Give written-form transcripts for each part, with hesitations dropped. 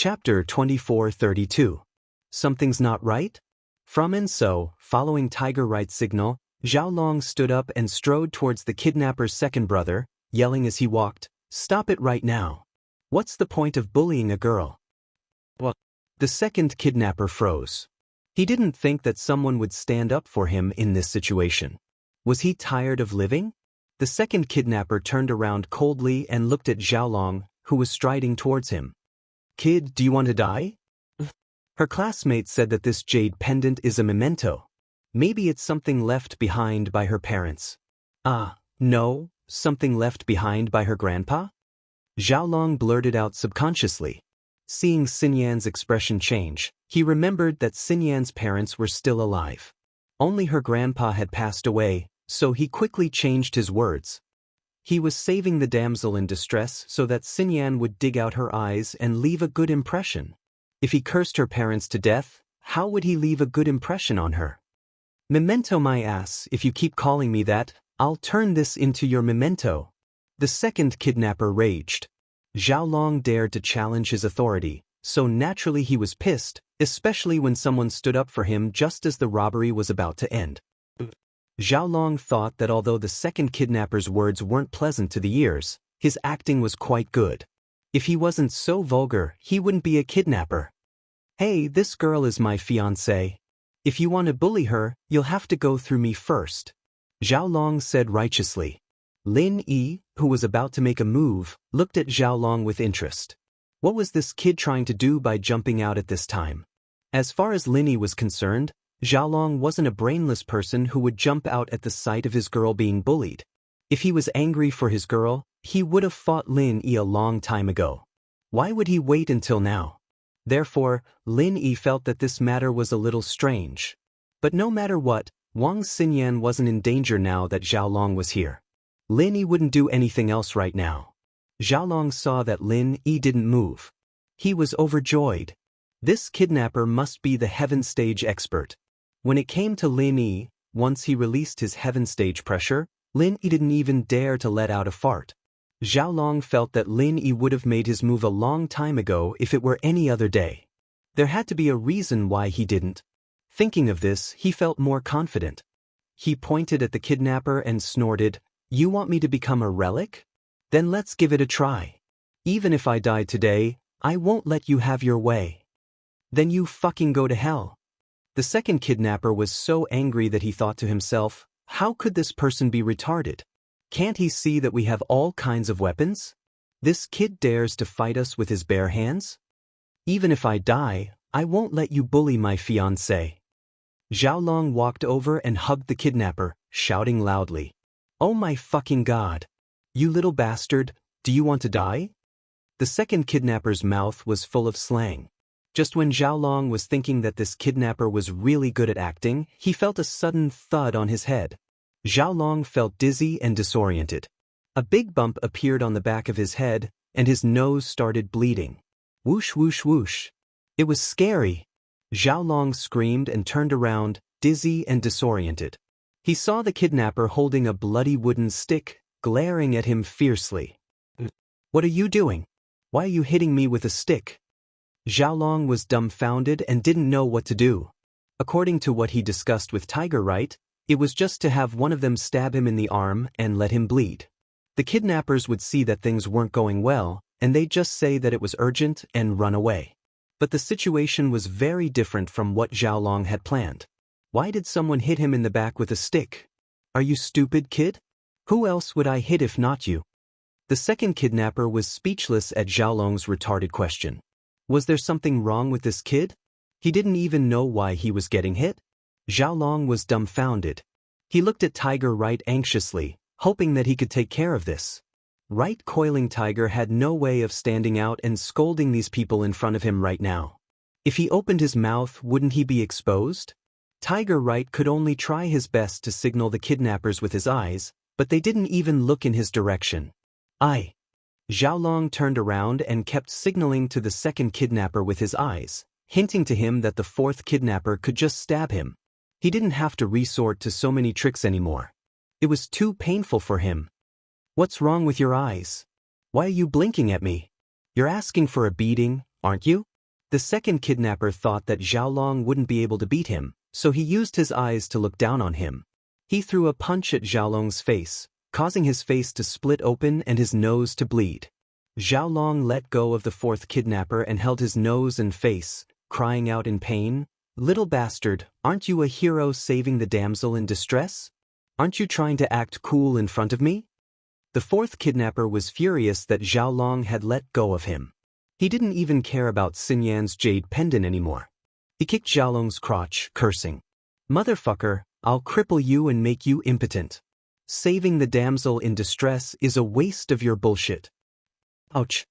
Chapter 2432. Something's not right? From and so, following Tiger Right's signal, Xiaolong stood up and strode towards the kidnapper's second brother, yelling as he walked, "Stop it right now. What's the point of bullying a girl?" Well, the second kidnapper froze. He didn't think that someone would stand up for him in this situation. Was he tired of living? The second kidnapper turned around coldly and looked at Xiaolong, who was striding towards him. "Kid, do you want to die?" Her classmate said that this jade pendant is a memento. Maybe it's something left behind by her parents. No, something left behind by her grandpa? Xiaolong blurted out subconsciously. Seeing Xinyan's expression change, he remembered that Xinyan's parents were still alive. Only her grandpa had passed away, so he quickly changed his words. He was saving the damsel in distress so that Xinyan would dig out her eyes and leave a good impression. If he cursed her parents to death, how would he leave a good impression on her? "Memento my ass, if you keep calling me that, I'll turn this into your memento." The second kidnapper raged. Xiaolong dared to challenge his authority, so naturally he was pissed, especially when someone stood up for him just as the robbery was about to end. Xiaolong thought that although the second kidnapper's words weren't pleasant to the ears, his acting was quite good. If he wasn't so vulgar, he wouldn't be a kidnapper. "Hey, this girl is my fiancée. If you want to bully her, you'll have to go through me first," Xiaolong said righteously. Lin Yi, who was about to make a move, looked at Xiaolong with interest. What was this kid trying to do by jumping out at this time? As far as Lin Yi was concerned, Xiaolong wasn't a brainless person who would jump out at the sight of his girl being bullied. If he was angry for his girl, he would have fought Lin Yi a long time ago. Why would he wait until now? Therefore, Lin Yi felt that this matter was a little strange. But no matter what, Wang Xinyan wasn't in danger now that Xiaolong was here. Lin Yi wouldn't do anything else right now. Xiaolong saw that Lin Yi didn't move. He was overjoyed. This kidnapper must be the heaven stage expert. When it came to Lin Yi, once he released his heaven stage pressure, Lin Yi didn't even dare to let out a fart. Xiaolong felt that Lin Yi would have made his move a long time ago if it were any other day. There had to be a reason why he didn't. Thinking of this, he felt more confident. He pointed at the kidnapper and snorted, "You want me to become a relic? Then let's give it a try. Even if I die today, I won't let you have your way." "Then you fucking go to hell." The second kidnapper was so angry that he thought to himself, how could this person be retarded? Can't he see that we have all kinds of weapons? This kid dares to fight us with his bare hands? "Even if I die, I won't let you bully my fiancée." Xiaolong walked over and hugged the kidnapper, shouting loudly, "Oh my fucking god! You little bastard, do you want to die?" The second kidnapper's mouth was full of slang. Just when Xiaolong was thinking that this kidnapper was really good at acting, he felt a sudden thud on his head. Xiaolong felt dizzy and disoriented. A big bump appeared on the back of his head, and his nose started bleeding. Whoosh whoosh whoosh. It was scary. Xiaolong screamed and turned around, dizzy and disoriented. He saw the kidnapper holding a bloody wooden stick, glaring at him fiercely. "What are you doing? Why are you hitting me with a stick?" Xiaolong was dumbfounded and didn't know what to do. According to what he discussed with Tiger Right, it was just to have one of them stab him in the arm and let him bleed. The kidnappers would see that things weren't going well, and they'd just say that it was urgent and run away. But the situation was very different from what Xiaolong had planned. Why did someone hit him in the back with a stick? "Are you stupid, kid? Who else would I hit if not you?" The second kidnapper was speechless at Xiaolong's retarded question. Was there something wrong with this kid? He didn't even know why he was getting hit? Xiaolong was dumbfounded. He looked at Tiger Right anxiously, hoping that he could take care of this. Right Coiling Tiger had no way of standing out and scolding these people in front of him right now. If he opened his mouth, wouldn't he be exposed? Tiger Right could only try his best to signal the kidnappers with his eyes, but they didn't even look in his direction. Xiaolong turned around and kept signaling to the second kidnapper with his eyes, hinting to him that the fourth kidnapper could just stab him. He didn't have to resort to so many tricks anymore. It was too painful for him. "What's wrong with your eyes? Why are you blinking at me? You're asking for a beating, aren't you?" The second kidnapper thought that Xiaolong wouldn't be able to beat him, so he used his eyes to look down on him. He threw a punch at Xiaolong's face, causing his face to split open and his nose to bleed. Xiaolong let go of the fourth kidnapper and held his nose and face, crying out in pain, "Little bastard, aren't you a hero saving the damsel in distress? Aren't you trying to act cool in front of me?" The fourth kidnapper was furious that Xiaolong had let go of him. He didn't even care about Xinyan's jade pendant anymore. He kicked Xiaolong's crotch, cursing, "Motherfucker, I'll cripple you and make you impotent. Saving the damsel in distress is a waste of your bullshit." Ouch!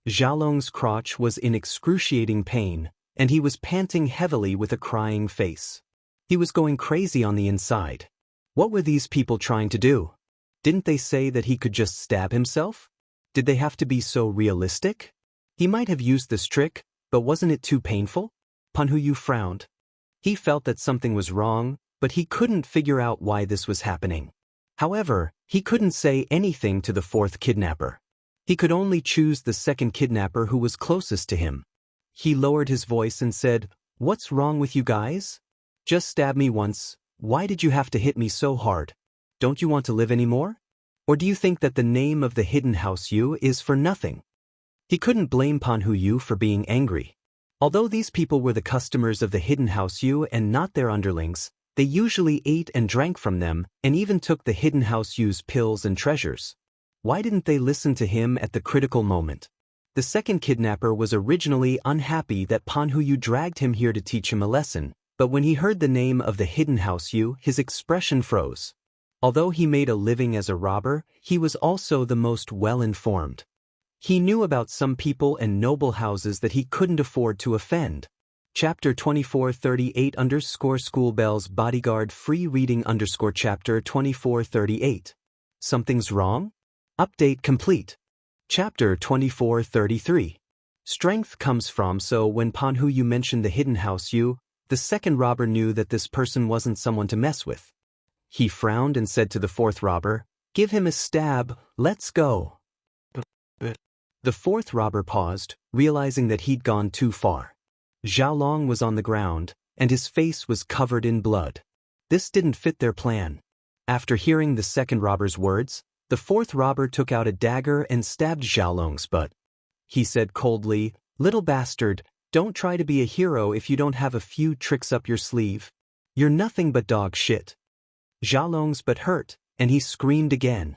Xiaolong's crotch was in excruciating pain, and he was panting heavily with a crying face. He was going crazy on the inside. What were these people trying to do? Didn't they say that he could just stab himself? Did they have to be so realistic? He might have used this trick, but wasn't it too painful? Pan Huyu frowned. He felt that something was wrong, but he couldn't figure out why this was happening. However, he couldn't say anything to the fourth kidnapper. He could only choose the second kidnapper who was closest to him. He lowered his voice and said, "What's wrong with you guys? Just stab me once. Why did you have to hit me so hard? Don't you want to live anymore? Or do you think that the name of the hidden house Yu is for nothing?" He couldn't blame Pan Huyu for being angry. Although these people were the customers of the hidden house Yu and not their underlings, they usually ate and drank from them and even took the hidden house Yu's pills and treasures. Why didn't they listen to him at the critical moment? The second kidnapper was originally unhappy that Pan Huyu dragged him here to teach him a lesson, but when he heard the name of the hidden house Yu, his expression froze. Although he made a living as a robber, he was also the most well-informed. He knew about some people and noble houses that he couldn't afford to offend. Chapter 2438 _ Schoolbell's Bodyguard Free Reading _ Chapter 2438. Something's wrong? Update complete. Chapter 2433. Strength comes from. So when Pan Huyu mentioned the hidden house Yu, the second robber knew that this person wasn't someone to mess with. He frowned and said to the fourth robber, "Give him a stab, let's go." The fourth robber paused, realizing that he'd gone too far. Xiaolong was on the ground, and his face was covered in blood. This didn't fit their plan. After hearing the second robber's words, the fourth robber took out a dagger and stabbed Xiaolong's butt. He said coldly, "Little bastard, don't try to be a hero if you don't have a few tricks up your sleeve. You're nothing but dog shit." Xiaolong's butt hurt, and he screamed again.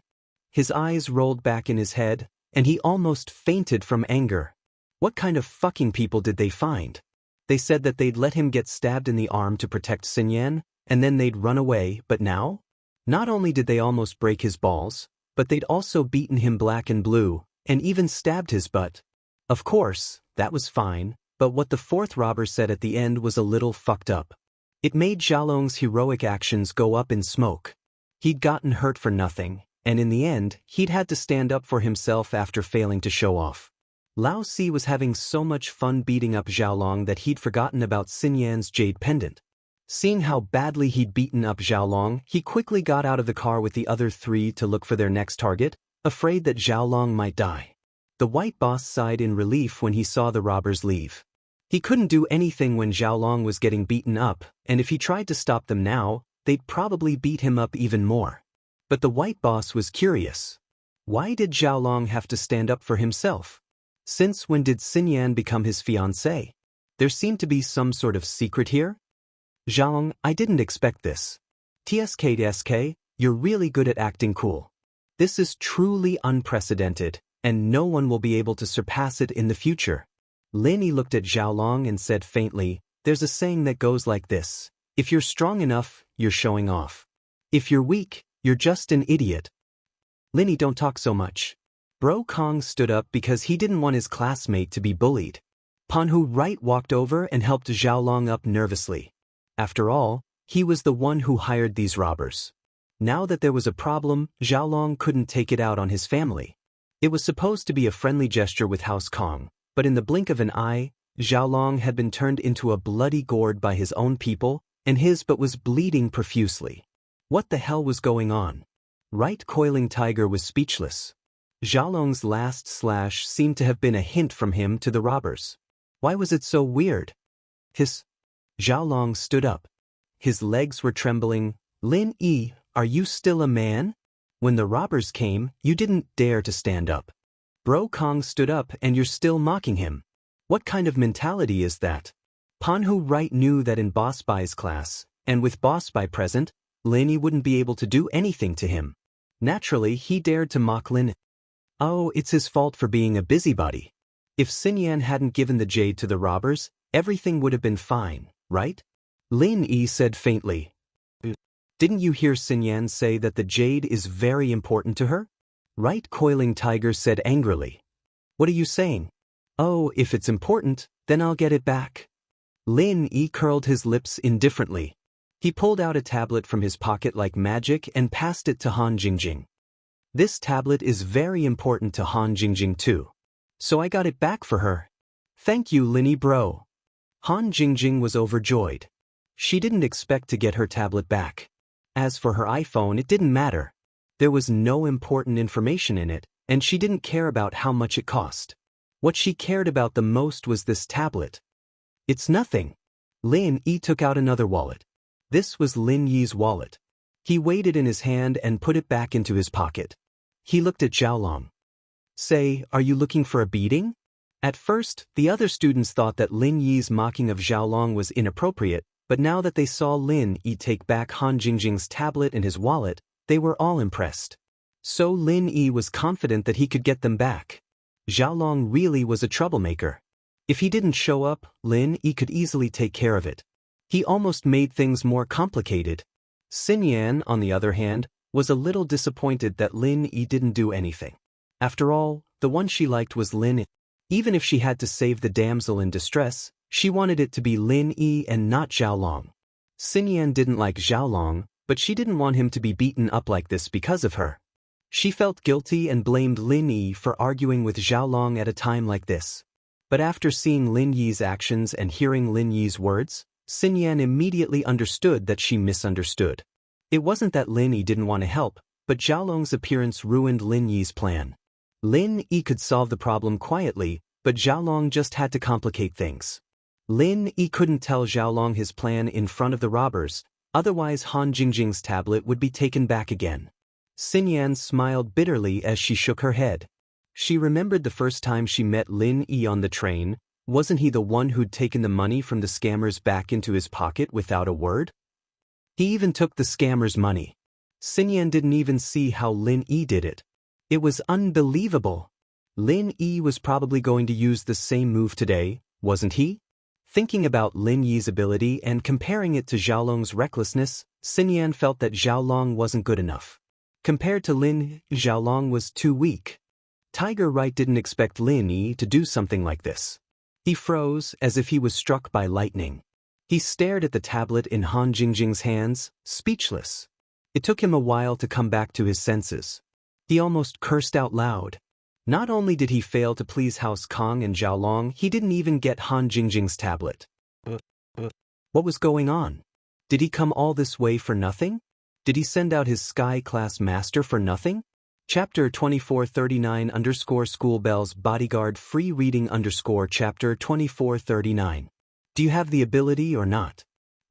His eyes rolled back in his head, and he almost fainted from anger. What kind of fucking people did they find? They said that they'd let him get stabbed in the arm to protect Xinyan, and then they'd run away, but now? Not only did they almost break his balls, but they'd also beaten him black and blue, and even stabbed his butt. Of course, that was fine, but what the fourth robber said at the end was a little fucked up. It made Xiaolong's heroic actions go up in smoke. He'd gotten hurt for nothing, and in the end, he'd had to stand up for himself after failing to show off. Lao Si was having so much fun beating up Xiaolong that he'd forgotten about Xinyan's jade pendant. Seeing how badly he'd beaten up Xiaolong, he quickly got out of the car with the other three to look for their next target, afraid that Xiaolong might die. The white boss sighed in relief when he saw the robbers leave. He couldn't do anything when Xiaolong was getting beaten up, and if he tried to stop them now, they'd probably beat him up even more. But the white boss was curious. Why did Xiaolong have to stand up for himself? Since when did Xinyan become his fiancée? There seemed to be some sort of secret here. "Xiaolong, I didn't expect this. TSK, you're really good at acting cool. This is truly unprecedented, and no one will be able to surpass it in the future." Lin looked at Xiaolong and said faintly, "There's a saying that goes like this. If you're strong enough, you're showing off. If you're weak, you're just an idiot." "Lin, don't talk so much." Bro Kong stood up because he didn't want his classmate to be bullied. Pan Hu right walked over and helped Xiaolong up nervously. After all, he was the one who hired these robbers. Now that there was a problem, Xiaolong couldn't take it out on his family. It was supposed to be a friendly gesture with House Kong, but in the blink of an eye, Xiaolong had been turned into a bloody gourd by his own people, and his butt was bleeding profusely. What the hell was going on? Right Coiling Tiger was speechless. Xiaolong's last slash seemed to have been a hint from him to the robbers. Why was it so weird? Hiss. Xiaolong stood up. His legs were trembling. Lin Yi, are you still a man? When the robbers came, you didn't dare to stand up. Bro Kong stood up and you're still mocking him. What kind of mentality is that? Panhu Wright knew that in Boss Bai's class, and with Boss Bai present, Lin Yi wouldn't be able to do anything to him. Naturally, he dared to mock Lin. Oh, it's his fault for being a busybody. If Xinyan hadn't given the jade to the robbers, everything would have been fine, right? Lin Yi said faintly. Didn't you hear Xinyan say that the jade is very important to her? Right? Coiling Tiger said angrily. What are you saying? Oh, if it's important, then I'll get it back. Lin Yi curled his lips indifferently. He pulled out a tablet from his pocket like magic and passed it to Han Jingjing. This tablet is very important to Han Jingjing too. So I got it back for her. Thank you, Linny bro. Han Jingjing was overjoyed. She didn't expect to get her tablet back. As for her iPhone, it didn't matter. There was no important information in it, and she didn't care about how much it cost. What she cared about the most was this tablet. It's nothing. Lin Yi took out another wallet. This was Lin Yi's wallet. He weighed it in his hand and put it back into his pocket. He looked at Xiaolong. Say, are you looking for a beating? At first, the other students thought that Lin Yi's mocking of Xiaolong was inappropriate, but now that they saw Lin Yi take back Han Jingjing's tablet and his wallet, they were all impressed. So Lin Yi was confident that he could get them back. Xiaolong really was a troublemaker. If he didn't show up, Lin Yi could easily take care of it. He almost made things more complicated. Xinyan, on the other hand, was a little disappointed that Lin Yi didn't do anything. After all, the one she liked was Lin Yi. Even if she had to save the damsel in distress, she wanted it to be Lin Yi and not Xiaolong. Xinyan didn't like Xiaolong, but she didn't want him to be beaten up like this because of her. She felt guilty and blamed Lin Yi for arguing with Xiaolong at a time like this. But after seeing Lin Yi's actions and hearing Lin Yi's words, Xinyan immediately understood that she misunderstood. It wasn't that Lin Yi didn't want to help, but Xiaolong's appearance ruined Lin Yi's plan. Lin Yi could solve the problem quietly, but Xiaolong just had to complicate things. Lin Yi couldn't tell Xiaolong his plan in front of the robbers, otherwise Han Jingjing's tablet would be taken back again. Xinyan smiled bitterly as she shook her head. She remembered the first time she met Lin Yi on the train. Wasn't he the one who'd taken the money from the scammers back into his pocket without a word? He even took the scammers' money. Xinyan didn't even see how Lin Yi did it. It was unbelievable. Lin Yi was probably going to use the same move today, wasn't he? Thinking about Lin Yi's ability and comparing it to Xiaolong's recklessness, Xinyan felt that Xiaolong wasn't good enough. Compared to Lin, Xiaolong was too weak. Tiger Right didn't expect Lin Yi to do something like this. He froze as if he was struck by lightning. He stared at the tablet in Han Jingjing's hands, speechless. It took him a while to come back to his senses. He almost cursed out loud. Not only did he fail to please House Kong and Xiaolong, he didn't even get Han Jingjing's tablet. What was going on? Did he come all this way for nothing? Did he send out his Sky Class Master for nothing? Chapter 2439 _ School Bell's Bodyguard Free Reading _ Chapter 2439. Do you have the ability or not?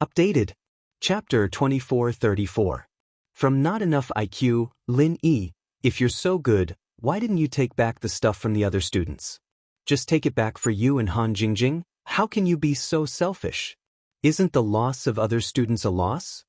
Updated. Chapter 2434. From Not Enough IQ, Lin Yi, if you're so good, why didn't you take back the stuff from the other students? Just take it back for you and Han Jingjing? How can you be so selfish? Isn't the loss of other students a loss?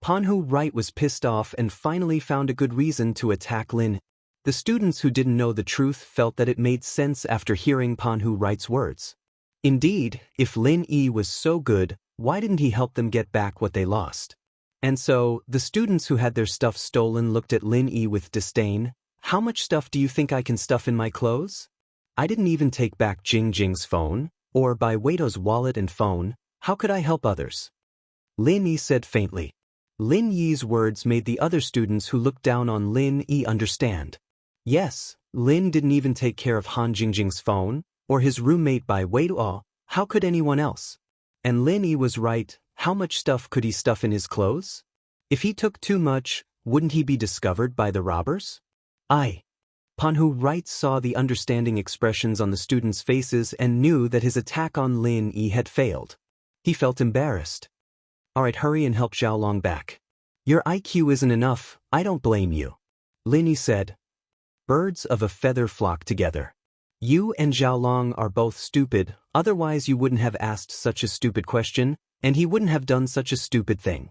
Panhu Wright was pissed off and finally found a good reason to attack Lin. The students who didn't know the truth felt that it made sense after hearing Panhu Wright's words. Indeed, if Lin Yi was so good, why didn't he help them get back what they lost? And so, the students who had their stuff stolen looked at Lin Yi with disdain. How much stuff do you think I can stuff in my clothes? I didn't even take back Jingjing's phone, or Bai Weido's wallet and phone. How could I help others? Lin Yi said faintly. Lin Yi's words made the other students who looked down on Lin Yi understand. Yes, Lin didn't even take care of Han Jingjing's phone, or his roommate Bai Weido. How could anyone else? And Lin Yi was right. How much stuff could he stuff in his clothes? If he took too much, wouldn't he be discovered by the robbers? Panhu Wright saw the understanding expressions on the students' faces and knew that his attack on Lin Yi had failed. He felt embarrassed. Alright, hurry and help Xiaolong back. Your IQ isn't enough, I don't blame you. Lin Yi said. Birds of a feather flock together. You and Xiaolong are both stupid, otherwise you wouldn't have asked such a stupid question, and he wouldn't have done such a stupid thing.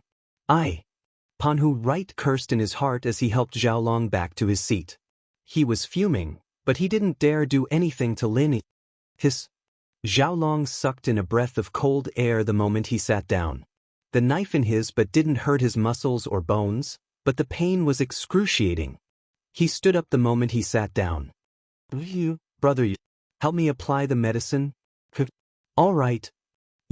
Panhu Wright cursed in his heart as he helped Xiaolong back to his seat. He was fuming, but he didn't dare do anything to Lin Yi. Xiaolong sucked in a breath of cold air the moment he sat down. The knife in his but didn't hurt his muscles or bones, but the pain was excruciating. He stood up the moment he sat down. Brother, help me apply the medicine? All right.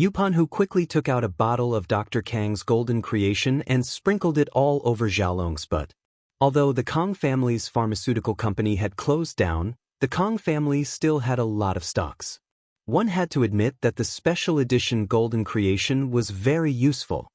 Panhu quickly took out a bottle of Dr. Kang's golden creation and sprinkled it all over Xiaolong's butt. Although the Kang family's pharmaceutical company had closed down, the Kang family still had a lot of stocks. One had to admit that the special edition golden creation was very useful.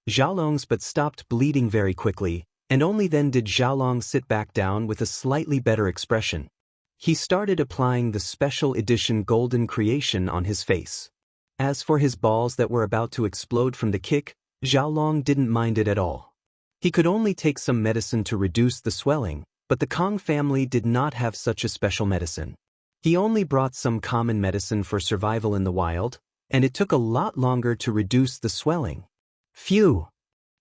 Xiaolong's butt stopped bleeding very quickly, and only then did Xiaolong sit back down with a slightly better expression. He started applying the special edition golden creation on his face. As for his balls that were about to explode from the kick, Xiaolong didn't mind it at all. He could only take some medicine to reduce the swelling, but the Kang family did not have such a special medicine. He only brought some common medicine for survival in the wild, and it took a lot longer to reduce the swelling. Phew!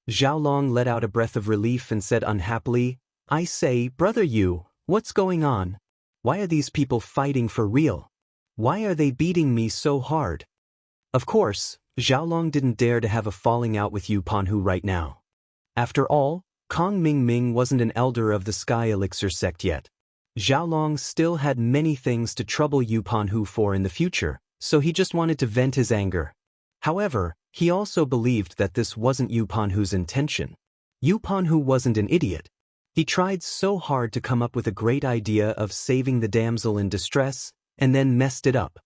Xiaolong let out a breath of relief and said unhappily, I say, brother Yu, what's going on? Why are these people fighting for real? Why are they beating me so hard? Of course, Xiaolong didn't dare to have a falling out with Panhu right now. After all, Kang Mingming wasn't an elder of the Sky Elixir sect yet. Xiaolong still had many things to trouble Panhu for in the future, so he just wanted to vent his anger. However, he also believed that this wasn't Panhu's intention. Panhu wasn't an idiot. He tried so hard to come up with a great idea of saving the damsel in distress, and then messed it up.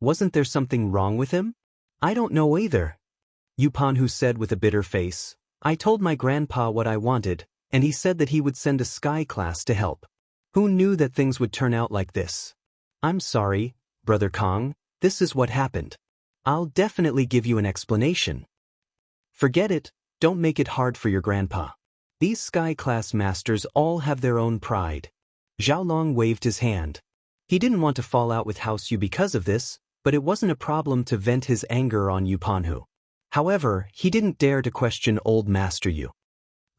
Wasn't there something wrong with him? I don't know either. Panhu said with a bitter face. I told my grandpa what I wanted, and he said that he would send a sky class to help. Who knew that things would turn out like this? I'm sorry, Brother Kang, this is what happened. I'll definitely give you an explanation. Forget it, don't make it hard for your grandpa. These sky class masters all have their own pride. Xiaolong waved his hand. He didn't want to fall out with House Yu because of this, but it wasn't a problem to vent his anger on Panhu. However, he didn't dare to question old Master Yu.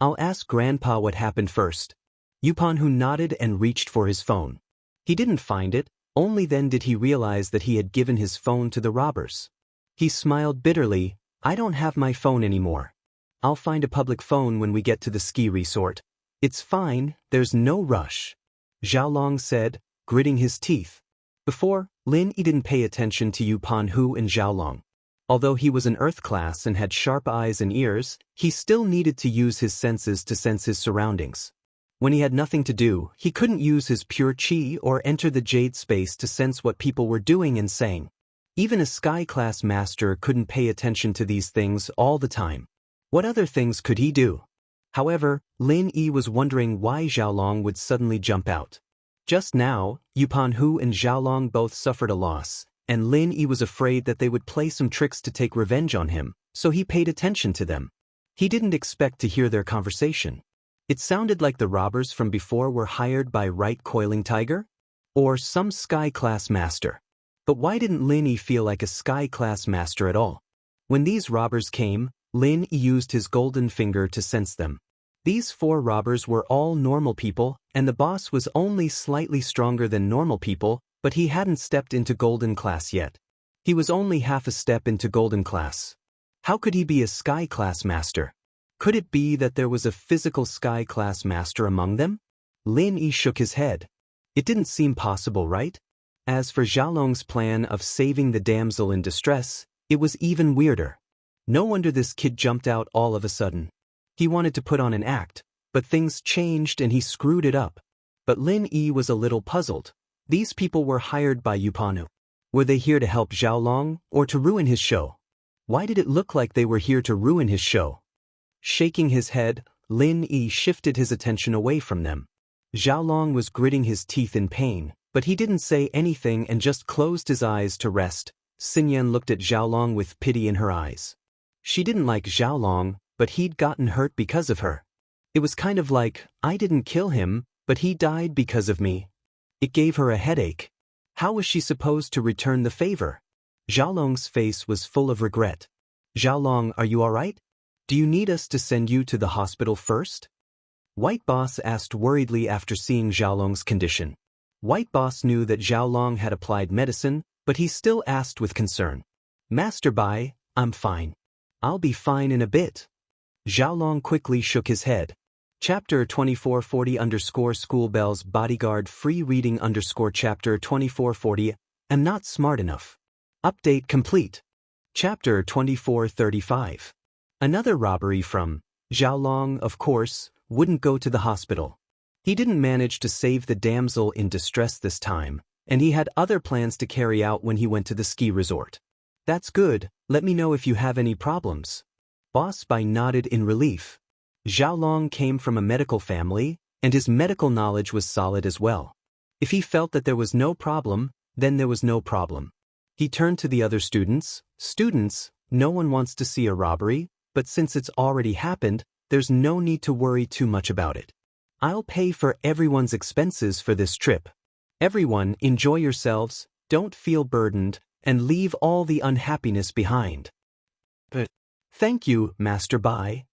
I'll ask Grandpa what happened first. Panhu nodded and reached for his phone. He didn't find it, only then did he realize that he had given his phone to the robbers. He smiled bitterly, I don't have my phone anymore. I'll find a public phone when we get to the ski resort. It's fine, there's no rush. Xiaolong said, gritting his teeth. Before, Lin Yi didn't pay attention to Panhu and Xiaolong. Although he was an earth class and had sharp eyes and ears, he still needed to use his senses to sense his surroundings. When he had nothing to do, he couldn't use his pure chi or enter the jade space to sense what people were doing and saying. Even a sky class master couldn't pay attention to these things all the time. What other things could he do? However, Lin Yi was wondering why Xiaolong would suddenly jump out. Just now, Panhu and Xiaolong both suffered a loss, and Lin Yi was afraid that they would play some tricks to take revenge on him, so he paid attention to them. He didn't expect to hear their conversation. It sounded like the robbers from before were hired by Right Coiling Tiger? Or some sky class master. But why didn't Lin Yi feel like a sky class master at all? When these robbers came, Lin Yi used his golden finger to sense them. These 4 robbers were all normal people, and the boss was only slightly stronger than normal people, but he hadn't stepped into golden class yet. He was only half a step into golden class. How could he be a sky class master? Could it be that there was a physical sky class master among them? Lin Yi shook his head. It didn't seem possible, right? As for Xiaolong's plan of saving the damsel in distress, it was even weirder. No wonder this kid jumped out all of a sudden. He wanted to put on an act, but things changed and he screwed it up. But Lin Yi was a little puzzled. These people were hired by Panhu. Were they here to help Xiaolong, or to ruin his show? Why did it look like they were here to ruin his show? Shaking his head, Lin Yi shifted his attention away from them. Xiaolong was gritting his teeth in pain, but he didn't say anything and just closed his eyes to rest. Xinyan looked at Xiaolong with pity in her eyes. She didn't like Xiaolong, but he'd gotten hurt because of her. It was kind of like, I didn't kill him, but he died because of me. It gave her a headache. How was she supposed to return the favor? Xiaolong's face was full of regret. Xiaolong, are you alright? Do you need us to send you to the hospital first? White Boss asked worriedly after seeing Xiaolong's condition. White Boss knew that Xiaolong had applied medicine, but he still asked with concern. Master Bai, I'm fine. I'll be fine in a bit. Xiaolong quickly shook his head. Chapter 2440 _ Schoolbell's Bodyguard Free Reading _ Chapter 2440 I'm Not Smart Enough. Update complete. Chapter 2435. Another robbery from Xiaolong, of course, wouldn't go to the hospital. He didn't manage to save the damsel in distress this time, and he had other plans to carry out when he went to the ski resort. That's good, let me know if you have any problems. Boss Bai nodded in relief. Xiaolong came from a medical family, and his medical knowledge was solid as well. If he felt that there was no problem, then there was no problem. He turned to the other students. Students, no one wants to see a robbery, but since it's already happened, there's no need to worry too much about it. I'll pay for everyone's expenses for this trip. Everyone, enjoy yourselves, don't feel burdened, and leave all the unhappiness behind. But thank you, Master Bai.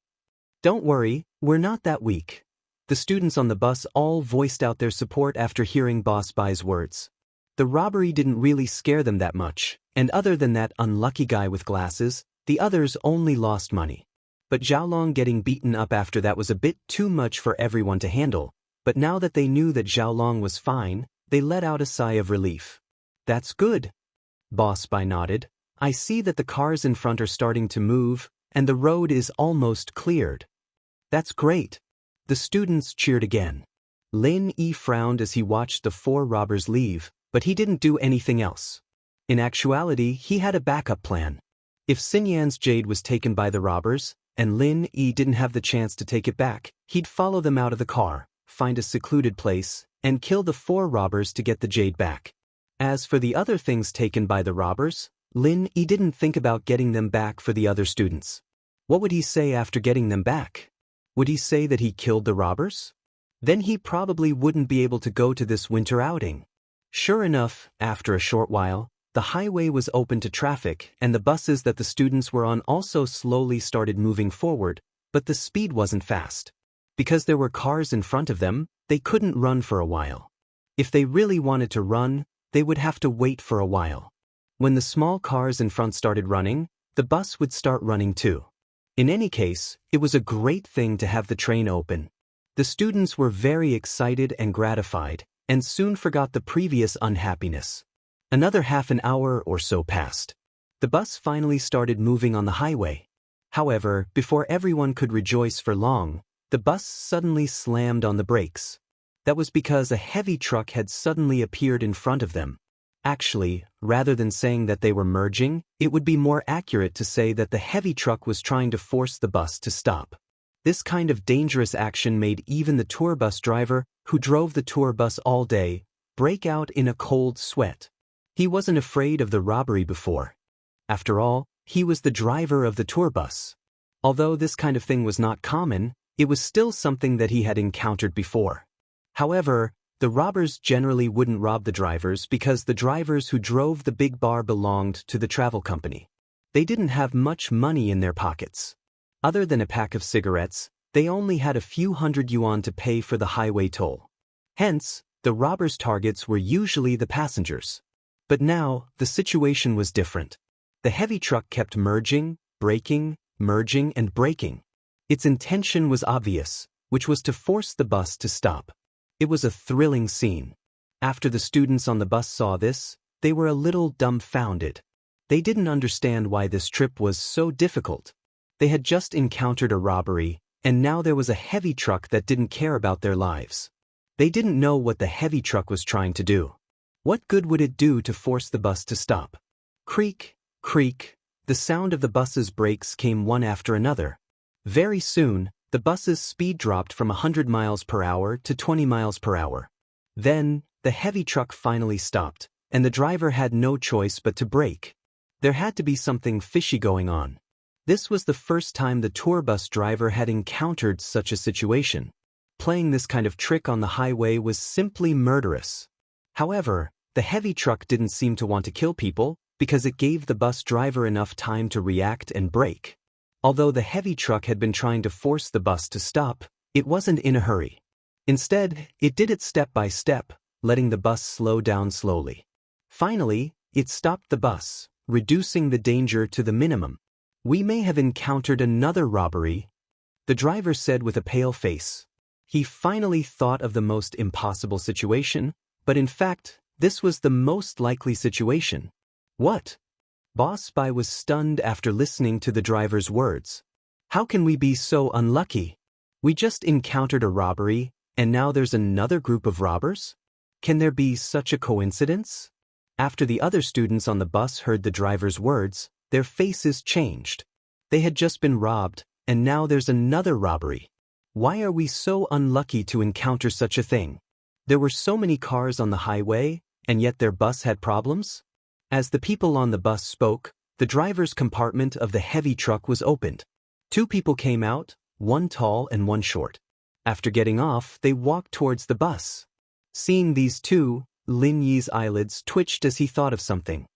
Don't worry, we're not that weak. The students on the bus all voiced out their support after hearing Boss Bai's words. The robbery didn't really scare them that much, and other than that unlucky guy with glasses, the others only lost money. But Xiaolong getting beaten up after that was a bit too much for everyone to handle, but now that they knew that Xiaolong was fine, they let out a sigh of relief. That's good. Boss Bai nodded. I see that the cars in front are starting to move, and the road is almost cleared. That's great. The students cheered again. Lin Yi frowned as he watched the four robbers leave, but he didn't do anything else. In actuality, he had a backup plan. If Xinyan's jade was taken by the robbers, and Lin Yi didn't have the chance to take it back, he'd follow them out of the car, find a secluded place, and kill the four robbers to get the jade back. As for the other things taken by the robbers, Lin Yi didn't think about getting them back for the other students. What would he say after getting them back? Would he say that he killed the robbers? Then he probably wouldn't be able to go to this winter outing. Sure enough, after a short while, the highway was open to traffic and the buses that the students were on also slowly started moving forward, but the speed wasn't fast. Because there were cars in front of them, they couldn't run for a while. If they really wanted to run, they would have to wait for a while. When the small cars in front started running, the bus would start running too. In any case, it was a great thing to have the train open. The students were very excited and gratified, and soon forgot the previous unhappiness. Another half an hour or so passed. The bus finally started moving on the highway. However, before everyone could rejoice for long, the bus suddenly slammed on the brakes. That was because a heavy truck had suddenly appeared in front of them. Actually, rather than saying that they were merging, it would be more accurate to say that the heavy truck was trying to force the bus to stop. This kind of dangerous action made even the tour bus driver, who drove the tour bus all day, break out in a cold sweat. He wasn't afraid of the robbery before. After all, he was the driver of the tour bus. Although this kind of thing was not common, it was still something that he had encountered before. However, the robbers generally wouldn't rob the drivers because the drivers who drove the big bar belonged to the travel company. They didn't have much money in their pockets. Other than a pack of cigarettes, they only had a few hundred yuan to pay for the highway toll. Hence, the robbers' targets were usually the passengers. But now, the situation was different. The heavy truck kept merging, braking, merging and braking. Its intention was obvious, which was to force the bus to stop. It was a thrilling scene. After the students on the bus saw this, they were a little dumbfounded. They didn't understand why this trip was so difficult. They had just encountered a robbery, and now there was a heavy truck that didn't care about their lives. They didn't know what the heavy truck was trying to do. What good would it do to force the bus to stop? Creak, creak, the sound of the bus's brakes came one after another. Very soon, The bus's speed dropped from 100 miles per hour to 20 miles per hour. Then, the heavy truck finally stopped, and the driver had no choice but to brake. There had to be something fishy going on. This was the first time the tour bus driver had encountered such a situation. Playing this kind of trick on the highway was simply murderous. However, the heavy truck didn't seem to want to kill people because it gave the bus driver enough time to react and brake. Although the heavy truck had been trying to force the bus to stop, it wasn't in a hurry. Instead, it did it step by step, letting the bus slow down slowly. Finally, it stopped the bus, reducing the danger to the minimum. "We may have encountered another robbery," the driver said with a pale face. He finally thought of the most impossible situation, but in fact, this was the most likely situation. "What?" Boss Spy was stunned after listening to the driver's words. "How can we be so unlucky? We just encountered a robbery, and now there's another group of robbers? Can there be such a coincidence?" After the other students on the bus heard the driver's words, their faces changed. They had just been robbed, and now there's another robbery. Why are we so unlucky to encounter such a thing? There were so many cars on the highway, and yet their bus had problems? As the people on the bus spoke, the driver's compartment of the heavy truck was opened. Two people came out, one tall and one short. After getting off, they walked towards the bus. Seeing these two, Lin Yi's eyelids twitched as he thought of something.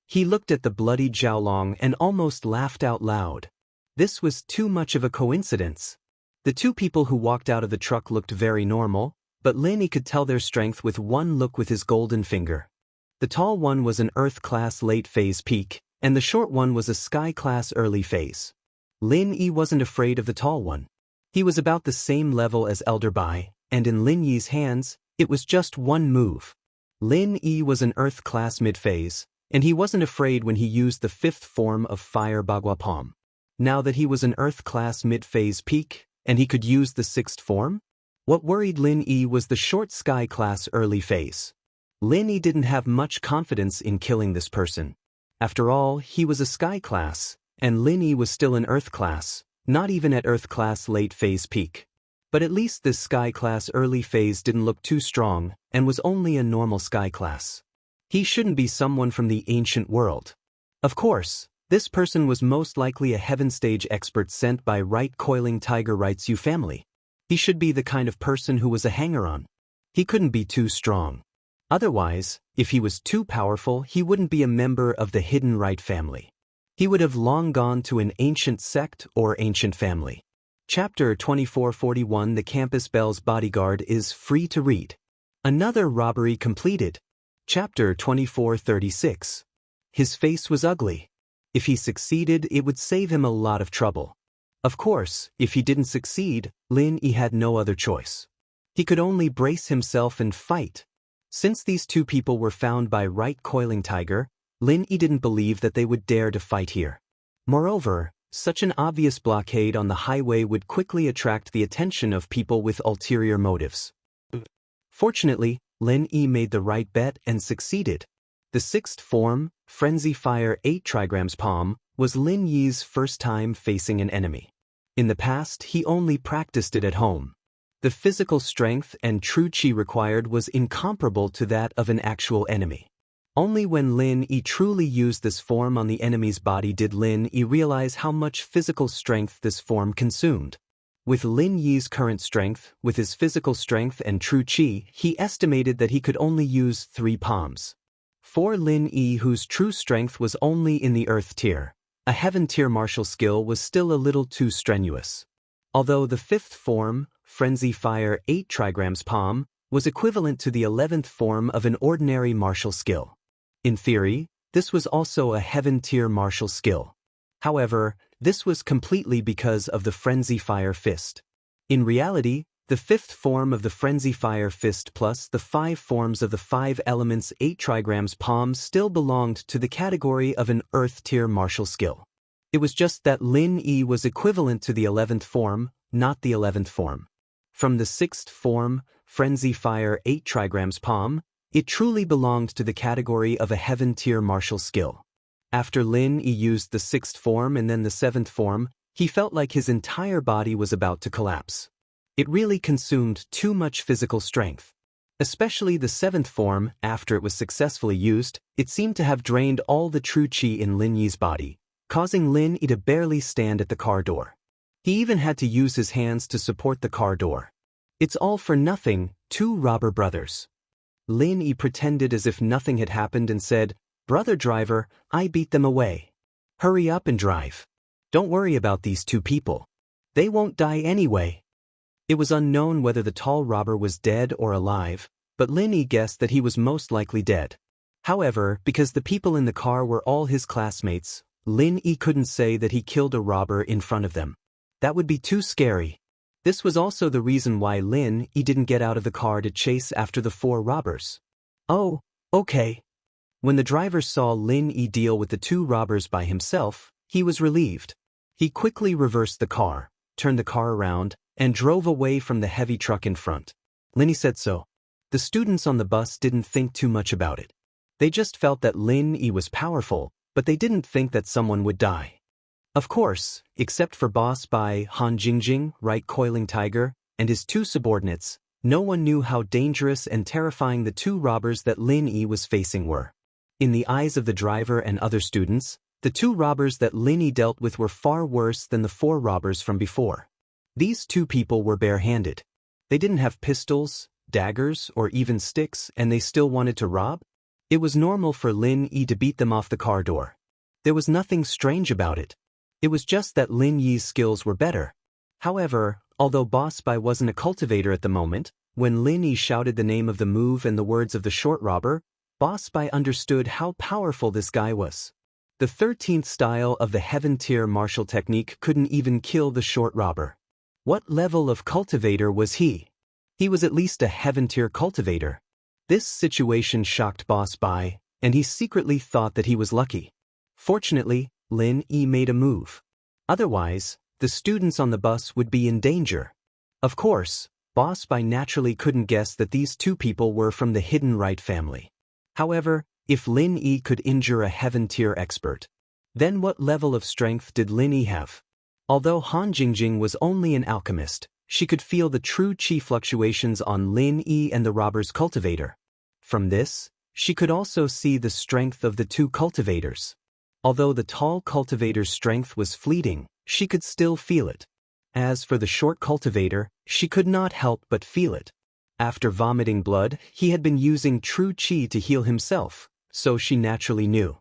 He looked at the bloody Xiaolong and almost laughed out loud. This was too much of a coincidence. The two people who walked out of the truck looked very normal, but Lin Yi could tell their strength with one look with his golden finger. The tall one was an Earth-class late-phase peak, and the short one was a Sky-class early phase. Lin Yi wasn't afraid of the tall one. He was about the same level as Elder Bai, and in Lin Yi's hands, it was just one move. Lin Yi was an Earth-class mid-phase, and he wasn't afraid when he used the fifth form of Fire Bagua Palm. Now that he was an Earth-class mid-phase peak, and he could use the sixth form? What worried Lin Yi was the short Sky-class early phase. Lin Yi didn't have much confidence in killing this person. After all, he was a Sky-class, and Lin Yi was still an Earth-class, not even at Earth-class late-phase peak. But at least this Sky-class early phase didn't look too strong, and was only a normal Sky-class. He shouldn't be someone from the ancient world. Of course, this person was most likely a heaven stage expert sent by Right Coiling Tiger Rights U family. He should be the kind of person who was a hanger-on. He couldn't be too strong. Otherwise, if he was too powerful, he wouldn't be a member of the Hidden Right family. He would have long gone to an ancient sect or ancient family. Chapter 2441 The Campus Belle's Bodyguard is free to read. Another robbery completed. Chapter 2436. His face was ugly. If he succeeded, it would save him a lot of trouble. Of course, if he didn't succeed, Lin Yi had no other choice. He could only brace himself and fight. Since these two people were found by Right Coiling Tiger, Lin Yi didn't believe that they would dare to fight here. Moreover, such an obvious blockade on the highway would quickly attract the attention of people with ulterior motives. Fortunately, Lin Yi made the right bet and succeeded. The sixth form, Frenzy Fire 8 trigrams Palm, was Lin Yi's first time facing an enemy. In the past, he only practiced it at home. The physical strength and true qi required was incomparable to that of an actual enemy. Only when Lin Yi truly used this form on the enemy's body did Lin Yi realize how much physical strength this form consumed. With Lin Yi's current strength, with his physical strength and true qi, he estimated that he could only use 3 palms. For Lin Yi, whose true strength was only in the earth tier, a heaven tier martial skill was still a little too strenuous. Although the fifth form, Frenzy Fire 8 trigrams Palm, was equivalent to the 11th form of an ordinary martial skill. In theory, this was also a heaven tier martial skill. However, this was completely because of the Frenzy Fire Fist. In reality, the fifth form of the Frenzy Fire Fist plus the 5 forms of the 5 elements 8 trigrams Palm still belonged to the category of an earth tier martial skill. It was just that Lin Yi was equivalent to the 11th form, not the 11th form. From the 6th form, Frenzy Fire 8 trigrams Palm, it truly belonged to the category of a heaven tier martial skill. After Lin Yi used the 6th form and then the 7th form, He felt like his entire body was about to collapse. It really consumed too much physical strength. Especially the seventh form, after it was successfully used, it seemed to have drained all the true qi in Lin Yi's body, causing Lin Yi to barely stand at the car door. He even had to use his hands to support the car door. It's all for nothing, two robber brothers. Lin Yi pretended as if nothing had happened and said, "Brother driver, I beat them away. Hurry up and drive. Don't worry about these two people. They won't die anyway." It was unknown whether the tall robber was dead or alive, but Lin Yi guessed that he was most likely dead. However, because the people in the car were all his classmates, Lin Yi couldn't say that he killed a robber in front of them. That would be too scary. This was also the reason why Lin Yi didn't get out of the car to chase after the four robbers. Oh, okay. When the driver saw Lin Yi deal with the two robbers by himself, he was relieved. He quickly reversed the car, turned the car around, and drove away from the heavy truck in front. Lin Yi said so. The students on the bus didn't think too much about it. They just felt that Lin Yi was powerful, but they didn't think that someone would die. Of course, except for Boss by Han Jingjing, Right Coiling Tiger, and his two subordinates, no one knew how dangerous and terrifying the two robbers that Lin Yi was facing were. In the eyes of the driver and other students, the two robbers that Lin Yi dealt with were far worse than the four robbers from before. These two people were bare-handed. They didn't have pistols, daggers, or even sticks, and they still wanted to rob? It was normal for Lin Yi to beat them off the car door. There was nothing strange about it. It was just that Lin Yi's skills were better. However, although Boss Bai wasn't a cultivator at the moment, when Lin Yi shouted the name of the move and the words of the short robber, Boss Bai understood how powerful this guy was. The 13th style of the Heaven Tier martial technique couldn't even kill the short robber. What level of cultivator was he? He was at least a Heaven Tier cultivator. This situation shocked Boss Bai, and he secretly thought that he was lucky. Fortunately, Lin Yi made a move. Otherwise, the students on the bus would be in danger. Of course, Boss Bai naturally couldn't guess that these two people were from the Hidden Right family. However, if Lin Yi could injure a Heaven Tier expert, then what level of strength did Lin Yi have? Although Han Jingjing was only an alchemist, she could feel the true qi fluctuations on Lin Yi and the robber's cultivator. From this, she could also see the strength of the two cultivators. Although the tall cultivator's strength was fleeting, she could still feel it. As for the short cultivator, she could not help but feel it. After vomiting blood, he had been using true qi to heal himself, so she naturally knew.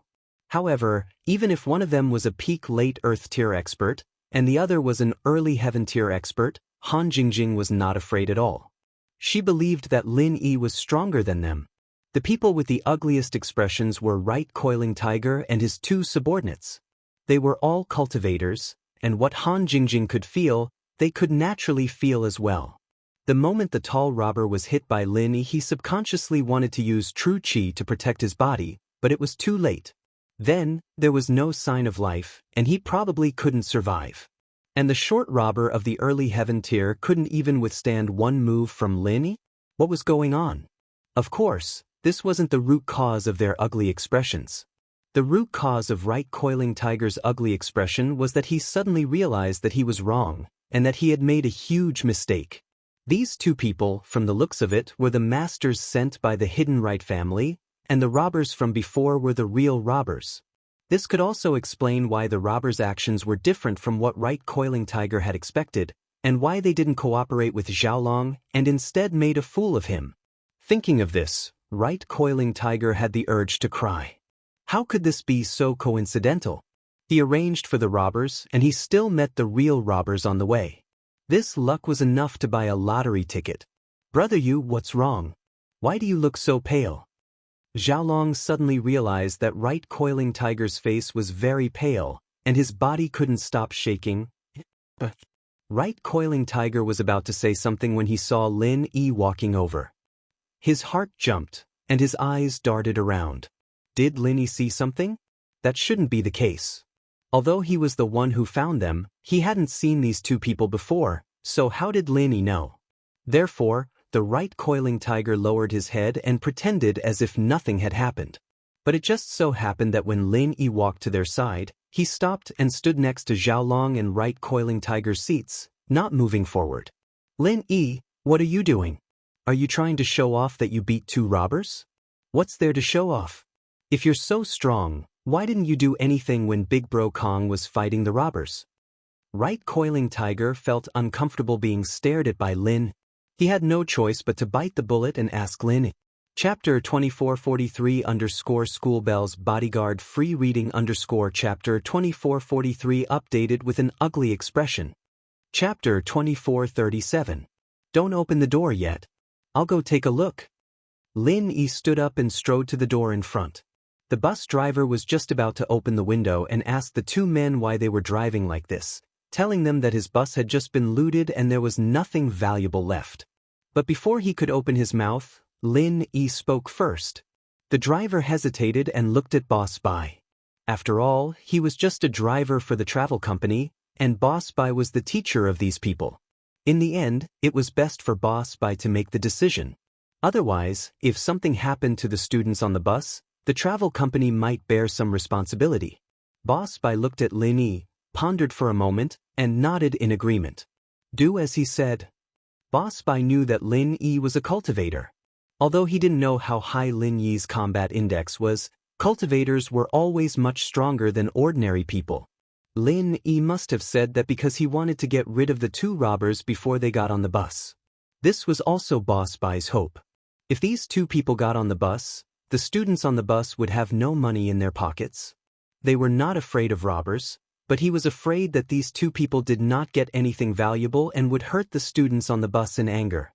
However, even if one of them was a peak late Earth Tier expert, and the other was an early Heaven Tier expert, Han Jingjing was not afraid at all. She believed that Lin Yi was stronger than them. The people with the ugliest expressions were Right Coiling Tiger and his two subordinates. They were all cultivators, and what Han Jingjing could feel, they could naturally feel as well. The moment the tall robber was hit by Lin Yi, he subconsciously wanted to use true qi to protect his body, but it was too late. Then, there was no sign of life, and he probably couldn't survive. And the short robber of the early Heaven Tier couldn't even withstand one move from Lin Yi? What was going on? Of course, this wasn't the root cause of their ugly expressions. The root cause of Right Coiling Tiger's ugly expression was that he suddenly realized that he was wrong, and that he had made a huge mistake. These two people, from the looks of it, were the masters sent by the Hidden Right family, and the robbers from before were the real robbers. This could also explain why the robbers' actions were different from what Right Coiling Tiger had expected, and why they didn't cooperate with Xiaolong and instead made a fool of him. Thinking of this, Right Coiling Tiger had the urge to cry. How could this be so coincidental? He arranged for the robbers, and he still met the real robbers on the way. This luck was enough to buy a lottery ticket. "Brother Yu, what's wrong? Why do you look so pale?" Xiaolong suddenly realized that Right Coiling Tiger's face was very pale, and his body couldn't stop shaking. Right Coiling Tiger was about to say something when he saw Lin Yi walking over. His heart jumped, and his eyes darted around. Did Lin Yi see something? That shouldn't be the case. Although he was the one who found them, he hadn't seen these two people before, so how did Lin Yi know? Therefore, the Right Coiling Tiger lowered his head and pretended as if nothing had happened. But it just so happened that when Lin Yi walked to their side, He stopped and stood next to Xiaolong and right coiling Tiger's seats, not moving forward. Lin Yi, what are you doing? Are you trying to show off that you beat 2 robbers? What's there to show off? If you're so strong, why didn't you do anything when Big Bro Kong was fighting the robbers? Right coiling Tiger felt uncomfortable being stared at by Lin. He had no choice but to bite the bullet and ask Lin. Chapter 2443_Schoolbell's Bodyguard Free Reading Chapter 2443 updated with an ugly expression. Chapter 2437. Don't open the door yet. I'll go take a look. Lin Yi stood up and strode to the door in front. The bus driver was just about to open the window and asked the 2 men why they were driving like this, telling them that his bus had just been looted and there was nothing valuable left. But before he could open his mouth, Lin Yi spoke first. The driver hesitated and looked at Boss Bai. After all, he was just a driver for the travel company, and Boss Bai was the teacher of these people. In the end, it was best for Boss Bai to make the decision. Otherwise, if something happened to the students on the bus, the travel company might bear some responsibility. Boss Bai looked at Lin Yi, pondered for a moment, and nodded in agreement. Do as he said. Boss Bai knew that Lin Yi was a cultivator. Although he didn't know how high Lin Yi's combat index was, cultivators were always much stronger than ordinary people. Lin Yi must have said that because he wanted to get rid of the 2 robbers before they got on the bus. This was also Boss Bai's hope. If these 2 people got on the bus, the students on the bus would have no money in their pockets. They were not afraid of robbers, but he was afraid that these 2 people did not get anything valuable and would hurt the students on the bus in anger.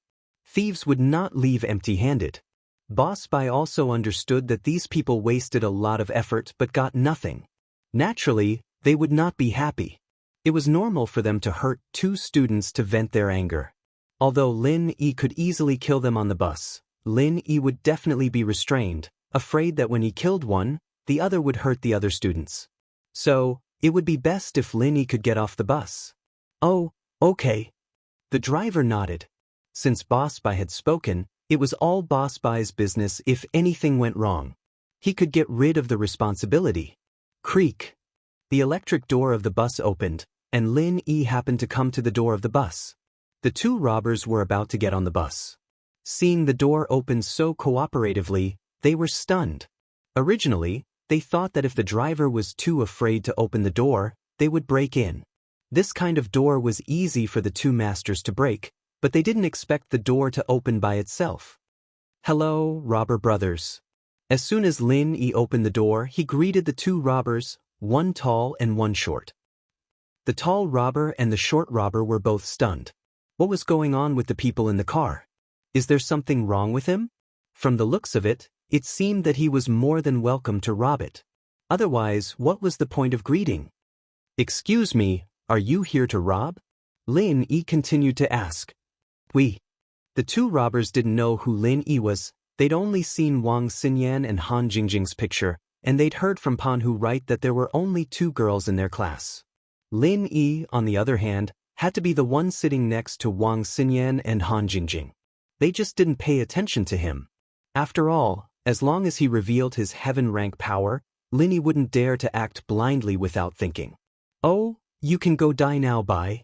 Thieves would not leave empty-handed. Boss Bai also understood that these people wasted a lot of effort but got nothing. Naturally, they would not be happy. It was normal for them to hurt 2 students to vent their anger. Although Lin Yi could easily kill them on the bus, Lin Yi would definitely be restrained, afraid that when he killed one, the other would hurt the other students. So, it would be best if Lin Yi could get off the bus. Oh, okay. The driver nodded. Since Boss Bai had spoken, it was all Boss Bai's business if anything went wrong. He could get rid of the responsibility. Creak. The electric door of the bus opened, and Lin Yi happened to come to the door of the bus. The 2 robbers were about to get on the bus. Seeing the door open so cooperatively, they were stunned. Originally, they thought that if the driver was too afraid to open the door, they would break in. This kind of door was easy for the 2 masters to break, but they didn't expect the door to open by itself. Hello, robber brothers. As soon as Lin Yi opened the door, he greeted the 2 robbers, one tall and one short. The tall robber and the short robber were both stunned. What was going on with the people in the car? Is there something wrong with him? From the looks of it, it seemed that he was more than welcome to rob it. Otherwise, what was the point of greeting? Excuse me, are you here to rob? Lin Yi continued to ask. We. The 2 robbers didn't know who Lin Yi was. They'd only seen Wang Xinyan and Han Jingjing's picture, and they'd heard from Pan Hu write that there were only 2 girls in their class. Lin Yi, on the other hand, had to be the one sitting next to Wang Xinyan and Han Jingjing. They just didn't pay attention to him. After all, as long as he revealed his heaven-rank power, Lin Yi wouldn't dare to act blindly without thinking. Oh, you can go die now, Bai.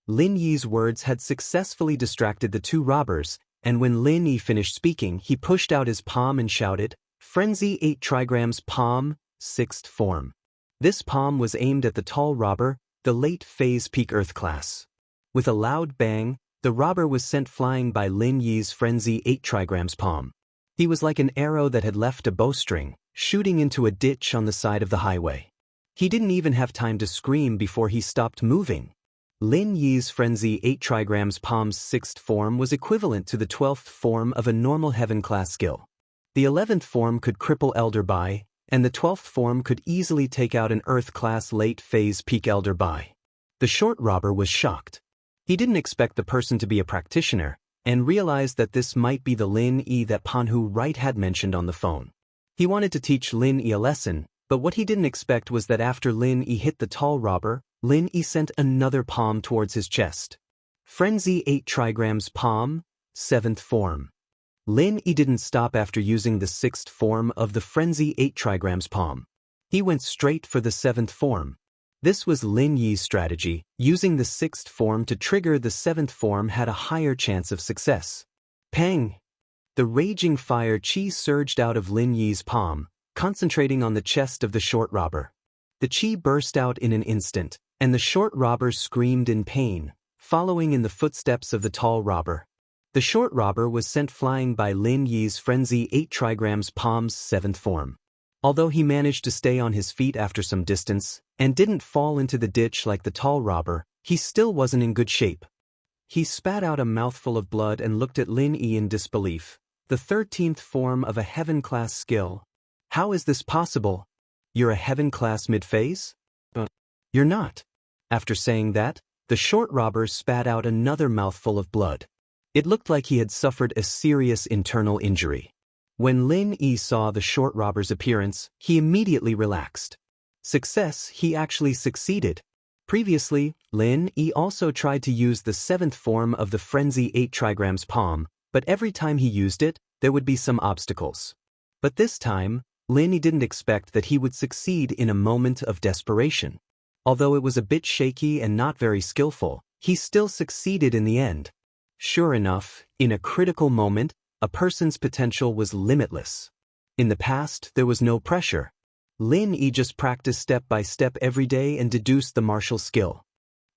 Lin Yi's words had successfully distracted the 2 robbers, and when Lin Yi finished speaking, he pushed out his palm and shouted, Frenzy 8 trigrams palm, 6th form. This palm was aimed at the tall robber, the late phase peak earth class. With a loud bang, the robber was sent flying by Lin Yi's Frenzy 8 trigrams palm. He was like an arrow that had left a bowstring, shooting into a ditch on the side of the highway. He didn't even have time to scream before he stopped moving. Lin Yi's Frenzy 8 trigrams palm's 6th form was equivalent to the 12th form of a normal heaven class skill. The 11th form could cripple Elder Bai, and the 12th form could easily take out an earth class late phase peak Elder Bai. The short robber was shocked. He didn't expect the person to be a practitioner, and realized that this might be the Lin Yi that Pan Hu Wright had mentioned on the phone. He wanted to teach Lin Yi a lesson, but what he didn't expect was that after Lin Yi hit the tall robber, Lin Yi sent another palm towards his chest. Frenzy 8 trigrams palm, 7th form. Lin Yi didn't stop after using the 6th form of the Frenzy 8 trigrams palm. He went straight for the 7th form. This was Lin Yi's strategy. Using the 6th form to trigger the 7th form had a higher chance of success. Pang! The raging fire chi surged out of Lin Yi's palm, concentrating on the chest of the short robber. The chi burst out in an instant, and the short robber screamed in pain, following in the footsteps of the tall robber. The short robber was sent flying by Lin Yi's frenzy 8 trigrams palm's 7th form. Although he managed to stay on his feet after some distance, and didn't fall into the ditch like the tall robber, he still wasn't in good shape. He spat out a mouthful of blood and looked at Lin Yi in disbelief. The 13th form of a heaven-class skill. How is this possible? You're a heaven-class mid-phase? You're not. After saying that, the short robber spat out another mouthful of blood. It looked like he had suffered a serious internal injury. When Lin Yi saw the short robber's appearance, he immediately relaxed. Success, he actually succeeded. Previously, Lin Yi also tried to use the 7th form of the frenzy 8 trigrams palm, but every time he used it, there would be some obstacles. But this time, Lin Yi didn't expect that he would succeed in a moment of desperation. Although it was a bit shaky and not very skillful, he still succeeded in the end. Sure enough, in a critical moment, a person's potential was limitless. In the past, there was no pressure. Lin Yi just practiced step by step every day and deduced the martial skill.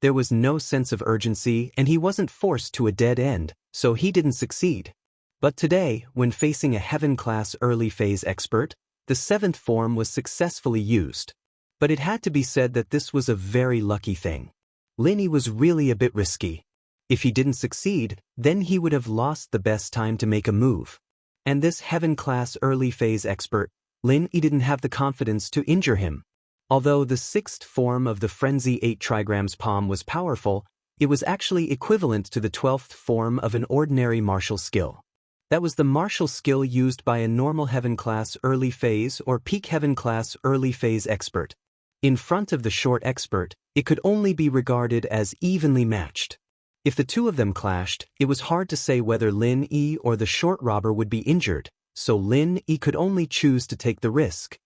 There was no sense of urgency and he wasn't forced to a dead end, so he didn't succeed. But today, when facing a heaven-class early phase expert, the 7th form was successfully used. But it had to be said that this was a very lucky thing. Lin Yi was really a bit risky. If he didn't succeed, then he would have lost the best time to make a move. And this heaven-class early phase expert, Lin Yi didn't have the confidence to injure him. Although the 6th form of the frenzy 8 trigrams palm was powerful, it was actually equivalent to the 12th form of an ordinary martial skill. That was the martial skill used by a normal heaven-class early phase or peak heaven-class early phase expert. In front of the short expert, it could only be regarded as evenly matched. If the two of them clashed, it was hard to say whether Lin Yi or the short robber would be injured, so Lin Yi could only choose to take the risk.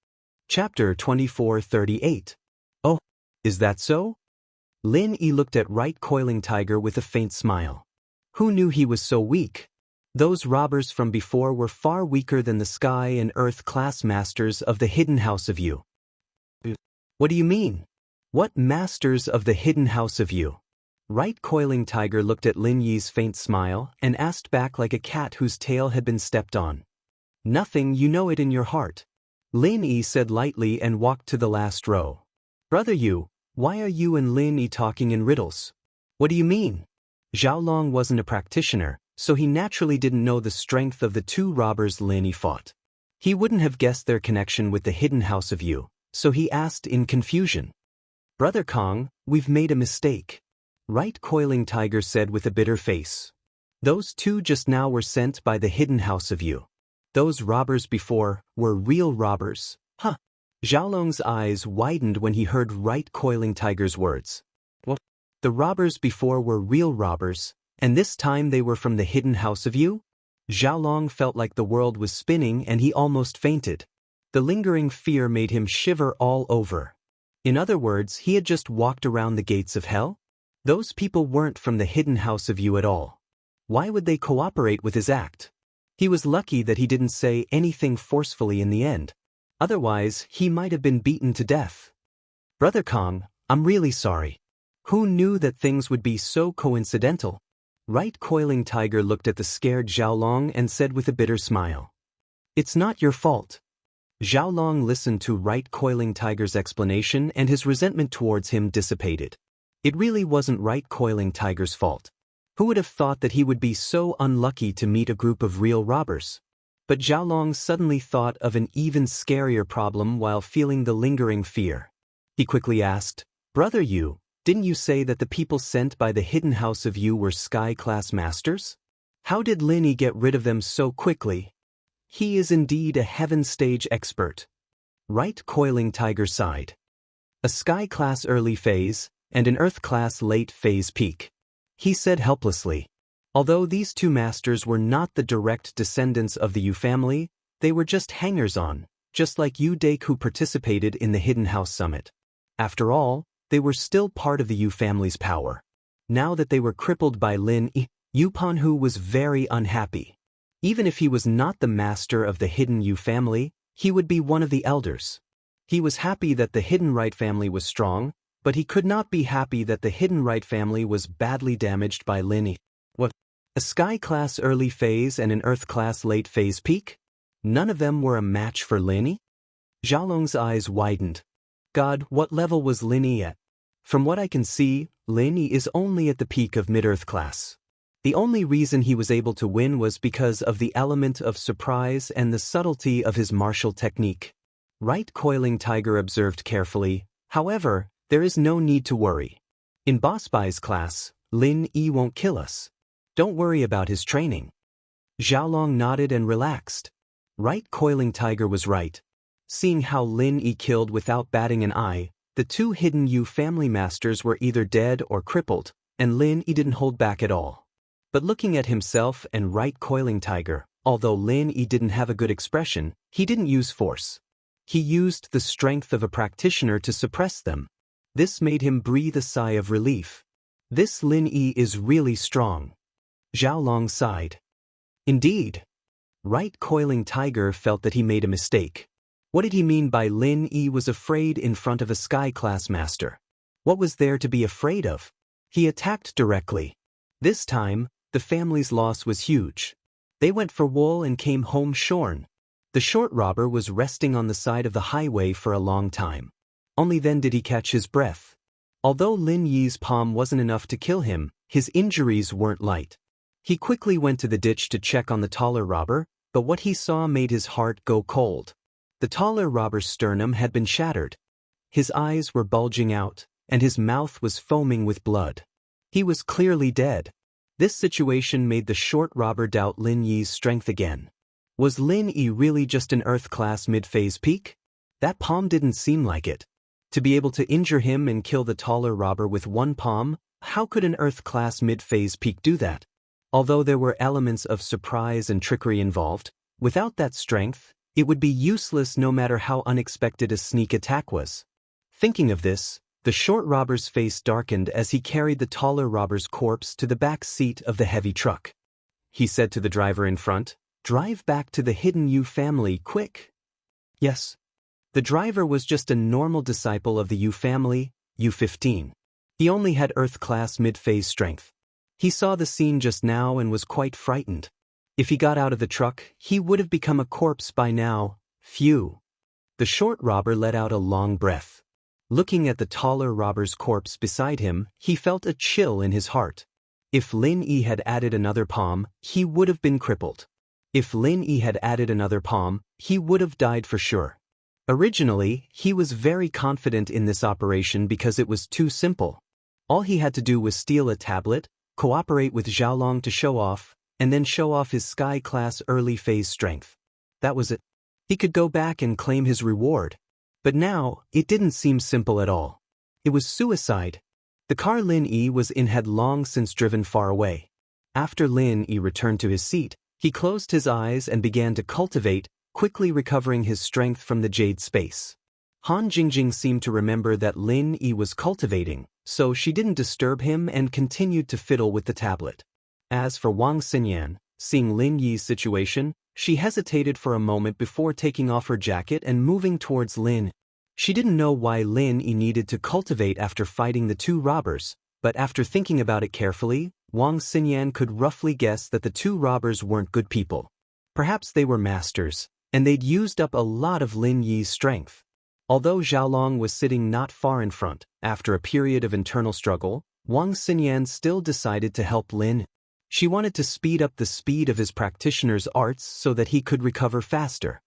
Chapter 2438. Oh, is that so? Lin Yi looked at Right Coiling Tiger with a faint smile. Who knew he was so weak? Those robbers from before were far weaker than the Sky and Earth class masters of the Hidden House of You. What do you mean? What masters of the Hidden House of You? Right Coiling Tiger looked at Lin Yi's faint smile and asked back like a cat whose tail had been stepped on. Nothing, you know it in your heart. Lin Yi said lightly and walked to the last row. Brother Yu, why are you and Lin Yi talking in riddles? What do you mean? Xiaolong wasn't a practitioner, so he naturally didn't know the strength of the two robbers Lin Yi fought. He wouldn't have guessed their connection with the Hidden House of You, so he asked in confusion. Brother Kong, we've made a mistake. Right Coiling Tiger said with a bitter face. Those two just now were sent by the Hidden House of You. Those robbers before were real robbers. Huh. Xiaolong's eyes widened when he heard Right Coiling Tiger's words. What? The robbers before were real robbers, and this time they were from the Hidden House of You? Xiaolong felt like the world was spinning and he almost fainted. The lingering fear made him shiver all over. In other words, he had just walked around the gates of hell? Those people weren't from the Hidden House of You at all. Why would they cooperate with his act? He was lucky that he didn't say anything forcefully in the end. Otherwise, he might have been beaten to death. Brother Kong, I'm really sorry. Who knew that things would be so coincidental? Right Coiling Tiger looked at the scared Xiaolong and said with a bitter smile. It's not your fault. Xiaolong listened to Right Coiling Tiger's explanation and his resentment towards him dissipated. It really wasn't Right Coiling Tiger's fault. Who would have thought that he would be so unlucky to meet a group of real robbers? But Xiaolong suddenly thought of an even scarier problem while feeling the lingering fear. He quickly asked, Brother Yu, didn't you say that the people sent by the Hidden House of You were Sky-class masters? How did Lin Yi get rid of them so quickly? He is indeed a heaven stage expert. Right Coiling Tiger sighed. A Sky-class early phase, and an Earth-class late phase peak. He said helplessly. Although these two masters were not the direct descendants of the Yu family, they were just hangers-on. just like Yu Dake who participated in the Hidden House Summit. After all, they were still part of the Yu family's power. Now that they were crippled by Lin Yi, Yu Panhu was very unhappy. Even if he was not the master of the hidden Yu family, he would be one of the elders. He was happy that the hidden right family was strong, but he could not be happy that the hidden right family was badly damaged by Lin Yi. What? A Sky Class early phase and an Earth Class late phase peak? None of them were a match for Lin Yi? Xiaolong's eyes widened. God, what level was Lin Yi at? From what I can see, Lin Yi is only at the peak of mid-Earth Class. The only reason he was able to win was because of the element of surprise and the subtlety of his martial technique. Right Coiling Tiger observed carefully. However, there is no need to worry. In Boss Bai's class, Lin Yi won't kill us. Don't worry about his training. Xiaolong nodded and relaxed. Right Coiling Tiger was right. Seeing how Lin Yi killed without batting an eye, the two hidden Yu family masters were either dead or crippled, and Lin Yi didn't hold back at all. But looking at himself and Right Coiling Tiger, although Lin Yi didn't have a good expression, he didn't use force. He used the strength of a practitioner to suppress them. This made him breathe a sigh of relief. This Lin Yi is really strong. Xiaolong sighed. Indeed. Right Coiling Tiger felt that he made a mistake. What did he mean by Lin Yi was afraid in front of a Sky Class master? What was there to be afraid of? He attacked directly. This time, the family's loss was huge. They went for wool and came home shorn. The short robber was resting on the side of the highway for a long time. Only then did he catch his breath. Although Lin Yi's palm wasn't enough to kill him, his injuries weren't light. He quickly went to the ditch to check on the taller robber, but what he saw made his heart go cold. The taller robber's sternum had been shattered. His eyes were bulging out, and his mouth was foaming with blood. He was clearly dead. This situation made the short robber doubt Lin Yi's strength again. Was Lin Yi really just an Earth Class mid-phase peak? That palm didn't seem like it. To be able to injure him and kill the taller robber with one palm, how could an Earth Class mid-phase peak do that? Although there were elements of surprise and trickery involved, without that strength, it would be useless no matter how unexpected a sneak attack was. Thinking of this, the short robber's face darkened as he carried the taller robber's corpse to the back seat of the heavy truck. He said to the driver in front, "Drive back to the hidden Yu family, quick." Yes. The driver was just a normal disciple of the Yu family, Yu-15. He only had Earth Class mid-phase strength. He saw the scene just now and was quite frightened. If he got out of the truck, he would have become a corpse by now. Phew. The short robber let out a long breath. Looking at the taller robber's corpse beside him, he felt a chill in his heart. If Lin Yi had added another palm, he would have been crippled. If Lin Yi had added another palm, he would have died for sure. Originally, he was very confident in this operation because it was too simple. All he had to do was steal a tablet, cooperate with Xiaolong to show off, and then show off his Sky Class early phase strength. That was it. He could go back and claim his reward. But now, it didn't seem simple at all. It was suicide. The car Lin Yi was in had long since driven far away. After Lin Yi returned to his seat, he closed his eyes and began to cultivate, quickly recovering his strength from the jade space. Han Jingjing seemed to remember that Lin Yi was cultivating, so she didn't disturb him and continued to fiddle with the tablet. As for Wang Xinyan, seeing Lin Yi's situation, she hesitated for a moment before taking off her jacket and moving towards Lin. She didn't know why Lin Yi needed to cultivate after fighting the two robbers, but after thinking about it carefully, Wang Xinyan could roughly guess that the two robbers weren't good people. Perhaps they were masters, and they'd used up a lot of Lin Yi's strength. Although Xiaolong was sitting not far in front, after a period of internal struggle, Wang Xinyan still decided to help Lin. She wanted to speed up the speed of his practitioner's arts so that he could recover faster.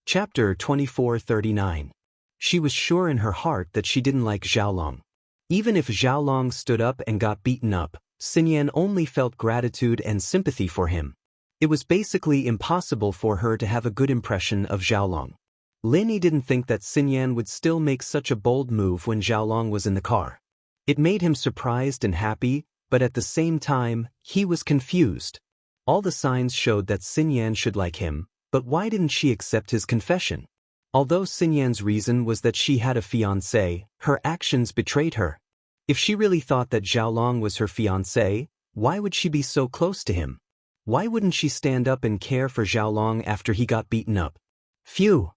Chapter 2439. She was sure in her heart that she didn't like Xiaolong. Even if Xiaolong stood up and got beaten up, Xinyan only felt gratitude and sympathy for him. It was basically impossible for her to have a good impression of Xiaolong. Lin Yi didn't think that Xinyan would still make such a bold move when Xiaolong was in the car. It made him surprised and happy, but at the same time, he was confused. All the signs showed that Xinyan should like him, but why didn't she accept his confession? Although Xinyan's reason was that she had a fiancé, her actions betrayed her. If she really thought that Xiaolong was her fiancé, why would she be so close to him? Why wouldn't she stand up and care for Xiaolong after he got beaten up? Phew!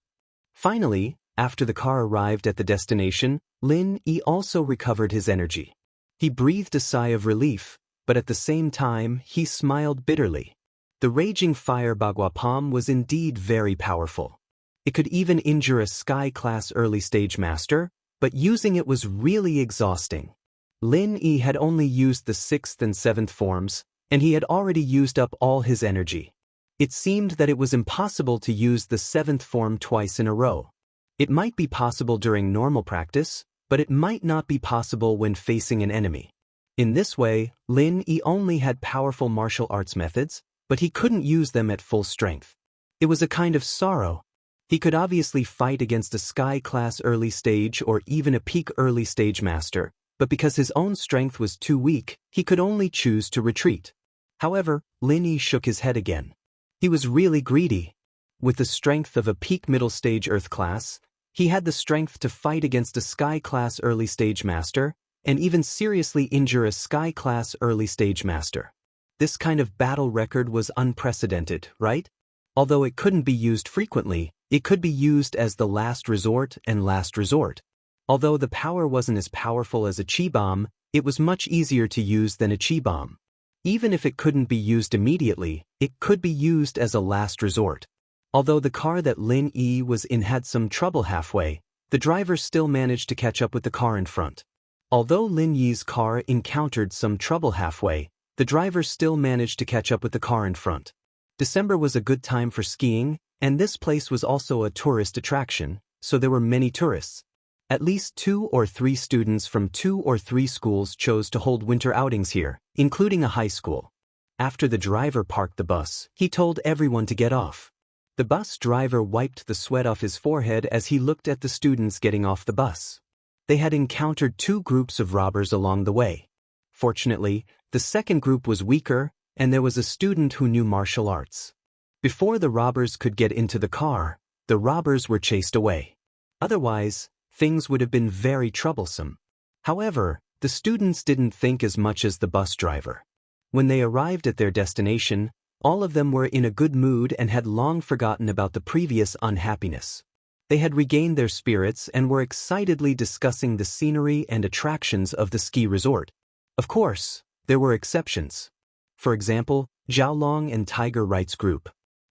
Finally, after the car arrived at the destination, Lin Yi also recovered his energy. He breathed a sigh of relief, but at the same time, he smiled bitterly. The raging fire Bagua Palm was indeed very powerful. It could even injure a Sky-class early-stage master, but using it was really exhausting. Lin Yi had only used the 6th and 7th forms, and he had already used up all his energy. It seemed that it was impossible to use the 7th form twice in a row. It might be possible during normal practice, but it might not be possible when facing an enemy. In this way, Lin Yi only had powerful martial arts methods, but he couldn't use them at full strength. It was a kind of sorrow. He could obviously fight against a Sky-class early stage or even a peak early stage master, but because his own strength was too weak, he could only choose to retreat. However, Lin Yi shook his head again. He was really greedy. With the strength of a peak middle stage Earth class, he had the strength to fight against a Sky-class early stage master, and even seriously injure a Sky-class early stage master. This kind of battle record was unprecedented, right? Although it couldn't be used frequently, it could be used as the last resort and last resort. Although the power wasn't as powerful as a Qi bomb, it was much easier to use than a Qi bomb. Even if it couldn't be used immediately, it could be used as a last resort. Although the car that Lin Yi was in had some trouble halfway, the driver still managed to catch up with the car in front. Although Lin Yi's car encountered some trouble halfway, the driver still managed to catch up with the car in front. December was a good time for skiing, and this place was also a tourist attraction, so there were many tourists. At least 2 or 3 students from 2 or 3 schools chose to hold winter outings here, including a high school. After the driver parked the bus, he told everyone to get off. The bus driver wiped the sweat off his forehead as he looked at the students getting off the bus. They had encountered 2 groups of robbers along the way. Fortunately, the second group was weaker, and there was a student who knew martial arts. Before the robbers could get into the car, the robbers were chased away. Otherwise, things would have been very troublesome. However, the students didn't think as much as the bus driver. When they arrived at their destination, all of them were in a good mood and had long forgotten about the previous unhappiness. They had regained their spirits and were excitedly discussing the scenery and attractions of the ski resort. Of course, there were exceptions. For example, Xiaolong and Tiger Wright's group.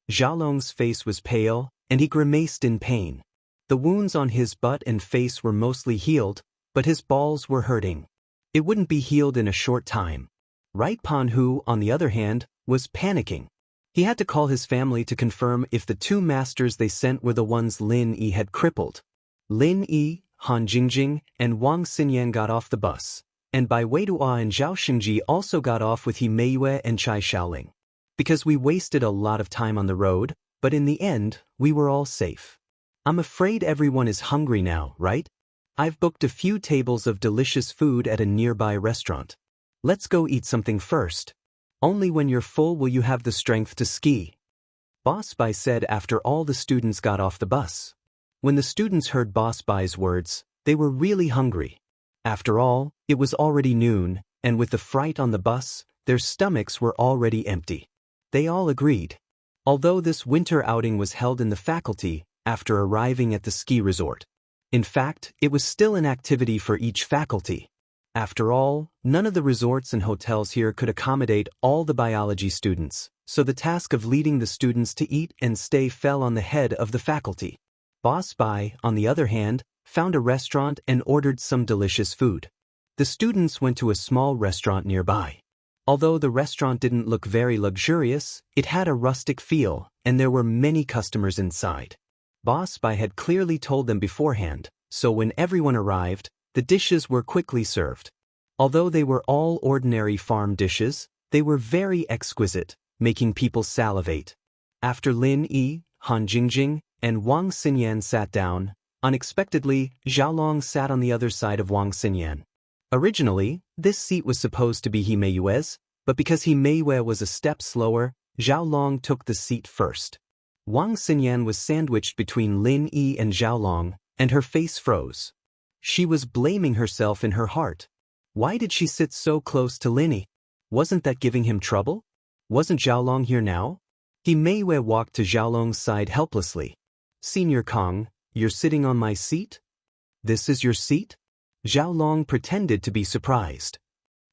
Xiaolong's face was pale, and he grimaced in pain. The wounds on his butt and face were mostly healed, but his balls were hurting. It wouldn't be healed in a short time. Right Panhu, on the other hand, was panicking. He had to call his family to confirm if the 2 masters they sent were the ones Lin Yi had crippled. Lin Yi, Han Jingjing, and Wang Xinyan got off the bus, and Bai Weidua and Zhao Xingji also got off with He Meiyue and Chai Shaoling. Because we wasted a lot of time on the road, but in the end, we were all safe. I'm afraid everyone is hungry now, right? I've booked a few tables of delicious food at a nearby restaurant. Let's go eat something first. Only when you're full will you have the strength to ski. Boss Bai said after all the students got off the bus. When the students heard Boss Bai's words, they were really hungry. After all, it was already noon, and with the fright on the bus, their stomachs were already empty. They all agreed. Although this winter outing was held in the faculty, after arriving at the ski resort. In fact, it was still an activity for each faculty. After all, none of the resorts and hotels here could accommodate all the biology students, so the task of leading the students to eat and stay fell on the head of the faculty. Boss Bai, on the other hand, found a restaurant and ordered some delicious food. The students went to a small restaurant nearby. Although the restaurant didn't look very luxurious, it had a rustic feel, and there were many customers inside. Boss Bai had clearly told them beforehand, so when everyone arrived, the dishes were quickly served. Although they were all ordinary farm dishes, they were very exquisite, making people salivate. After Lin Yi, Han Jingjing, and Wang Xinyan sat down, unexpectedly, Xiaolong sat on the other side of Wang Xinyan. Originally, this seat was supposed to be He Meiyue's, but because He Meiyue was a step slower, Xiaolong took the seat first. Wang Xinyan was sandwiched between Lin Yi and Xiaolong, and her face froze. She was blaming herself in her heart. Why did she sit so close to Lin Yi? Wasn't that giving him trouble? Wasn't Xiaolong here now? He Meiwei walked to Xiaolong's side helplessly. Senior Kong, you're sitting on my seat? This is your seat? Xiaolong pretended to be surprised.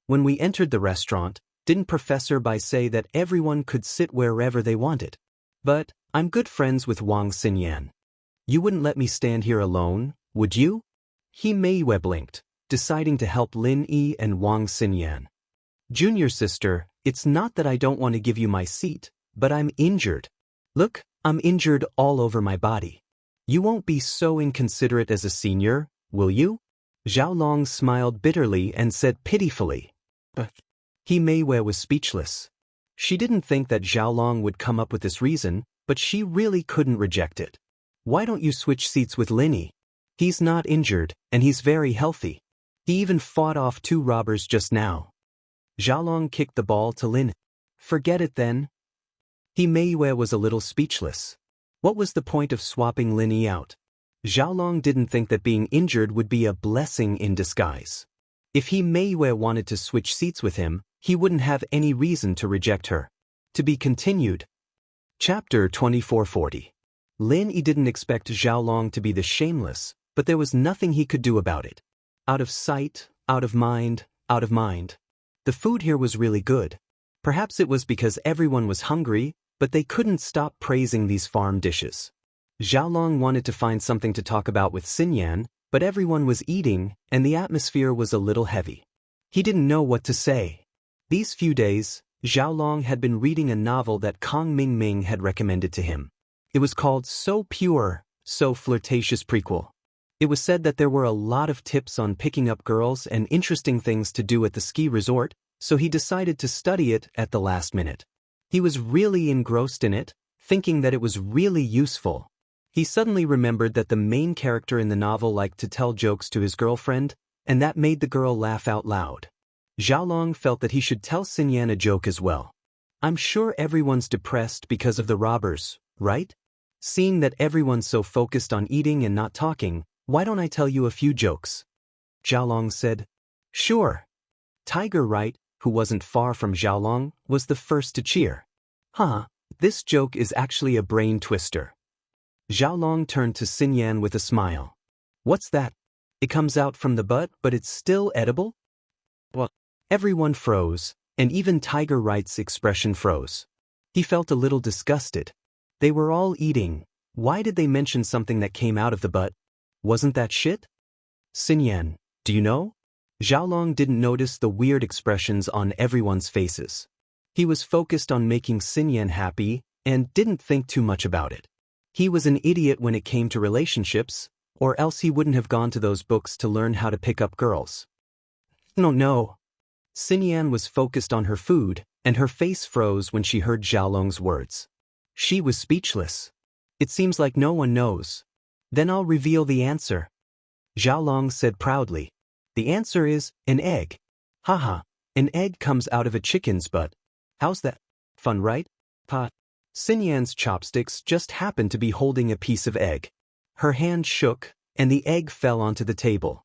When we entered the restaurant, didn't Professor Bai say that everyone could sit wherever they wanted? But I'm good friends with Wang Xinyan. You wouldn't let me stand here alone, would you? He Meiwei blinked, deciding to help Lin Yi and Wang Xinyan. Junior sister, it's not that I don't want to give you my seat, but I'm injured. Look, I'm injured all over my body. You won't be so inconsiderate as a senior, will you? Xiaolong smiled bitterly and said pitifully. But He Meiwei was speechless. She didn't think that Xiaolong would come up with this reason, but she really couldn't reject it. Why don't you switch seats with Lin Yi? He's not injured, and he's very healthy. He even fought off 2 robbers just now. Xiaolong kicked the ball to Lin. Forget it then. He Meiwei was a little speechless. What was the point of swapping Lin Yi out? Xiaolong didn't think that being injured would be a blessing in disguise. If He Meiwei wanted to switch seats with him, he wouldn't have any reason to reject her. To be continued. Chapter 2440. Lin Yi didn't expect Xiaolong to be this shameless, but there was nothing he could do about it. Out of sight, out of mind, out of mind. The food here was really good. Perhaps it was because everyone was hungry, but they couldn't stop praising these farm dishes. Xiaolong wanted to find something to talk about with Xinyan, but everyone was eating, and the atmosphere was a little heavy. He didn't know what to say. These few days, Xiaolong had been reading a novel that Kong Mingming had recommended to him. It was called So Pure, So Flirtatious Prequel. It was said that there were a lot of tips on picking up girls and interesting things to do at the ski resort, so he decided to study it at the last minute. He was really engrossed in it, thinking that it was really useful. He suddenly remembered that the main character in the novel liked to tell jokes to his girlfriend, and that made the girl laugh out loud. Xiaolong felt that he should tell Xinyan a joke as well. I'm sure everyone's depressed because of the robbers, right? Seeing that everyone's so focused on eating and not talking, why don't I tell you a few jokes? Xiaolong said. Sure. Tiger Right, who wasn't far from Xiaolong, was the first to cheer. Huh, this joke is actually a brain twister. Xiaolong turned to Xinyan with a smile. What's that? It comes out from the butt, but it's still edible? What? Everyone froze, and even Tiger Right's expression froze. He felt a little disgusted. They were all eating. Why did they mention something that came out of the butt? Wasn't that shit? Xinyan, do you know? Xiaolong didn't notice the weird expressions on everyone's faces. He was focused on making Xinyan happy and didn't think too much about it. He was an idiot when it came to relationships, or else he wouldn't have gone to those books to learn how to pick up girls. No. Xinyan was focused on her food, and her face froze when she heard Xiaolong's words. She was speechless. It seems like no one knows. Then I'll reveal the answer. Xiaolong said proudly. The answer is an egg. Haha, an egg comes out of a chicken's butt. How's that? Fun, right? Pa. Xinyan's chopsticks just happened to be holding a piece of egg. Her hand shook, and the egg fell onto the table.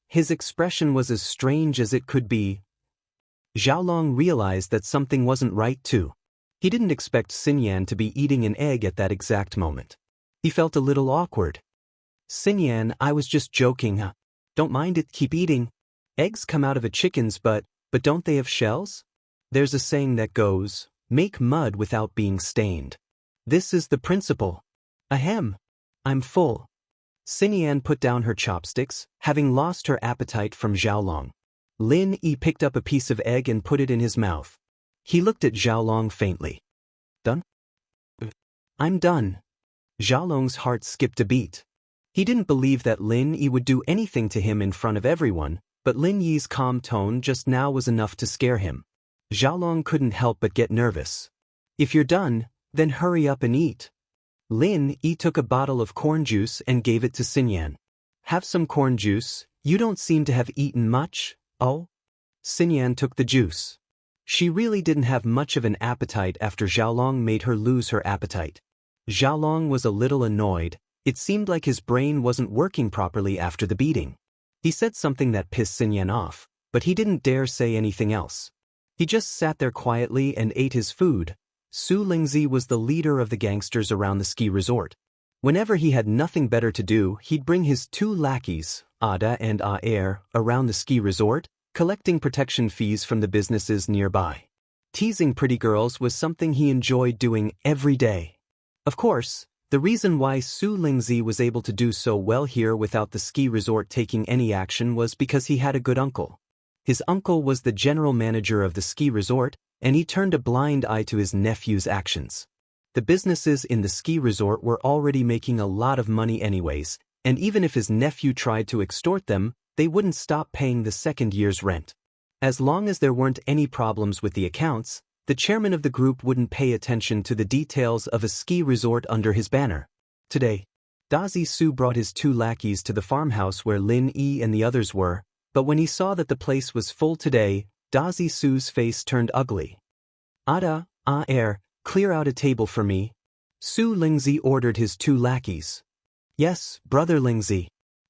His expression was as strange as it could be. Xiaolong realized that something wasn't right too. He didn't expect Xinyan to be eating an egg at that exact moment. He felt a little awkward. Xinyan, I was just joking. Don't mind it, keep eating. Eggs come out of a chicken's butt, but don't they have shells? There's a saying that goes, make mud without being stained. This is the principle. Ahem. I'm full. Xinyan put down her chopsticks, having lost her appetite from Xiaolong. Lin Yi picked up a piece of egg and put it in his mouth. He looked at Xiaolong faintly. Done? I'm done. Xiaolong's heart skipped a beat. He didn't believe that Lin Yi would do anything to him in front of everyone, but Lin Yi's calm tone just now was enough to scare him. Xiaolong couldn't help but get nervous. If you're done, then hurry up and eat. Lin Yi took a bottle of corn juice and gave it to Xinyan. Have some corn juice, you don't seem to have eaten much, oh? Xinyan took the juice. She really didn't have much of an appetite after Xiaolong made her lose her appetite. Xiaolong was a little annoyed. It seemed like his brain wasn't working properly after the beating. He said something that pissed Xinyan off, but he didn't dare say anything else. He just sat there quietly and ate his food. Su Lingzi was the leader of the gangsters around the ski resort. Whenever he had nothing better to do, he'd bring his two lackeys, Ada and Aer, around the ski resort, collecting protection fees from the businesses nearby. Teasing pretty girls was something he enjoyed doing every day. Of course, the reason why Su Lingzi was able to do so well here without the ski resort taking any action was because he had a good uncle. His uncle was the general manager of the ski resort, and he turned a blind eye to his nephew's actions. The businesses in the ski resort were already making a lot of money anyways, and even if his nephew tried to extort them, they wouldn't stop paying the second year's rent. As long as there weren't any problems with the accounts, the chairman of the group wouldn't pay attention to the details of a ski resort under his banner. Today, Dazi Su brought his two lackeys to the farmhouse where Lin Yi and the others were, but when he saw that the place was full today, Dazi Su's face turned ugly. Ada, Aer, clear out a table for me. Su Lingzi ordered his two lackeys. Yes, brother Lingzi.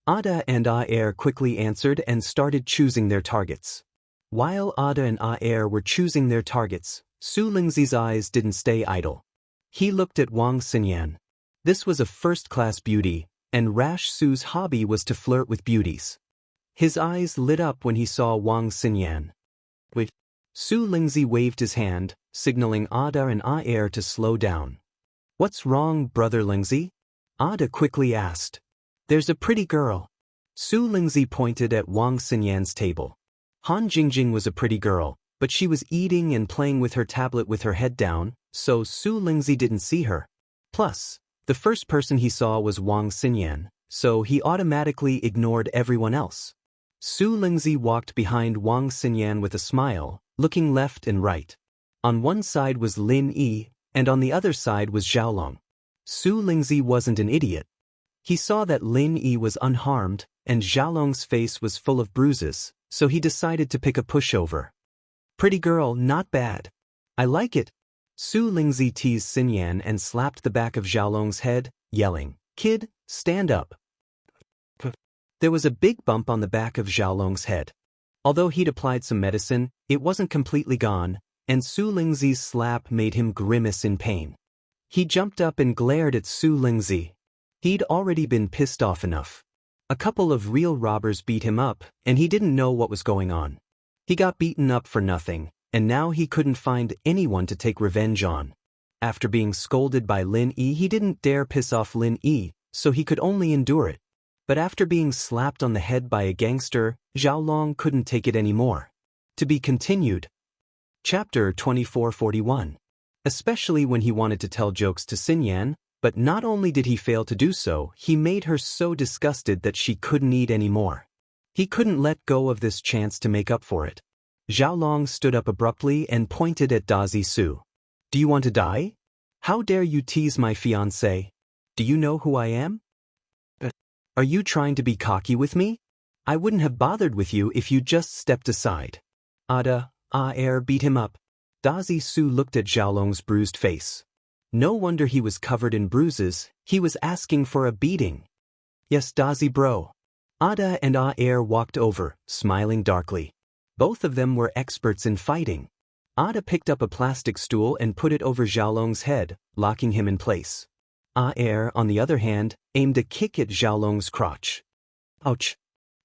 Ada and Aer quickly answered and started choosing their targets. While Ada and Aer were choosing their targets, Su Lingzi's eyes didn't stay idle. He looked at Wang Xinyan. This was a first-class beauty, and Rash Su's hobby was to flirt with beauties. His eyes lit up when he saw Wang Xinyan. Wait. Su Lingzi waved his hand, signaling Ada and Aer to slow down. What's wrong, brother Lingzi? Ada quickly asked. There's a pretty girl. Su Lingzi pointed at Wang Xinyan's table. Han Jingjing was a pretty girl, but she was eating and playing with her tablet with her head down, so Su Lingzi didn't see her. Plus, the first person he saw was Wang Xinyan, so he automatically ignored everyone else. Su Lingzi walked behind Wang Xinyan with a smile, looking left and right. On one side was Lin Yi, and on the other side was Xiaolong. Su Lingzi wasn't an idiot. He saw that Lin Yi was unharmed, and Xiaolong's face was full of bruises, so he decided to pick a pushover. Pretty girl, not bad. I like it. Su Lingzi teased Xinyan and slapped the back of Xiaolong's head, yelling, Kid, stand up. There was a big bump on the back of Xiaolong's head. Although he'd applied some medicine, it wasn't completely gone, and Su Lingzi's slap made him grimace in pain. He jumped up and glared at Su Lingzi. He'd already been pissed off enough. A couple of real robbers beat him up, and he didn't know what was going on. He got beaten up for nothing, and now he couldn't find anyone to take revenge on. After being scolded by Lin Yi, he didn't dare piss off Lin Yi, so he could only endure it. But after being slapped on the head by a gangster, Xiaolong couldn't take it anymore. To be continued. Chapter 2441. Especially when he wanted to tell jokes to Xinyan, but not only did he fail to do so, he made her so disgusted that she couldn't eat anymore. He couldn't let go of this chance to make up for it. Xiaolong stood up abruptly and pointed at Dazi Su. Do you want to die? How dare you tease my fiancé? Do you know who I am? Are you trying to be cocky with me? I wouldn't have bothered with you if you just stepped aside. Ada, Aer beat him up. Dazi Su looked at Xiaolong's bruised face. No wonder he was covered in bruises, he was asking for a beating. Yes, Dazi bro. Ada and Aer walked over, smiling darkly. Both of them were experts in fighting. Ada picked up a plastic stool and put it over Xiaolong's head, locking him in place. Aer, on the other hand, aimed a kick at Xiaolong's crotch. Ouch!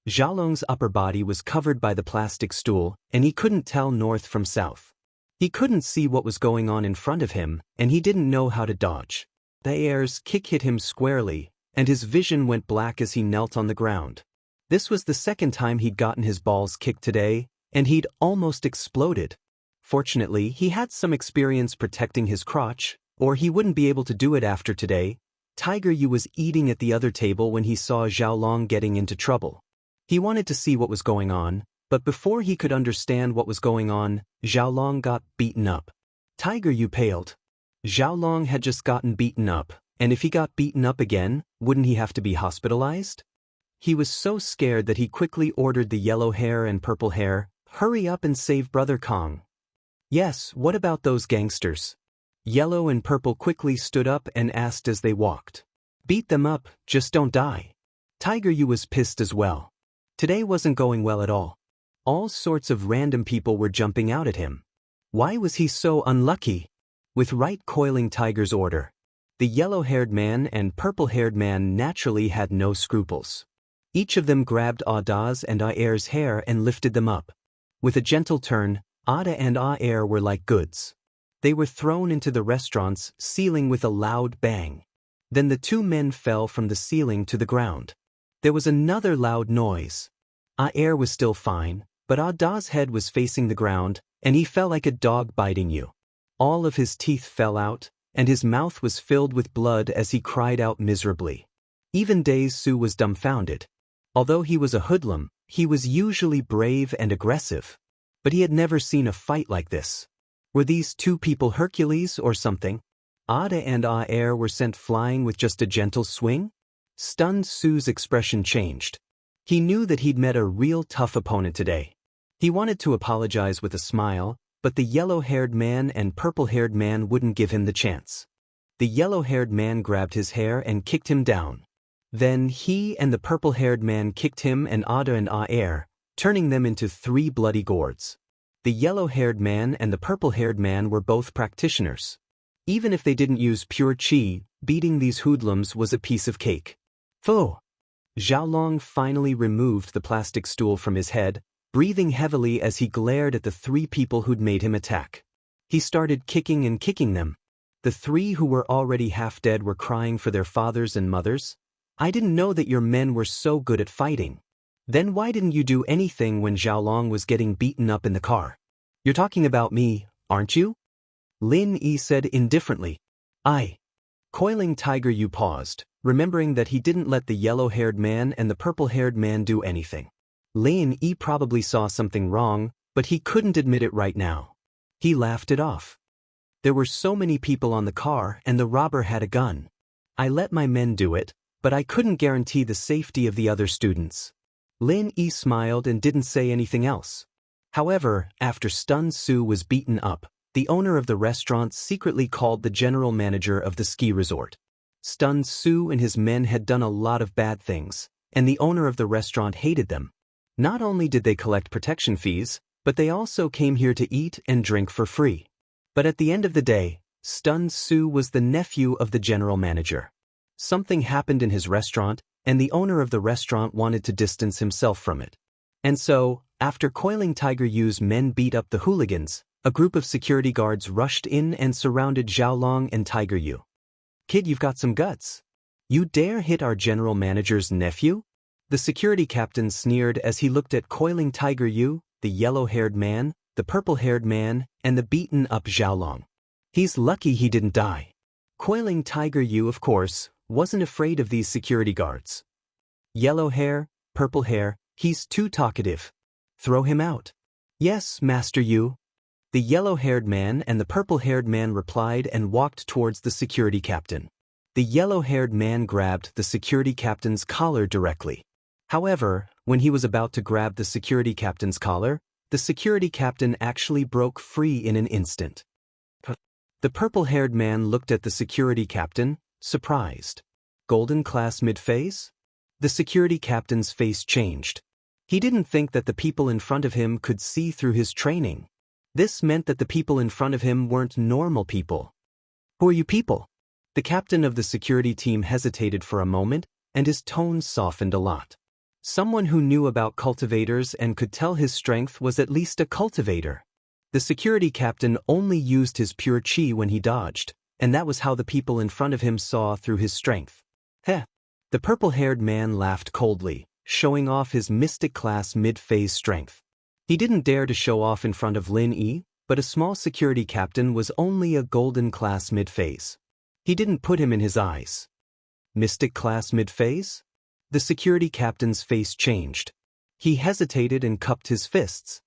Xiaolong's upper body was covered by the plastic stool, and he couldn't tell north from south. He couldn't see what was going on in front of him, and he didn't know how to dodge. Aer's kick hit him squarely, and his vision went black as he knelt on the ground. This was the second time he'd gotten his balls kicked today, and he'd almost exploded. Fortunately, he had some experience protecting his crotch, or he wouldn't be able to do it after today. Tiger Yu was eating at the other table when he saw Xiaolong getting into trouble. He wanted to see what was going on, but before he could understand what was going on, Xiaolong got beaten up. Tiger Yu paled. Xiaolong had just gotten beaten up, and if he got beaten up again, wouldn't he have to be hospitalized? He was so scared that he quickly ordered the yellow hair and purple hair, hurry up and save Brother Kong. Yes, what about those gangsters? Yellow and Purple quickly stood up and asked as they walked. Beat them up, just don't die. Tiger Yu was pissed as well. Today wasn't going well at all. All sorts of random people were jumping out at him. Why was he so unlucky? With right coiling Tiger's order, the yellow-haired man and purple-haired man naturally had no scruples. Each of them grabbed Ada's and Air's hair and lifted them up. With a gentle turn, Ada and Air were like goods. They were thrown into the restaurant's ceiling with a loud bang. Then the two men fell from the ceiling to the ground. There was another loud noise. Air was still fine, but Ada's head was facing the ground, and he fell like a dog biting you. All of his teeth fell out, and his mouth was filled with blood as he cried out miserably. Even Daoist was dumbfounded. Although he was a hoodlum, he was usually brave and aggressive. But he had never seen a fight like this. Were these two people Hercules or something? Ada and Air were sent flying with just a gentle swing? Stunned Su's expression changed. He knew that he'd met a real tough opponent today. He wanted to apologize with a smile, but the yellow-haired man and purple-haired man wouldn't give him the chance. The yellow-haired man grabbed his hair and kicked him down. Then he and the purple-haired man kicked him and Ada and Air, turning them into 3 bloody gourds. The yellow-haired man and the purple-haired man were both practitioners. Even if they didn't use pure qi, beating these hoodlums was a piece of cake. Pho! Xiaolong finally removed the plastic stool from his head, breathing heavily as he glared at the 3 people who'd made him attack. He started kicking and kicking them. The 3 who were already half dead were crying for their fathers and mothers. I didn't know that your men were so good at fighting. Then why didn't you do anything when Xiaolong was getting beaten up in the car? You're talking about me, aren't you? Lin Yi said indifferently. Coiling Tiger Yu paused, remembering that he didn't let the yellow-haired man and the purple-haired man do anything. Lin Yi probably saw something wrong, but he couldn't admit it right now. He laughed it off. There were so many people on the car and the robber had a gun. I let my men do it, but I couldn't guarantee the safety of the other students. Lin Yi smiled and didn't say anything else. However, after Stunned Su was beaten up, the owner of the restaurant secretly called the general manager of the ski resort. Stunned Su and his men had done a lot of bad things, and the owner of the restaurant hated them. Not only did they collect protection fees, but they also came here to eat and drink for free. But at the end of the day, Stunned Su was the nephew of the general manager. Something happened in his restaurant, and the owner of the restaurant wanted to distance himself from it. And so, after coiling Tiger Yu's men beat up the hooligans, a group of security guards rushed in and surrounded Xiaolong and Tiger Yu. Kid, you've got some guts. You dare hit our general manager's nephew? The security captain sneered as he looked at coiling Tiger Yu, the yellow-haired man, the purple-haired man, and the beaten-up Xiaolong. He's lucky he didn't die. Coiling Tiger Yu, of course, wasn't afraid of these security guards. Yellow hair, purple hair, he's too talkative. Throw him out. Yes, Master Yu. The yellow-haired man and the purple-haired man replied and walked towards the security captain. The yellow-haired man grabbed the security captain's collar directly. However, when he was about to grab the security captain's collar, the security captain actually broke free in an instant. The purple-haired man looked at the security captain, surprised. Golden class mid-phase? The security captain's face changed. He didn't think that the people in front of him could see through his training. This meant that the people in front of him weren't normal people. Who are you people? The captain of the security team hesitated for a moment, and his tone softened a lot. Someone who knew about cultivators and could tell his strength was at least a cultivator. The security captain only used his pure qi when he dodged, and that was how the people in front of him saw through his strength. Heh. The purple-haired man laughed coldly, showing off his mystic class mid-phase strength. He didn't dare to show off in front of Lin Yi, but a small security captain was only a golden class mid-phase. He didn't put him in his eyes. Mystic class mid-phase? The security captain's face changed. He hesitated and cupped his fists.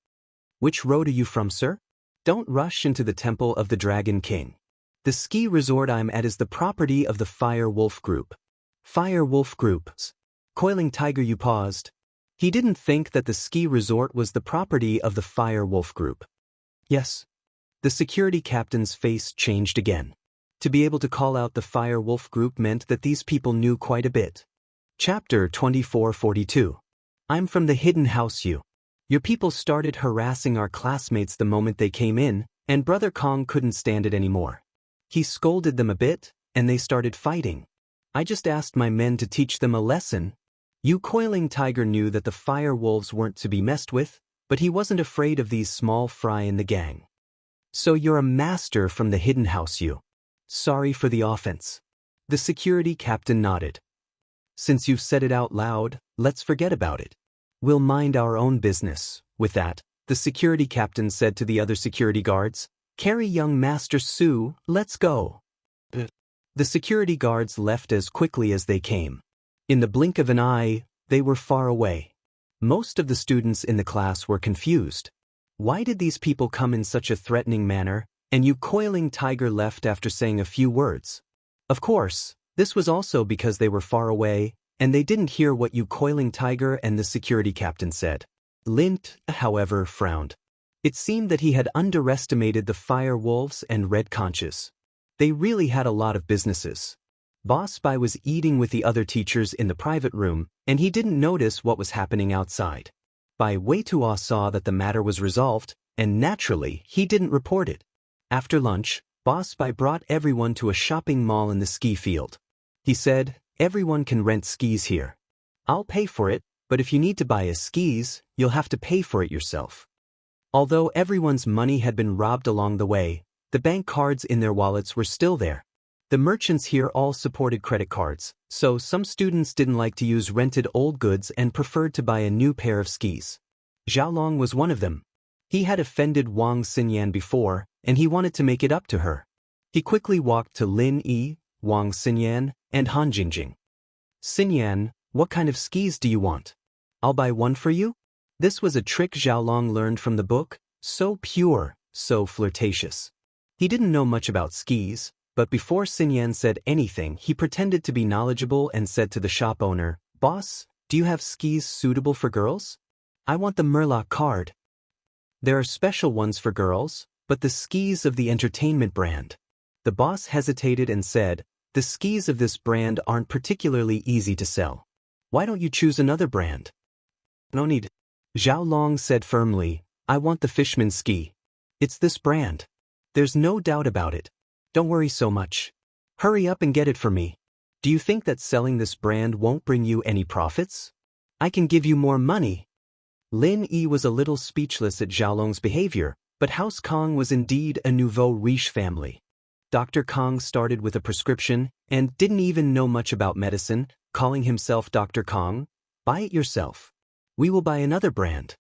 Which road are you from, sir? Don't rush into the Temple of the Dragon King. The ski resort I'm at is the property of the Fire Wolf Group. Fire Wolf Groups. Coiling Tiger Yu paused. He didn't think that the ski resort was the property of the Fire Wolf Group. Yes. The security captain's face changed again. To be able to call out the Fire Wolf group meant that these people knew quite a bit. Chapter 2442. I'm from the hidden house you. Your people started harassing our classmates the moment they came in, and Brother Kong couldn't stand it anymore. He scolded them a bit, and they started fighting. I just asked my men to teach them a lesson. You Coiling Tiger knew that the fire wolves weren't to be messed with, but he wasn't afraid of these small fry in the gang. So you're a master from the hidden house you. Sorry for the offense. The security captain nodded. Since you've said it out loud, let's forget about it. We'll mind our own business. With that, the security captain said to the other security guards, Carry young Master Su, let's go. The security guards left as quickly as they came. In the blink of an eye, they were far away. Most of the students in the class were confused. Why did these people come in such a threatening manner, and you Coiling Tiger left after saying a few words? Of course, this was also because they were far away, and they didn't hear what you Coiling Tiger and the security captain said. Lin, however, frowned. It seemed that he had underestimated the fire wolves and red conches. They really had a lot of businesses. Boss Bai was eating with the other teachers in the private room, and he didn't notice what was happening outside. Bai Weitua saw that the matter was resolved, and naturally, he didn't report it. After lunch, Boss Bai brought everyone to a shopping mall in the ski field. He said, Everyone can rent skis here. I'll pay for it, but if you need to buy skis, you'll have to pay for it yourself. Although everyone's money had been robbed along the way, the bank cards in their wallets were still there. The merchants here all supported credit cards, so some students didn't like to use rented old goods and preferred to buy a new pair of skis. Xiaolong was one of them. He had offended Wang Xinyan before, and he wanted to make it up to her. He quickly walked to Lin Yi, Wang Xinyan, and Han Jingjing. Xinyan, what kind of skis do you want? I'll buy one for you? This was a trick Xiaolong learned from the book, so pure, so flirtatious. He didn't know much about skis, but before Xinyan said anything, he pretended to be knowledgeable and said to the shop owner, Boss, do you have skis suitable for girls? I want the Murloc card. There are special ones for girls, but the skis of the entertainment brand. The boss hesitated and said, The skis of this brand aren't particularly easy to sell. Why don't you choose another brand? No need. Xiaolong said firmly, I want the Fishman ski. It's this brand. There's no doubt about it. Don't worry so much. Hurry up and get it for me. Do you think that selling this brand won't bring you any profits? I can give you more money. Lin Yi was a little speechless at Xiaolong's behavior, but House Kong was indeed a nouveau riche family. Dr. Kong started with a prescription and didn't even know much about medicine, calling himself Dr. Kong. Buy it yourself. We will buy another brand.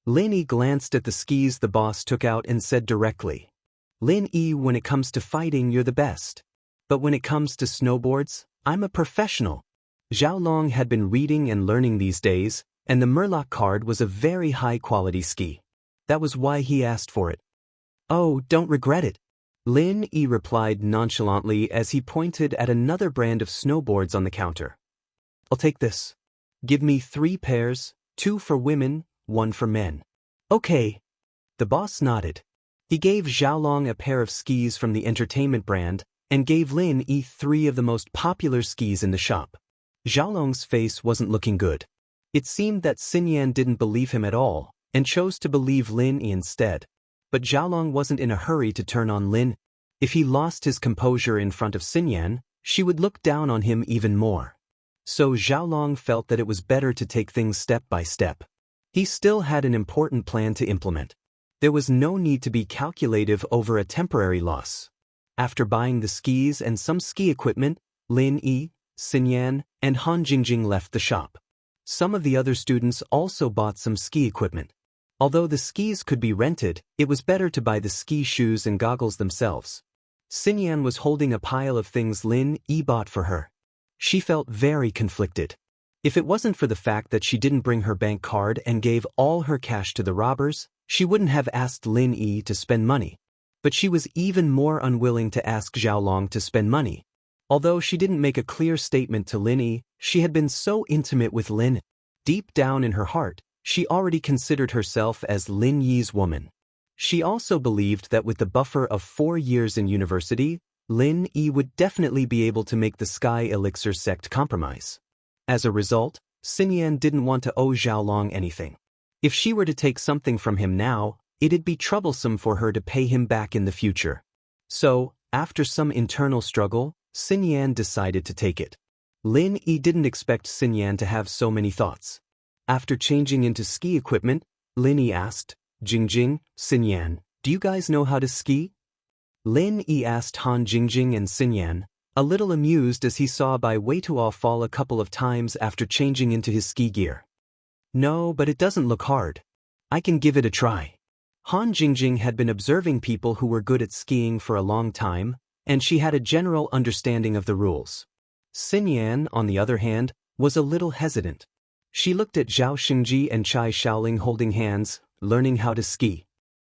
Lin Yi glanced at the skis the boss took out and said directly, Lin Yi, when it comes to fighting, you're the best. But when it comes to snowboards, I'm a professional. Xiaolong had been reading and learning these days, and the Murloc card was a very high-quality ski. That was why he asked for it. Oh, don't regret it. Lin Yi replied nonchalantly as he pointed at another brand of snowboards on the counter. I'll take this. Give me 3 pairs, 2 for women, 1 for men. Okay. The boss nodded. He gave Xiaolong a pair of skis from the entertainment brand and gave Lin Yi 3 of the most popular skis in the shop. Xiaolong's face wasn't looking good. It seemed that Xinyan didn't believe him at all and chose to believe Lin Yi instead. But Xiaolong wasn't in a hurry to turn on Lin. If he lost his composure in front of Xinyan, she would look down on him even more. So Xiaolong felt that it was better to take things step by step. He still had an important plan to implement. There was no need to be calculative over a temporary loss. After buying the skis and some ski equipment, Lin Yi, Xinyan, and Han Jingjing left the shop. Some of the other students also bought some ski equipment. Although the skis could be rented, it was better to buy the ski shoes and goggles themselves. Xinyan was holding a pile of things Lin Yi bought for her. She felt very conflicted. If it wasn't for the fact that she didn't bring her bank card and gave all her cash to the robbers, she wouldn't have asked Lin Yi to spend money. But she was even more unwilling to ask Xiaolong to spend money. Although she didn't make a clear statement to Lin Yi, she had been so intimate with Lin. Deep down in her heart, she already considered herself as Lin Yi's woman. She also believed that with the buffer of 4 years in university, Lin Yi would definitely be able to make the Sky Elixir sect compromise. As a result, Xinyan didn't want to owe Xiaolong anything. If she were to take something from him now, it'd be troublesome for her to pay him back in the future. So, after some internal struggle, Xinyan decided to take it. Lin Yi didn't expect Xinyan to have so many thoughts. After changing into ski equipment, Lin Yi asked, Jingjing, Xinyan, do you guys know how to ski? Lin Yi asked Han Jingjing and Xinyan, a little amused as he saw Bai Weituo fall a couple of times after changing into his ski gear. No, but it doesn't look hard. I can give it a try. Han Jingjing had been observing people who were good at skiing for a long time, and she had a general understanding of the rules. Xinyan, on the other hand, was a little hesitant. She looked at Zhao Xingji and Chai Xiaoling holding hands, learning how to ski.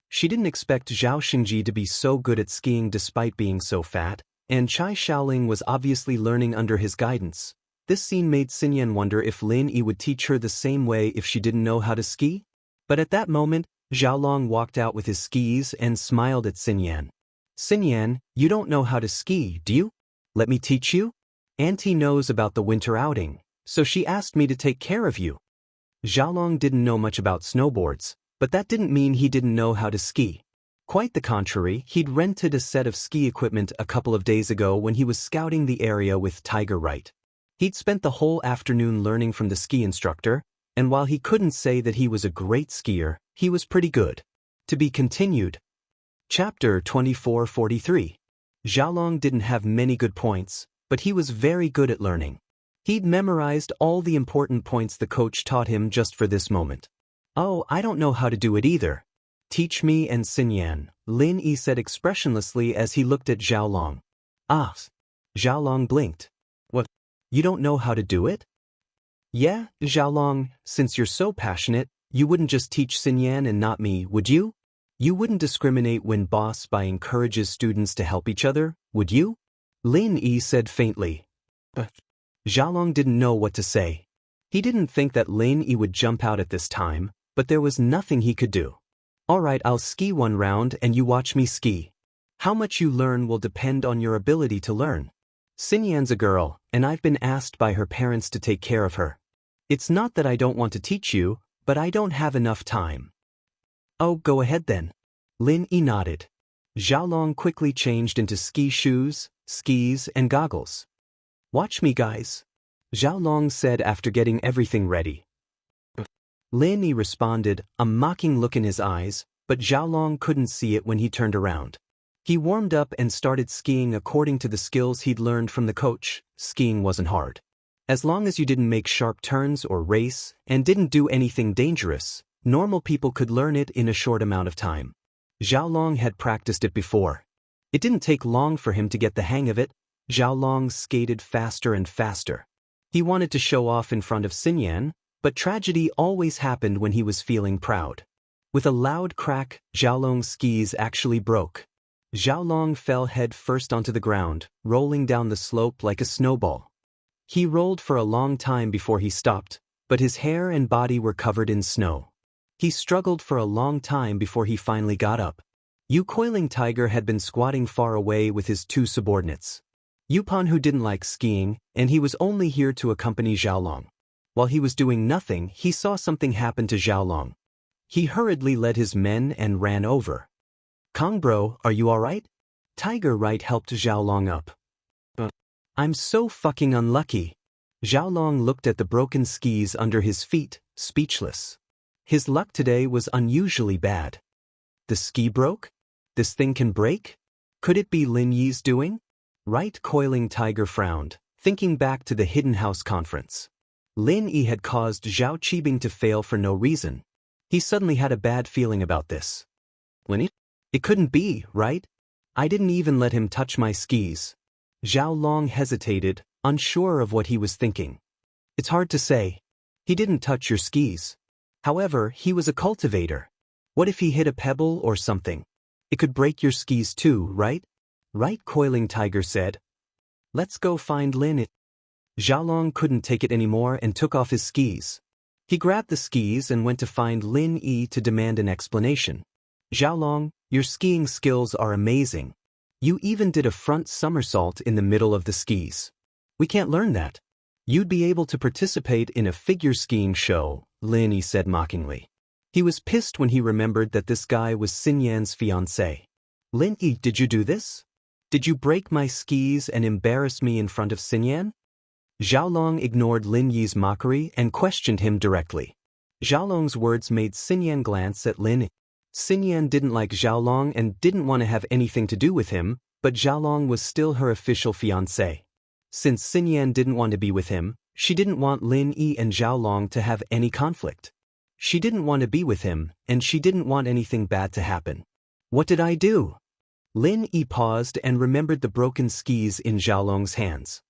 She didn't expect Zhao Xingji to be so good at skiing despite being so fat, and Chai Xiaoling was obviously learning under his guidance. This scene made Xinyan wonder if Lin Yi would teach her the same way if she didn't know how to ski. But at that moment, Xiaolong walked out with his skis and smiled at Xinyan. Xinyan, you don't know how to ski, do you? Let me teach you? Auntie knows about the winter outing, so she asked me to take care of you. Xiaolong didn't know much about snowboards, but that didn't mean he didn't know how to ski. Quite the contrary, he'd rented a set of ski equipment a couple of days ago when he was scouting the area with Tiger Right. He'd spent the whole afternoon learning from the ski instructor, and while he couldn't say that he was a great skier, he was pretty good. To be continued. Chapter 2443. Xiaolong didn't have many good points, but he was very good at learning. He'd memorized all the important points the coach taught him just for this moment. Oh, I don't know how to do it either. Teach me and Xinyan, Lin Yi said expressionlessly as he looked at Xiaolong. Ah. Xiaolong blinked. What? You don't know how to do it? Yeah, Xiaolong, since you're so passionate, you wouldn't just teach Xinyan and not me, would you? You wouldn't discriminate when Boss Bai encourages students to help each other, would you? Lin Yi said faintly. Xiaolong didn't know what to say. He didn't think that Lin Yi would jump out at this time, but there was nothing he could do. Alright, I'll ski one round and you watch me ski. How much you learn will depend on your ability to learn. Xinyan's a girl, and I've been asked by her parents to take care of her. It's not that I don't want to teach you, but I don't have enough time. Oh, go ahead then. Lin Yi nodded. Xiaolong quickly changed into ski shoes, skis, and goggles. Watch me, guys. Xiaolong said after getting everything ready. Lin Yi responded, a mocking look in his eyes, but Xiaolong couldn't see it when he turned around. He warmed up and started skiing according to the skills he'd learned from the coach. Skiing wasn't hard. As long as you didn't make sharp turns or race, and didn't do anything dangerous, normal people could learn it in a short amount of time. Xiaolong had practiced it before. It didn't take long for him to get the hang of it. Xiaolong skated faster and faster. He wanted to show off in front of Xinyan, but tragedy always happened when he was feeling proud. With a loud crack, Xiaolong's skis actually broke. Xiaolong fell head first onto the ground, rolling down the slope like a snowball. He rolled for a long time before he stopped, but his hair and body were covered in snow. He struggled for a long time before he finally got up. Yu Coiling Tiger had been squatting far away with his 2 subordinates. Yupan, who didn't like skiing, and he was only here to accompany Xiaolong. While he was doing nothing, he saw something happen to Xiaolong. He hurriedly led his men and ran over. Kong bro, are you alright? Tiger Right helped Xiaolong up. I'm so fucking unlucky. Xiaolong looked at the broken skis under his feet, speechless. His luck today was unusually bad. The ski broke? This thing can break? Could it be Lin Yi's doing? Right Coiling Tiger frowned, thinking back to the Hidden House conference. Lin Yi had caused Zhao Qibing to fail for no reason. He suddenly had a bad feeling about this. Lin Yi? It couldn't be, right? I didn't even let him touch my skis. Xiaolong hesitated, unsure of what he was thinking. It's hard to say. He didn't touch your skis. However, he was a cultivator. What if he hit a pebble or something? It could break your skis too, right? Right Coiling Tiger said. Let's go find Lin. Xiaolong couldn't take it anymore and took off his skis. He grabbed the skis and went to find Lin Yi to demand an explanation. Xiaolong, your skiing skills are amazing. You even did a front somersault in the middle of the skis. We can't learn that. You'd be able to participate in a figure skiing show, Lin said mockingly. He was pissed when he remembered that this guy was Xinyan's fiancé. Lin, did you do this? Did you break my skis and embarrass me in front of Xinyan? Xiaolong ignored Lin Yi's mockery and questioned him directly. Xiaolong's words made Xinyan glance at Lin. Xinyan didn't like Xiaolong and didn't want to have anything to do with him, but Xiaolong was still her official fiancé. Since Xinyan didn't want to be with him, she didn't want Lin Yi and Xiaolong to have any conflict. She didn't want to be with him, and she didn't want anything bad to happen. What did I do? Lin Yi paused and remembered the broken skis in Xiaolong's hands.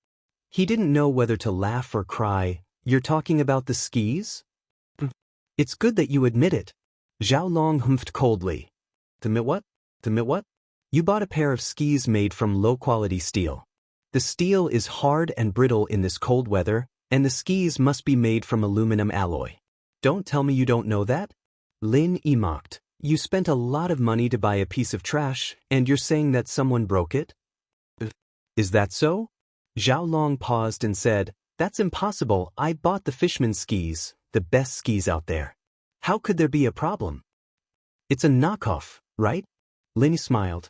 He didn't know whether to laugh or cry. You're talking about the skis? It's good that you admit it. Xiaolong humphed coldly. Admit what? Admit what? You bought a pair of skis made from low-quality steel. The steel is hard and brittle in this cold weather, and the skis must be made from aluminum alloy. Don't tell me you don't know that? Lin Yi mocked. You spent a lot of money to buy a piece of trash, and you're saying that someone broke it? Is that so? Xiaolong paused and said, That's impossible. I bought the fisherman's skis, the best skis out there. How could there be a problem? It's a knockoff, right? Lin smiled.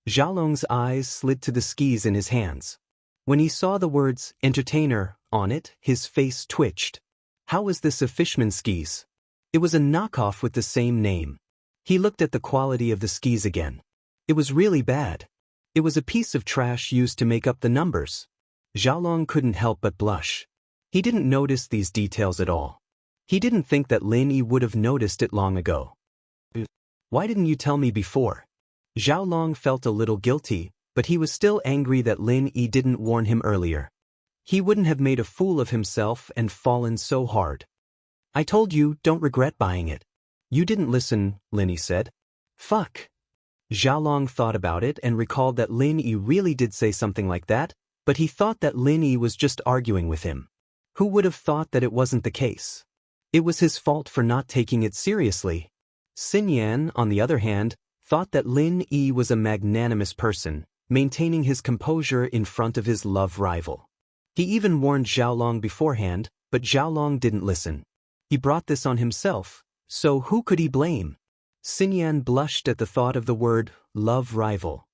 Xiaolong's eyes slid to the skis in his hands. When he saw the words entertainer on it, his face twitched. How was this a fisherman's skis? It was a knockoff with the same name. He looked at the quality of the skis again. It was really bad. It was a piece of trash used to make up the numbers. Xiaolong couldn't help but blush. He didn't notice these details at all. He didn't think that Lin Yi would have noticed it long ago. Why didn't you tell me before? Xiaolong felt a little guilty, but he was still angry that Lin Yi didn't warn him earlier. He wouldn't have made a fool of himself and fallen so hard. I told you, don't regret buying it. You didn't listen, Lin Yi said. Fuck. Xiaolong thought about it and recalled that Lin Yi really did say something like that, but he thought that Lin Yi was just arguing with him. Who would have thought that it wasn't the case? It was his fault for not taking it seriously. Xinyan, on the other hand, thought that Lin Yi was a magnanimous person, maintaining his composure in front of his love rival. He even warned Xiaolong beforehand, but Xiaolong didn't listen. He brought this on himself, so who could he blame? Xinyan blushed at the thought of the word love rival.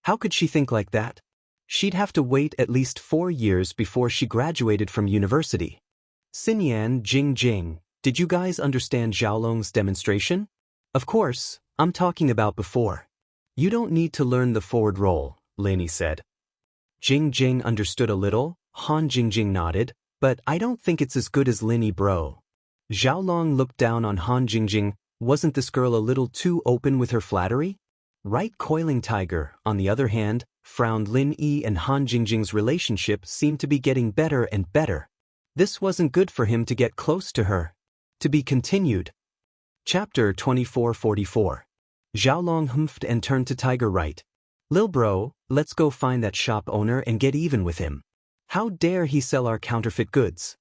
How could she think like that? She'd have to wait at least 4 years before she graduated from university. Xinyan, Jing, did you guys understand Xiaolong's demonstration? Of course, I'm talking about before. You don't need to learn the forward roll, Lin Yi said. Jing understood a little, Han Jing nodded, but I don't think it's as good as Lin Yi, bro. Xiaolong looked down on Han Jing. Wasn't this girl a little too open with her flattery? Right Coiling Tiger, on the other hand, frowned. Lin Yi and Han Jing's relationship seemed to be getting better and better. This wasn't good for him to get close to her. To be continued. Chapter 2444. Xiaolong humphed and turned to Tiger right. Lil bro, let's go find that shop owner and get even with him. How dare he sell our counterfeit goods?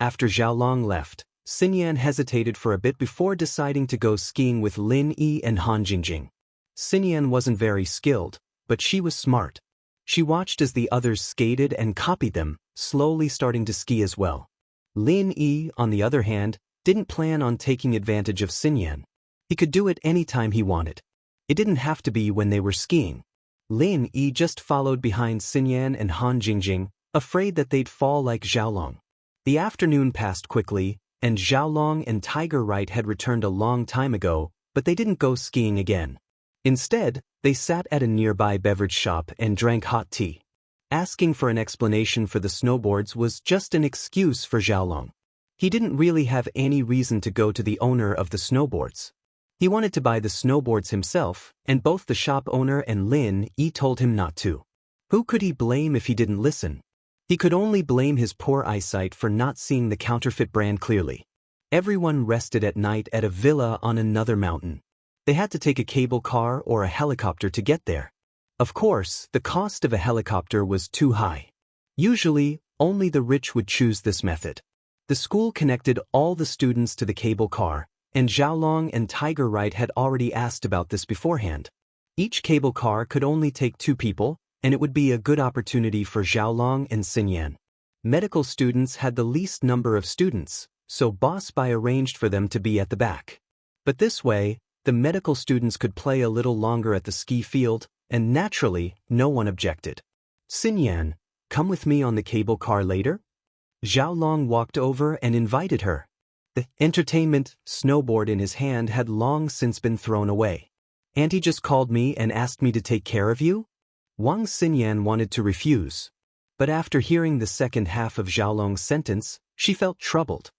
After Xiaolong left, Xinyan hesitated for a bit before deciding to go skiing with Lin Yi and Han Jing. Xinyan wasn't very skilled, but she was smart. She watched as the others skated and copied them, slowly starting to ski as well. Lin Yi, on the other hand, didn't plan on taking advantage of Xinyan. He could do it any time he wanted. It didn't have to be when they were skiing. Lin Yi just followed behind Xinyan and Han Jing, afraid that they'd fall like Xiaolong. The afternoon passed quickly, and Xiaolong and Tiger Right had returned a long time ago, but they didn't go skiing again. Instead, they sat at a nearby beverage shop and drank hot tea. Asking for an explanation for the snowboards was just an excuse for Xiaolong. He didn't really have any reason to go to the owner of the snowboards. He wanted to buy the snowboards himself, and both the shop owner and Lin Yi told him not to. Who could he blame if he didn't listen? He could only blame his poor eyesight for not seeing the counterfeit brand clearly. Everyone rested at night at a villa on another mountain. They had to take a cable car or a helicopter to get there. Of course, the cost of a helicopter was too high. Usually, only the rich would choose this method. The school connected all the students to the cable car, and Xiaolong and Tiger Right had already asked about this beforehand. Each cable car could only take 2 people, and it would be a good opportunity for Xiaolong and Xinyan. Medical students had the least number of students, so Boss Bai arranged for them to be at the back. But this way, the medical students could play a little longer at the ski field, and naturally, no one objected. Xinyan, come with me on the cable car later? Xiaolong walked over and invited her. The entertainment snowboard in his hand had long since been thrown away. Auntie just called me and asked me to take care of you? Wang Xinyan wanted to refuse. But after hearing the second half of Xiaolong's sentence, she felt troubled.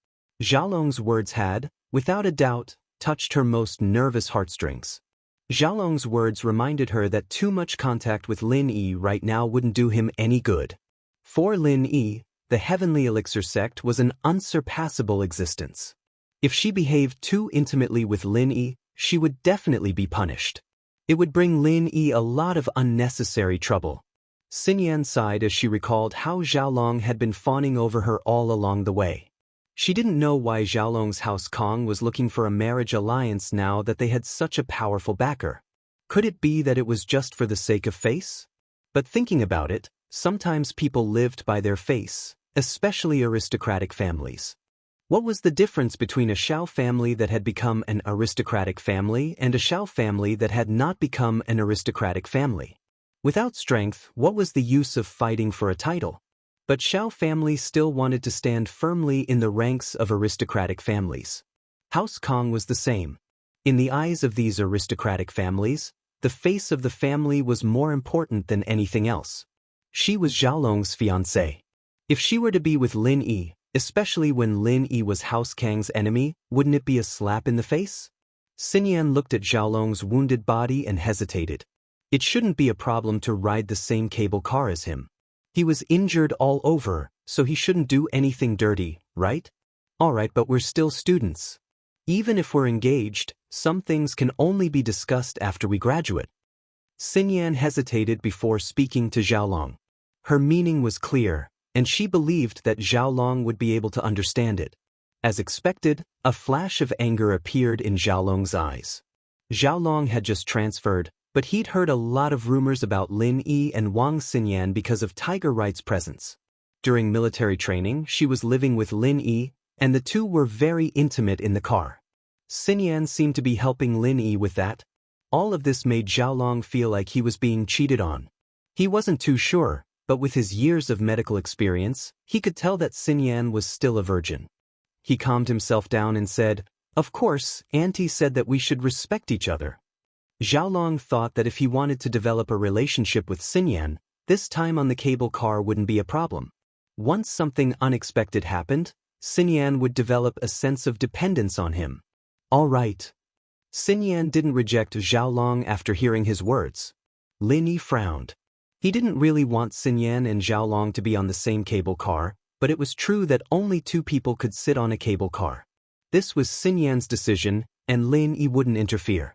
Xiaolong's words had, without a doubt, touched her most nervous heartstrings. Xiaolong's words reminded her that too much contact with Lin Yi right now wouldn't do him any good. For Lin Yi, the heavenly elixir sect was an unsurpassable existence. If she behaved too intimately with Lin Yi, she would definitely be punished. It would bring Lin Yi a lot of unnecessary trouble. Xinyan sighed as she recalled how Xiaolong had been fawning over her all along the way. She didn't know why Xiaolong's House Kong was looking for a marriage alliance now that they had such a powerful backer. Could it be that it was just for the sake of face? But thinking about it, sometimes people lived by their face, especially aristocratic families. What was the difference between a Xiao family that had become an aristocratic family and a Xiao family that had not become an aristocratic family? Without strength, what was the use of fighting for a title? But Xiao families still wanted to stand firmly in the ranks of aristocratic families. House Kong was the same. In the eyes of these aristocratic families, the face of the family was more important than anything else. She was Xiaolong's fiancée. If she were to be with Lin Yi, especially when Lin Yi was House Kang's enemy, wouldn't it be a slap in the face? Xinyan looked at Xiaolong's wounded body and hesitated. It shouldn't be a problem to ride the same cable car as him. He was injured all over, so he shouldn't do anything dirty, right? Alright, but we're still students. Even if we're engaged, some things can only be discussed after we graduate. Xinyan hesitated before speaking to Xiaolong. Her meaning was clear, and she believed that Xiaolong would be able to understand it. As expected, a flash of anger appeared in Xiaolong's eyes. Xiaolong had just transferred, but he'd heard a lot of rumors about Lin Yi and Wang Xinyan because of Tiger Right's presence. During military training, she was living with Lin Yi, and the two were very intimate in the car. Xinyan seemed to be helping Lin Yi with that. All of this made Xiaolong feel like he was being cheated on. He wasn't too sure, but with his years of medical experience, he could tell that Xinyan was still a virgin. He calmed himself down and said, "Of course, Auntie said that we should respect each other." Xiaolong thought that if he wanted to develop a relationship with Xinyan, this time on the cable car wouldn't be a problem. Once something unexpected happened, Xinyan would develop a sense of dependence on him. All right. Xinyan didn't reject Xiaolong after hearing his words. Lin Yi frowned. He didn't really want Xinyan and Xiaolong to be on the same cable car, but it was true that only 2 people could sit on a cable car. This was Xinyan's decision, and Lin Yi wouldn't interfere.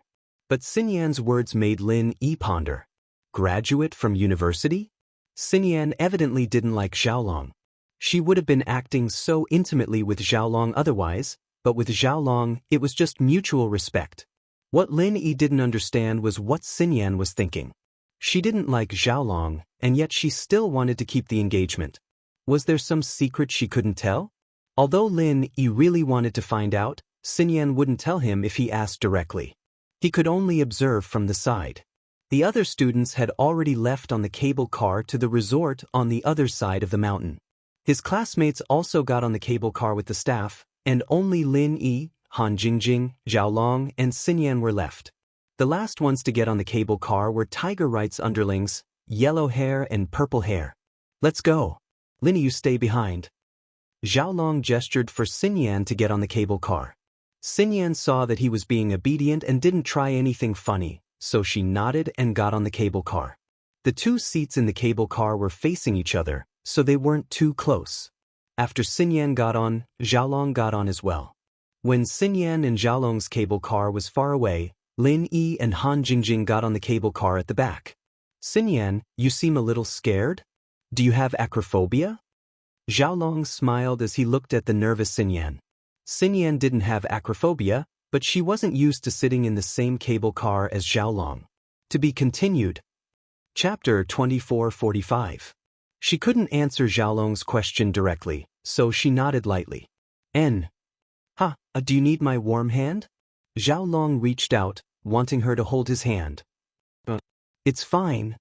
But Xinyan's words made Lin Yi ponder. Graduate from university? Xinyan evidently didn't like Xiaolong. She would have been acting so intimately with Xiaolong otherwise, but with Xiaolong, it was just mutual respect. What Lin Yi didn't understand was what Xinyan was thinking. She didn't like Xiaolong, and yet she still wanted to keep the engagement. Was there some secret she couldn't tell? Although Lin Yi really wanted to find out, Xinyan wouldn't tell him if he asked directly. He could only observe from the side. The other students had already left on the cable car to the resort on the other side of the mountain. His classmates also got on the cable car with the staff, and only Lin Yi, Han Jingjing, Xiaolong, and Xinyan were left. The last ones to get on the cable car were Tiger Right's underlings, Yellow Hair and Purple Hair. Let's go. Lin Yi, you stay behind. Xiaolong gestured for Xinyan to get on the cable car. Xinyan saw that he was being obedient and didn't try anything funny, so she nodded and got on the cable car. The 2 seats in the cable car were facing each other, so they weren't too close. After Xinyan got on, Xiaolong got on as well. When Xinyan and Xiaolong's cable car was far away, Lin Yi and Han Jingjing got on the cable car at the back. Xinyan, you seem a little scared? Do you have acrophobia? Xiaolong smiled as he looked at the nervous Xinyan. Xinyan didn't have acrophobia, but she wasn't used to sitting in the same cable car as Xiaolong. To be continued. Chapter 2445. She couldn't answer Xiaolong's question directly, so she nodded lightly. Do you need my warm hand? Xiaolong reached out, wanting her to hold his hand. It's fine.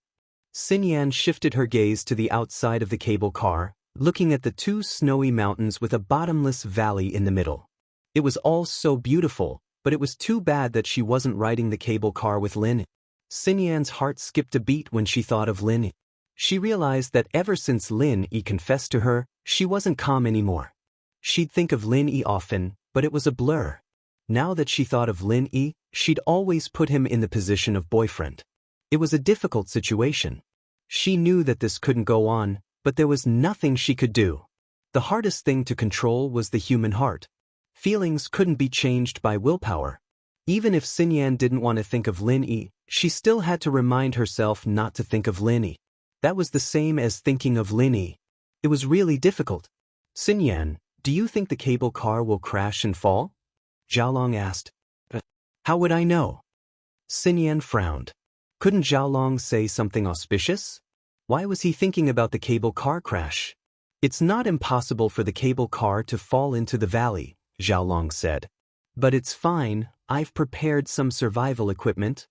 Xinyan shifted her gaze to the outside of the cable car, looking at the two snowy mountains with a bottomless valley in the middle. It was all so beautiful, but it was too bad that she wasn't riding the cable car with Lin. Xinyan's heart skipped a beat when she thought of Lin. She realized that ever since Lin Yi confessed to her, she wasn't calm anymore. She'd think of Lin Yi often, but it was a blur. Now that she thought of Lin Yi, she'd always put him in the position of boyfriend. It was a difficult situation. She knew that this couldn't go on, but there was nothing she could do. The hardest thing to control was the human heart. Feelings couldn't be changed by willpower. Even if Xinyan didn't want to think of Lin Yi, she still had to remind herself not to think of Lin Yi. That was the same as thinking of Lin Yi. It was really difficult. Xinyan, do you think the cable car will crash and fall? Xiaolong asked. How would I know? Xinyan frowned. Couldn't Xiaolong say something auspicious? Why was he thinking about the cable car crash? It's not impossible for the cable car to fall into the valley, Xiaolong said. But it's fine, I've prepared some survival equipment.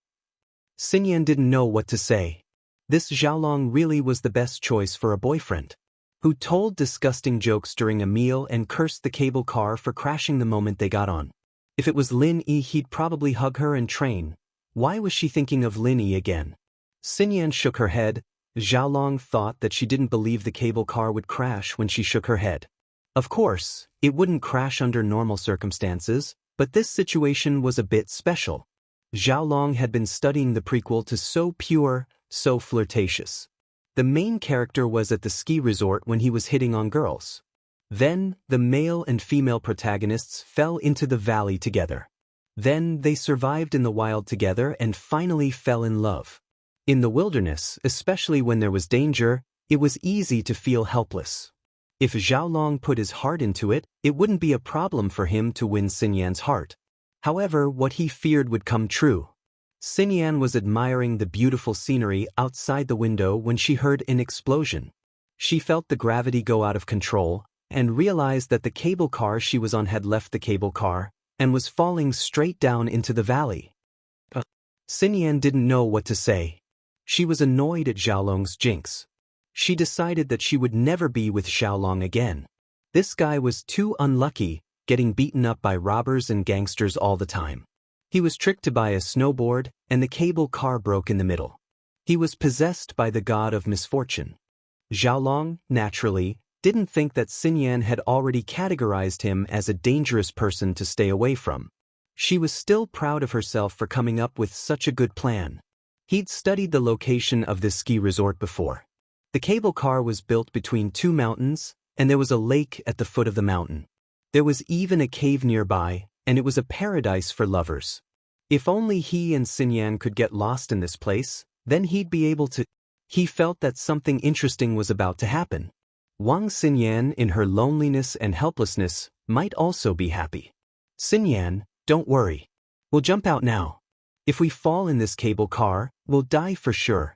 Xinyan didn't know what to say. This Xiaolong really was the best choice for a boyfriend, who told disgusting jokes during a meal and cursed the cable car for crashing the moment they got on. If it was Lin Yi, he'd probably hug her and train. Why was she thinking of Lin Yi again? Xinyan shook her head. Xiaolong thought that she didn't believe the cable car would crash when she shook her head. Of course, it wouldn't crash under normal circumstances, but this situation was a bit special. Xiaolong had been studying the prequel to So Pure, So Flirtatious. The main character was at the ski resort when he was hitting on girls. Then, the male and female protagonists fell into the valley together. Then, they survived in the wild together and finally fell in love. In the wilderness, especially when there was danger, it was easy to feel helpless. If Xiaolong put his heart into it, it wouldn't be a problem for him to win Xinyan's heart. However, what he feared would come true. Xinyan was admiring the beautiful scenery outside the window when she heard an explosion. She felt the gravity go out of control, and realized that the cable car she was on had left the cable car, and was falling straight down into the valley. Xinyan didn't know what to say. She was annoyed at Xiaolong's jinx. She decided that she would never be with Xiaolong again. This guy was too unlucky, getting beaten up by robbers and gangsters all the time. He was tricked to buy a snowboard, and the cable car broke in the middle. He was possessed by the god of misfortune. Xiaolong, naturally, didn't think that Xinyan had already categorized him as a dangerous person to stay away from. She was still proud of herself for coming up with such a good plan. He'd studied the location of this ski resort before. The cable car was built between two mountains, and there was a lake at the foot of the mountain. There was even a cave nearby, and it was a paradise for lovers. If only he and Xinyan could get lost in this place, then he'd be able to. He felt that something interesting was about to happen. Wang Xinyan, in her loneliness and helplessness, might also be happy. Xinyan, don't worry. We'll jump out now. If we fall in this cable car, we'll die for sure.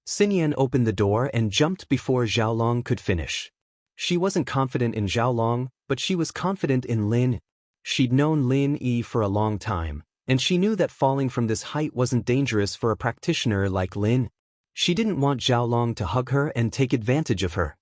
Xinyan opened the door and jumped before Xiaolong could finish. She wasn't confident in Xiaolong, but she was confident in Lin. She'd known Lin Yi for a long time, and she knew that falling from this height wasn't dangerous for a practitioner like Lin. She didn't want Xiaolong to hug her and take advantage of her.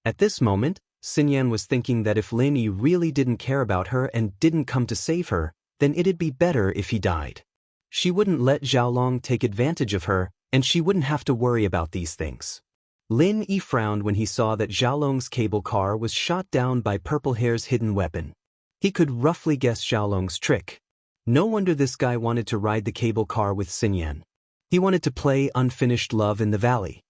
At this moment, Xinyan was thinking that if Lin Yi really didn't care about her and didn't come to save her, then it'd be better if he died. She wouldn't let Xiaolong take advantage of her, and she wouldn't have to worry about these things. Lin Yi frowned when he saw that Xiaolong's cable car was shot down by Purple Hair's hidden weapon. He could roughly guess Xiaolong's trick. No wonder this guy wanted to ride the cable car with Xinyan. He wanted to play unfinished love in the valley.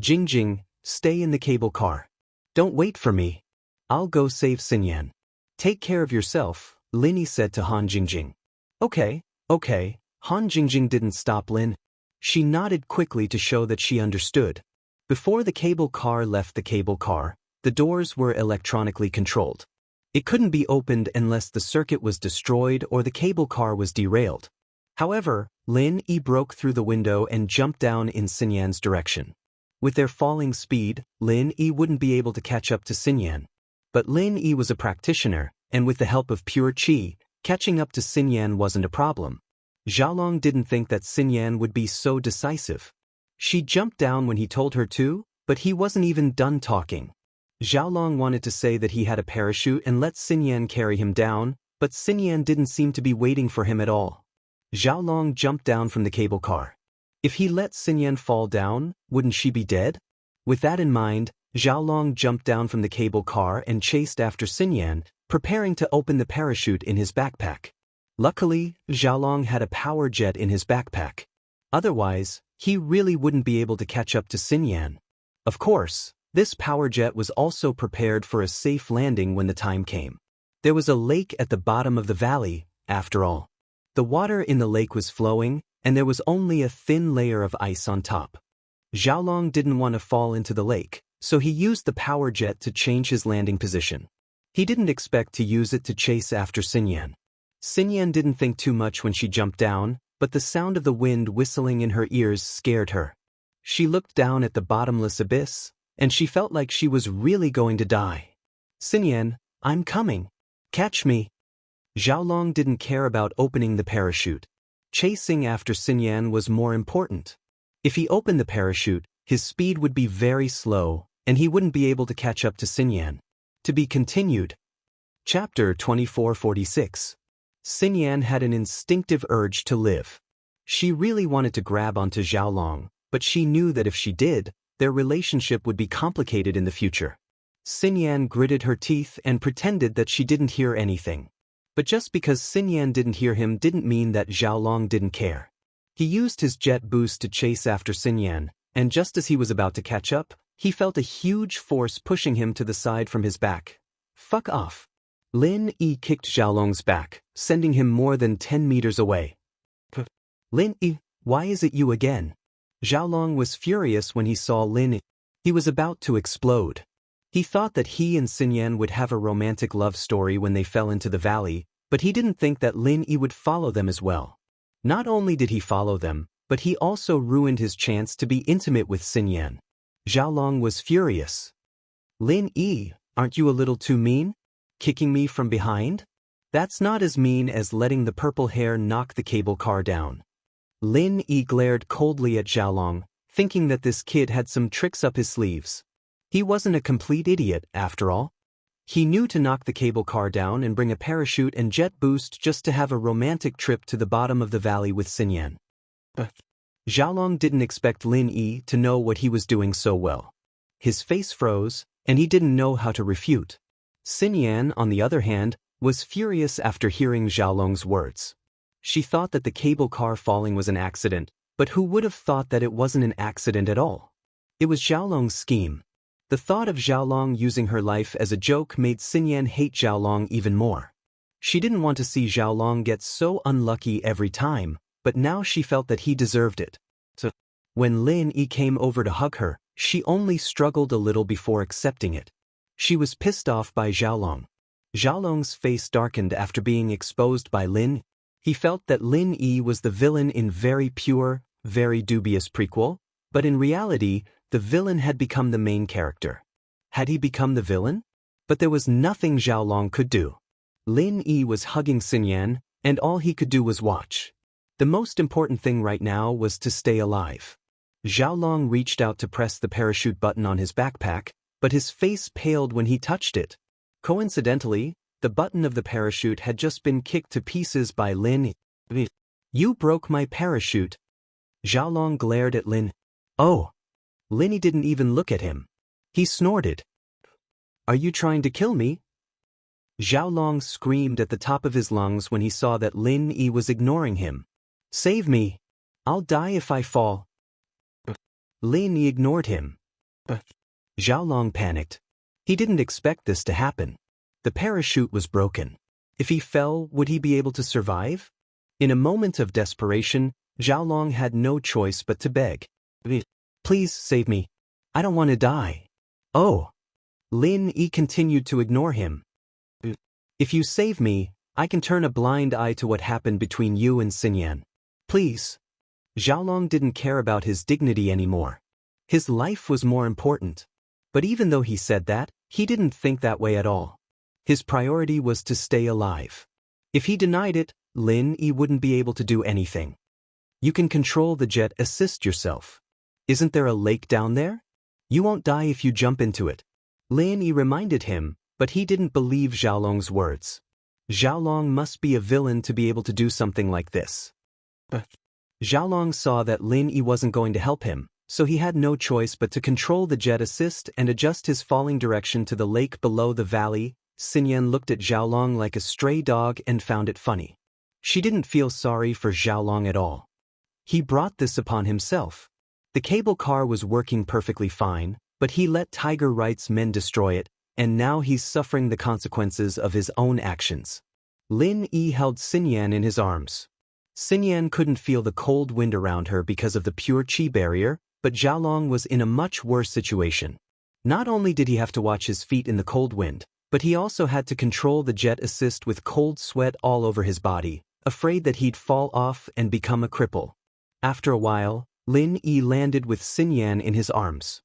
Jingjing, stay in the cable car. Don't wait for me. I'll go save Xinyan. Take care of yourself, Lin Yi said to Han Jingjing. Okay. Han Jingjing didn't stop Lin. She nodded quickly to show that she understood. Before the cable car left the cable car, the doors were electronically controlled. It couldn't be opened unless the circuit was destroyed or the cable car was derailed. However, Lin Yi broke through the window and jumped down in Xinyan's direction. With their falling speed, Lin Yi wouldn't be able to catch up to Xinyan. But Lin Yi was a practitioner, and with the help of pure qi, catching up to Xinyan wasn't a problem. Xiaolong didn't think that Xinyan would be so decisive. She jumped down when he told her to, but he wasn't even done talking. Xiaolong wanted to say that he had a parachute and let Xinyan carry him down, but Xinyan didn't seem to be waiting for him at all. Xiaolong jumped down from the cable car. If he let Xinyan fall down, wouldn't she be dead? With that in mind, Xiaolong jumped down from the cable car and chased after Xinyan, preparing to open the parachute in his backpack. Luckily, Xiaolong had a power jet in his backpack. Otherwise, he really wouldn't be able to catch up to Xinyan. Of course, this power jet was also prepared for a safe landing when the time came. There was a lake at the bottom of the valley, after all. The water in the lake was flowing, and there was only a thin layer of ice on top. Xiaolong didn't want to fall into the lake, so he used the power jet to change his landing position. He didn't expect to use it to chase after Xinyan. Xinyan didn't think too much when she jumped down, but the sound of the wind whistling in her ears scared her. She looked down at the bottomless abyss, and she felt like she was really going to die. Xinyan, I'm coming. Catch me. Xiaolong didn't care about opening the parachute. Chasing after Xinyan was more important. If he opened the parachute, his speed would be very slow, and he wouldn't be able to catch up to Xinyan. To be continued. Chapter 2446. Xinyan had an instinctive urge to live. She really wanted to grab onto Xiaolong, but she knew that if she did, their relationship would be complicated in the future. Xinyan gritted her teeth and pretended that she didn't hear anything. But just because Xinyan didn't hear him didn't mean that Xiaolong didn't care. He used his jet boost to chase after Xinyan, and just as he was about to catch up, he felt a huge force pushing him to the side from his back. Fuck off. Lin Yi kicked Xiaolong's back, sending him more than 10 meters away. Lin Yi, why is it you again? Xiaolong was furious when he saw Lin Yi. He was about to explode. He thought that he and Xinyan would have a romantic love story when they fell into the valley, but he didn't think that Lin Yi would follow them as well. Not only did he follow them, but he also ruined his chance to be intimate with Xinyan. Xiaolong was furious. Lin Yi, aren't you a little too mean? Kicking me from behind? That's not as mean as letting the purple hair knock the cable car down. Lin Yi glared coldly at Xiaolong, thinking that this kid had some tricks up his sleeves. He wasn't a complete idiot, after all. He knew to knock the cable car down and bring a parachute and jet boost just to have a romantic trip to the bottom of the valley with Xinyan. Xiaolong didn't expect Lin Yi to know what he was doing so well. His face froze, and he didn't know how to refute. Xinyan, on the other hand, was furious after hearing Xiaolong's words. She thought that the cable car falling was an accident, but who would have thought that it wasn't an accident at all? It was Xiaolong's scheme. The thought of Xiaolong using her life as a joke made Xinyan hate Xiaolong even more. She didn't want to see Xiaolong get so unlucky every time, but now she felt that he deserved it. So, when Lin Yi came over to hug her, she only struggled a little before accepting it. She was pissed off by Xiaolong. Xiaolong's face darkened after being exposed by Lin. He felt that Lin Yi was the villain in very pure, very dubious prequel, but in reality, the villain had become the main character. Had he become the villain? But there was nothing Xiaolong could do. Lin Yi was hugging Xinyan, and all he could do was watch. The most important thing right now was to stay alive. Xiaolong reached out to press the parachute button on his backpack, but his face paled when he touched it. Coincidentally, the button of the parachute had just been kicked to pieces by Lin Yi. You broke my parachute. Xiaolong glared at Lin. Oh. Lin Yi didn't even look at him. He snorted. Are you trying to kill me? Xiaolong screamed at the top of his lungs when he saw that Lin Yi was ignoring him. Save me. I'll die if I fall. Lin Yi ignored him. Xiaolong panicked. He didn't expect this to happen. The parachute was broken. If he fell, would he be able to survive? In a moment of desperation, Xiaolong had no choice but to beg. Please save me. I don't want to die. Oh. Lin Yi continued to ignore him. If you save me, I can turn a blind eye to what happened between you and Xinyan. Please. Xiaolong didn't care about his dignity anymore. His life was more important. But even though he said that, he didn't think that way at all. His priority was to stay alive. If he denied it, Lin Yi wouldn't be able to do anything. You can control the jet assist yourself. Isn't there a lake down there? You won't die if you jump into it. Lin Yi reminded him, but he didn't believe Xiaolong's words. Xiaolong must be a villain to be able to do something like this. Xiaolong saw that Lin Yi wasn't going to help him, so he had no choice but to control the jet assist and adjust his falling direction to the lake below the valley. Xinyan looked at Xiaolong like a stray dog and found it funny. She didn't feel sorry for Xiaolong at all. He brought this upon himself. The cable car was working perfectly fine, but he let Tiger Right's men destroy it, and now he's suffering the consequences of his own actions. Lin Yi held Xinyan in his arms. Xinyan couldn't feel the cold wind around her because of the pure qi barrier, but Xiaolong was in a much worse situation. Not only did he have to watch his feet in the cold wind, but he also had to control the jet assist with cold sweat all over his body, afraid that he'd fall off and become a cripple. After a while, Lin Yi landed with Xinyan in his arms.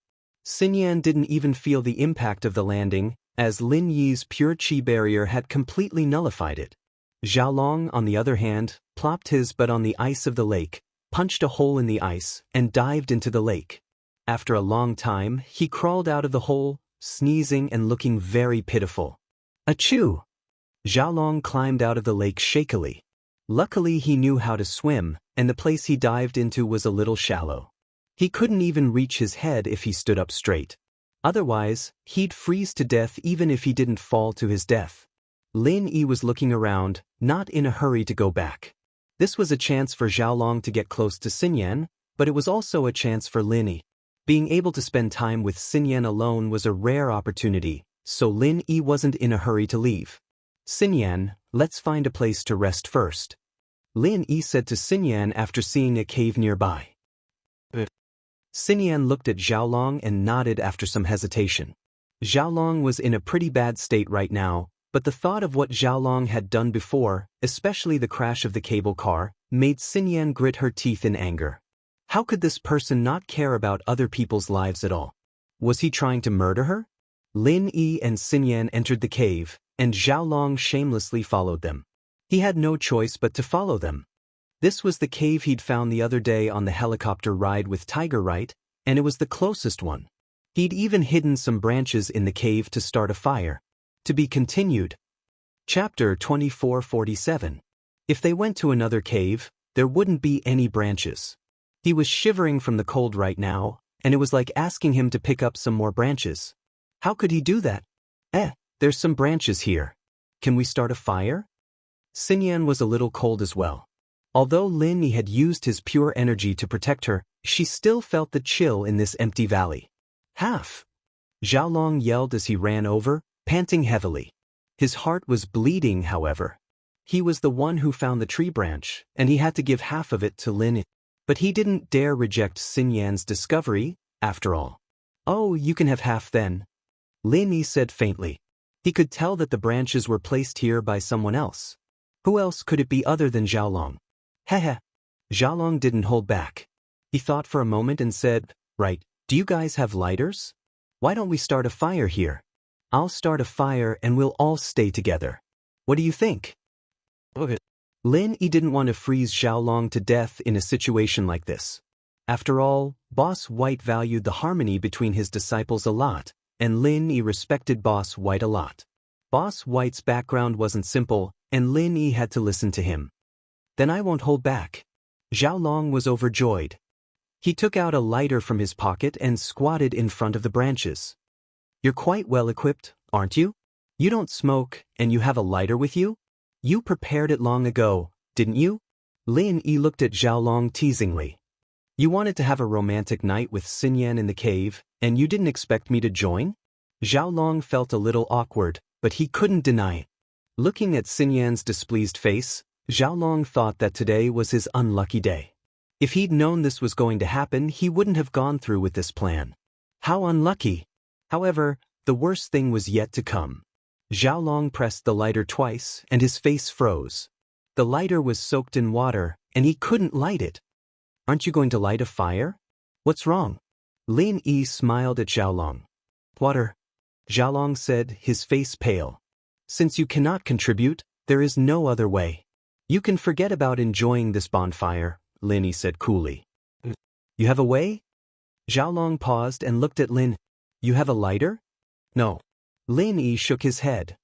Xinyan didn't even feel the impact of the landing, as Lin Yi's pure qi barrier had completely nullified it. Xiaolong, on the other hand, plopped his butt on the ice of the lake, punched a hole in the ice, and dived into the lake. After a long time, he crawled out of the hole, sneezing and looking very pitiful. Achoo! Xiaolong climbed out of the lake shakily. Luckily he knew how to swim, and the place he dived into was a little shallow. He couldn't even reach his head if he stood up straight. Otherwise, he'd freeze to death even if he didn't fall to his death. Lin Yi was looking around, not in a hurry to go back. This was a chance for Xiaolong to get close to Xinyan, but it was also a chance for Lin Yi. Being able to spend time with Xinyan alone was a rare opportunity, so Lin Yi wasn't in a hurry to leave. Xinyan, let's find a place to rest first. Lin Yi said to Xinyan after seeing a cave nearby. Xinyan looked at Xiaolong and nodded after some hesitation. Xiaolong was in a pretty bad state right now, but the thought of what Xiaolong had done before, especially the crash of the cable car, made Xinyan grit her teeth in anger. How could this person not care about other people's lives at all? Was he trying to murder her? Lin Yi and Xinyan entered the cave, and Xiaolong shamelessly followed them. He had no choice but to follow them. This was the cave he'd found the other day on the helicopter ride with Tiger Right, and it was the closest one. He'd even hidden some branches in the cave to start a fire. To be continued. Chapter 2447. If they went to another cave, there wouldn't be any branches. He was shivering from the cold right now, and it was like asking him to pick up some more branches. How could he do that? There's some branches here. Can we start a fire? Xinyan was a little cold as well. Although Lin Yi had used his pure energy to protect her, she still felt the chill in this empty valley. Half! Xiaolong yelled as he ran over, panting heavily. His heart was bleeding, however. He was the one who found the tree branch, and he had to give half of it to Lin Yi. But he didn't dare reject Xinyan's discovery, after all. Oh, you can have half then. Lin Yi said faintly. He could tell that the branches were placed here by someone else. Who else could it be other than Xiaolong? Heh. Xiaolong didn't hold back. He thought for a moment and said, Right, do you guys have lighters? Why don't we start a fire here? I'll start a fire and we'll all stay together. What do you think? Okay. Lin Yi didn't want to freeze Xiaolong to death in a situation like this. After all, Boss White valued the harmony between his disciples a lot, and Lin Yi respected Boss White a lot. Boss White's background wasn't simple, and Lin Yi had to listen to him. Then I won't hold back. Xiaolong was overjoyed. He took out a lighter from his pocket and squatted in front of the branches. You're quite well equipped, aren't you? You don't smoke, and you have a lighter with you? You prepared it long ago, didn't you? Lin Yi looked at Xiaolong teasingly. You wanted to have a romantic night with Xinyan in the cave, and you didn't expect me to join? Xiaolong felt a little awkward, but he couldn't deny it. Looking at Xinyan's displeased face, Xiaolong thought that today was his unlucky day. If he'd known this was going to happen, he wouldn't have gone through with this plan. How unlucky! However, the worst thing was yet to come. Xiaolong pressed the lighter twice and his face froze. The lighter was soaked in water, and he couldn't light it. Aren't you going to light a fire? What's wrong? Lin Yi smiled at Xiaolong. Water, Xiaolong said, his face pale. Since you cannot contribute, there is no other way. You can forget about enjoying this bonfire, Lin Yi said coolly. You have a way? Xiaolong paused and looked at Lin. You have a lighter? No. Lin Yi shook his head.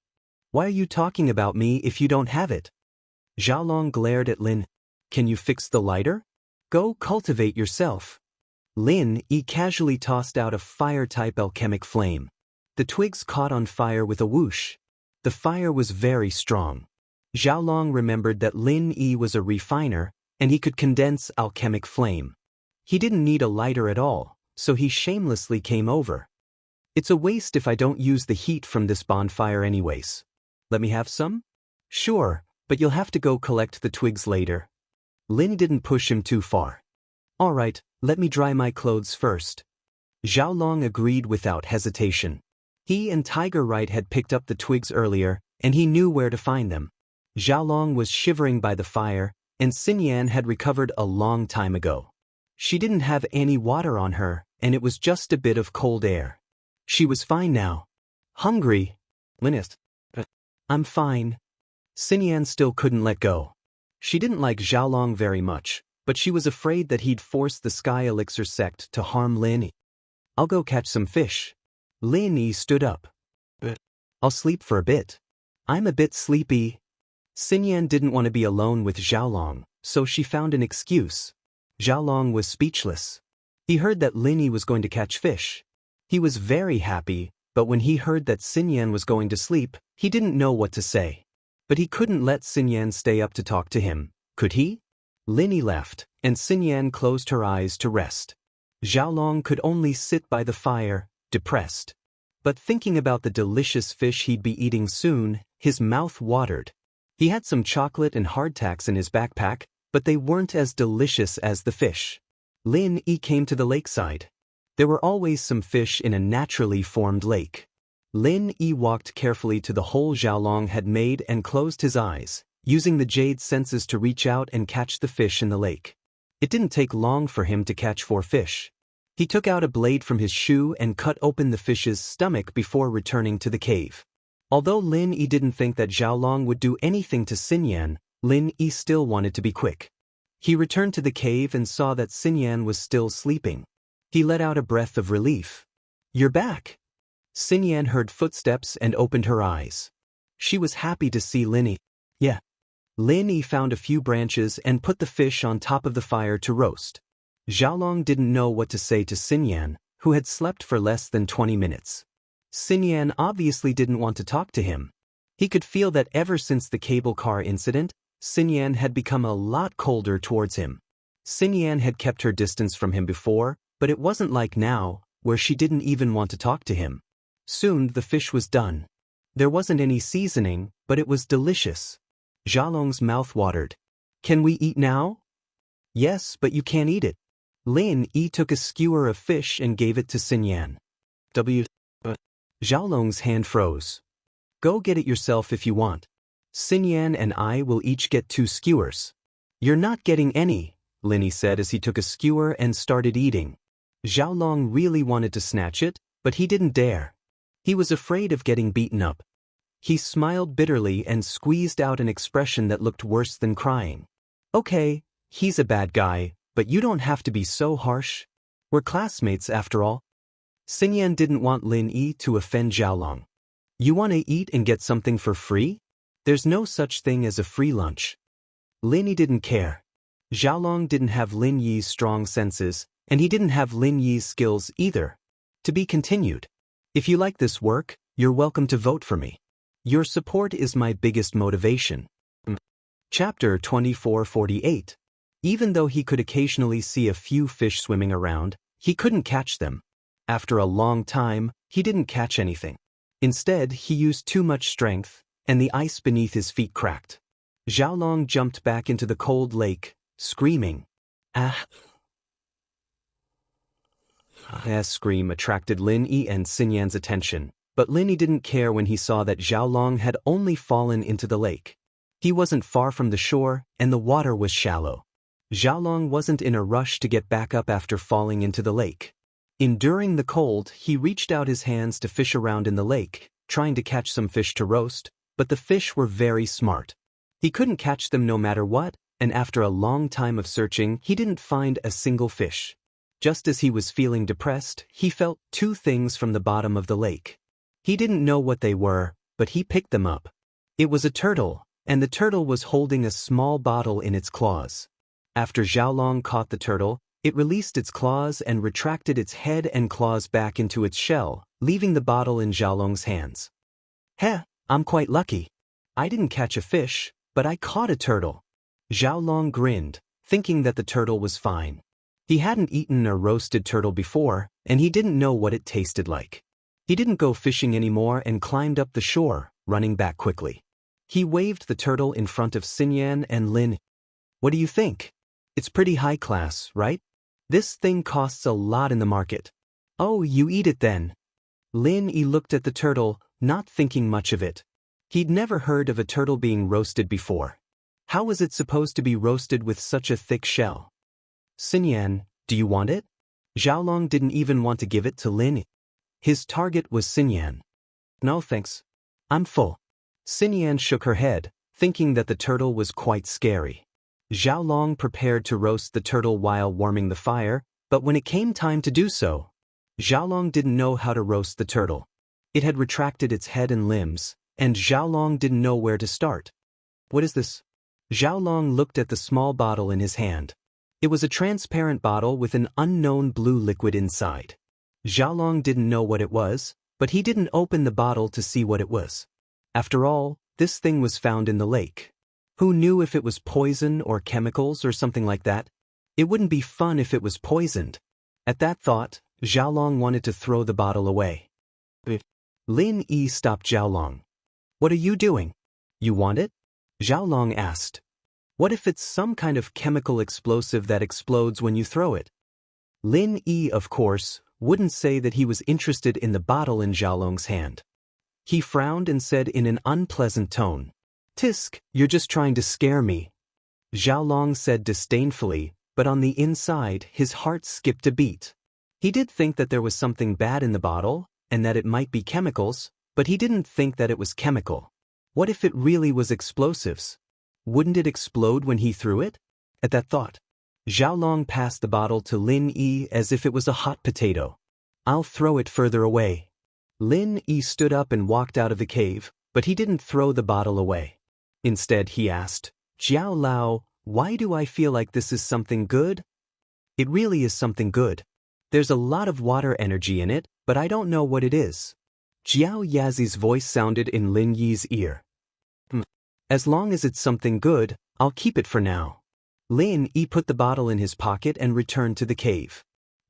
Why are you talking about me if you don't have it? Xiaolong glared at Lin. Can you fix the lighter? Go cultivate yourself. Lin Yi casually tossed out a fire-type alchemic flame. The twigs caught on fire with a whoosh. The fire was very strong. Xiaolong remembered that Lin Yi was a refiner, and he could condense alchemic flame. He didn't need a lighter at all, so he shamelessly came over. It's a waste if I don't use the heat from this bonfire anyways. Let me have some? Sure, but you'll have to go collect the twigs later. Lin didn't push him too far. All right, let me dry my clothes first. Xiaolong agreed without hesitation. He and Tiger Right had picked up the twigs earlier, and he knew where to find them. Xiaolong was shivering by the fire, and Xinyan had recovered a long time ago. She didn't have any water on her, and it was just a bit of cold air. She was fine now. Hungry? Linist. I'm fine. Xinyan still couldn't let go. She didn't like Xiaolong very much, but she was afraid that he'd force the Sky Elixir sect to harm Lin Yi. I'll go catch some fish. Lin Yi stood up. I'll sleep for a bit. I'm a bit sleepy. Xinyan didn't want to be alone with Xiaolong, so she found an excuse. Xiaolong was speechless. He heard that Lin Yi was going to catch fish. He was very happy, but when he heard that Xinyan was going to sleep, he didn't know what to say. But he couldn't let Xinyan stay up to talk to him, could he? Lin Yi left, and Xinyan closed her eyes to rest. Xiaolong could only sit by the fire, depressed. But thinking about the delicious fish he'd be eating soon, his mouth watered. He had some chocolate and hardtacks in his backpack, but they weren't as delicious as the fish. Lin Yi came to the lakeside. There were always some fish in a naturally formed lake. Lin Yi walked carefully to the hole Xiaolong had made and closed his eyes, using the jade senses to reach out and catch the fish in the lake. It didn't take long for him to catch 4 fish. He took out a blade from his shoe and cut open the fish's stomach before returning to the cave. Although Lin Yi didn't think that Xiaolong would do anything to Xinyan, Lin Yi still wanted to be quick. He returned to the cave and saw that Xinyan was still sleeping. He let out a breath of relief. You're back. Xinyan heard footsteps and opened her eyes. She was happy to see Lin Yi. Yeah. Lin Yi found a few branches and put the fish on top of the fire to roast. Xiaolong didn't know what to say to Xinyan, who had slept for less than 20 minutes. Xinyan obviously didn't want to talk to him. He could feel that ever since the cable car incident, Xinyan had become a lot colder towards him. Xinyan had kept her distance from him before, but it wasn't like now, where she didn't even want to talk to him. Soon the fish was done. There wasn't any seasoning, but it was delicious. Xiaolong's mouth watered. Can we eat now? Yes, but you can't eat it. Lin Yi took a skewer of fish and gave it to Xinyan. Xiaolong's hand froze. Go get it yourself if you want. Xinyan and I will each get 2 skewers. You're not getting any, Lin Yi said as he took a skewer and started eating. Xiaolong really wanted to snatch it, but he didn't dare. He was afraid of getting beaten up. He smiled bitterly and squeezed out an expression that looked worse than crying. Okay, he's a bad guy, but you don't have to be so harsh. We're classmates after all. Xinyan didn't want Lin Yi to offend Xiaolong. You want to eat and get something for free? There's no such thing as a free lunch. Lin Yi didn't care. Xiaolong didn't have Lin Yi's strong senses, and he didn't have Lin Yi's skills either. To be continued. If you like this work, you're welcome to vote for me. Your support is my biggest motivation. Chapter 2448. Even though he could occasionally see a few fish swimming around, he couldn't catch them. After a long time, he didn't catch anything. Instead, he used too much strength, and the ice beneath his feet cracked. Xiaolong jumped back into the cold lake, screaming. Ah! That scream attracted Lin Yi and Xinyan's attention. But Lin Yi didn't care when he saw that Xiaolong had only fallen into the lake. He wasn't far from the shore, and the water was shallow. Xiaolong wasn't in a rush to get back up after falling into the lake. Enduring the cold, he reached out his hands to fish around in the lake, trying to catch some fish to roast, but the fish were very smart. He couldn't catch them no matter what, and after a long time of searching, he didn't find a single fish. Just as he was feeling depressed, he felt two things from the bottom of the lake. He didn't know what they were, but he picked them up. It was a turtle, and the turtle was holding a small bottle in its claws. After Xiaolong caught the turtle, it released its claws and retracted its head and claws back into its shell, leaving the bottle in Xiaolong's hands. Heh, I'm quite lucky. I didn't catch a fish, but I caught a turtle. Xiaolong grinned, thinking that the turtle was fine. He hadn't eaten a roasted turtle before, and he didn't know what it tasted like. He didn't go fishing anymore and climbed up the shore, running back quickly. He waved the turtle in front of Xinyan and Lin. What do you think? It's pretty high class, right? This thing costs a lot in the market. Oh, you eat it then. Lin Yi looked at the turtle, not thinking much of it. He'd never heard of a turtle being roasted before. How was it supposed to be roasted with such a thick shell? Xinyan, do you want it? Xiaolong didn't even want to give it to Lin Yi. His target was Xinyan. No thanks. I'm full. Xinyan shook her head, thinking that the turtle was quite scary. Xiaolong prepared to roast the turtle while warming the fire, but when it came time to do so, Xiaolong didn't know how to roast the turtle. It had retracted its head and limbs, and Xiaolong didn't know where to start. What is this? Xiaolong looked at the small bottle in his hand. It was a transparent bottle with an unknown blue liquid inside. Xiaolong didn't know what it was, but he didn't open the bottle to see what it was. After all, this thing was found in the lake. Who knew if it was poison or chemicals or something like that? It wouldn't be fun if it was poisoned. At that thought, Xiaolong wanted to throw the bottle away. Lin Yi stopped Xiaolong. What are you doing? You want it? Xiaolong asked. What if it's some kind of chemical explosive that explodes when you throw it? Lin Yi, of course, wouldn't say that he was interested in the bottle in Xiaolong's hand. He frowned and said in an unpleasant tone, Tisk, you're just trying to scare me. Xiaolong said disdainfully, but on the inside his heart skipped a beat. He did think that there was something bad in the bottle, and that it might be chemicals, but he didn't think that it was chemical. What if it really was explosives? Wouldn't it explode when he threw it? At that thought, Xiaolong passed the bottle to Lin Yi as if it was a hot potato. I'll throw it further away. Lin Yi stood up and walked out of the cave, but he didn't throw the bottle away. Instead, he asked, Jiao Lao, why do I feel like this is something good? It really is something good. There's a lot of water energy in it, but I don't know what it is. Jiao Yazi's voice sounded in Lin Yi's ear. As long as it's something good, I'll keep it for now. Lin Yi put the bottle in his pocket and returned to the cave.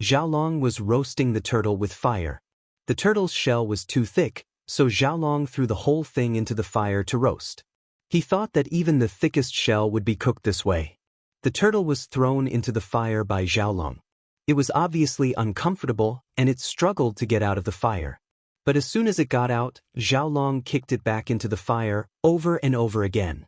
Xiaolong was roasting the turtle with fire. The turtle's shell was too thick, so Xiaolong threw the whole thing into the fire to roast. He thought that even the thickest shell would be cooked this way. The turtle was thrown into the fire by Xiaolong. It was obviously uncomfortable, and it struggled to get out of the fire. But as soon as it got out, Xiaolong kicked it back into the fire, over and over again.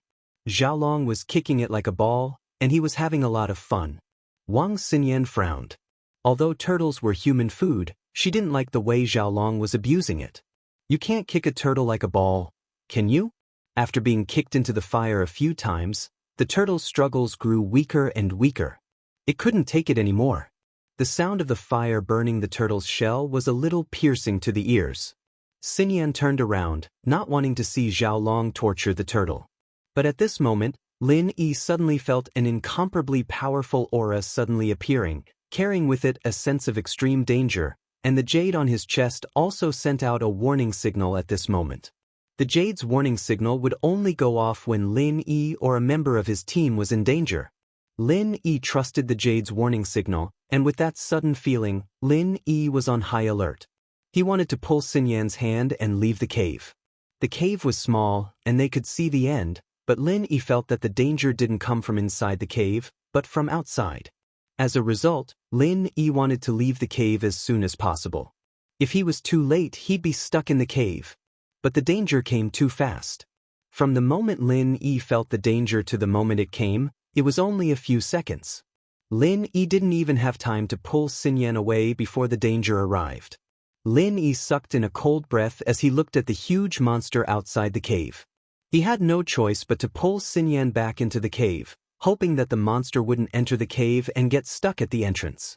Xiaolong was kicking it like a ball, and he was having a lot of fun. Wang Xinyan frowned. Although turtles were human food, she didn't like the way Xiaolong was abusing it. You can't kick a turtle like a ball, can you? After being kicked into the fire a few times, the turtle's struggles grew weaker and weaker. It couldn't take it anymore. The sound of the fire burning the turtle's shell was a little piercing to the ears. Xinyan turned around, not wanting to see Xiaolong torture the turtle. But at this moment, Lin Yi suddenly felt an incomparably powerful aura suddenly appearing, carrying with it a sense of extreme danger, and the jade on his chest also sent out a warning signal at this moment. The jade's warning signal would only go off when Lin Yi or a member of his team was in danger. Lin Yi trusted the jade's warning signal, and with that sudden feeling, Lin Yi was on high alert. He wanted to pull Xinyan's hand and leave the cave. The cave was small, and they could see the end, but Lin Yi felt that the danger didn't come from inside the cave, but from outside. As a result, Lin Yi wanted to leave the cave as soon as possible. If he was too late, he'd be stuck in the cave. But the danger came too fast. From the moment Lin Yi felt the danger to the moment it came, it was only a few seconds. Lin Yi didn't even have time to pull Xinyan away before the danger arrived. Lin Yi sucked in a cold breath as he looked at the huge monster outside the cave. He had no choice but to pull Xinyan back into the cave, hoping that the monster wouldn't enter the cave and get stuck at the entrance.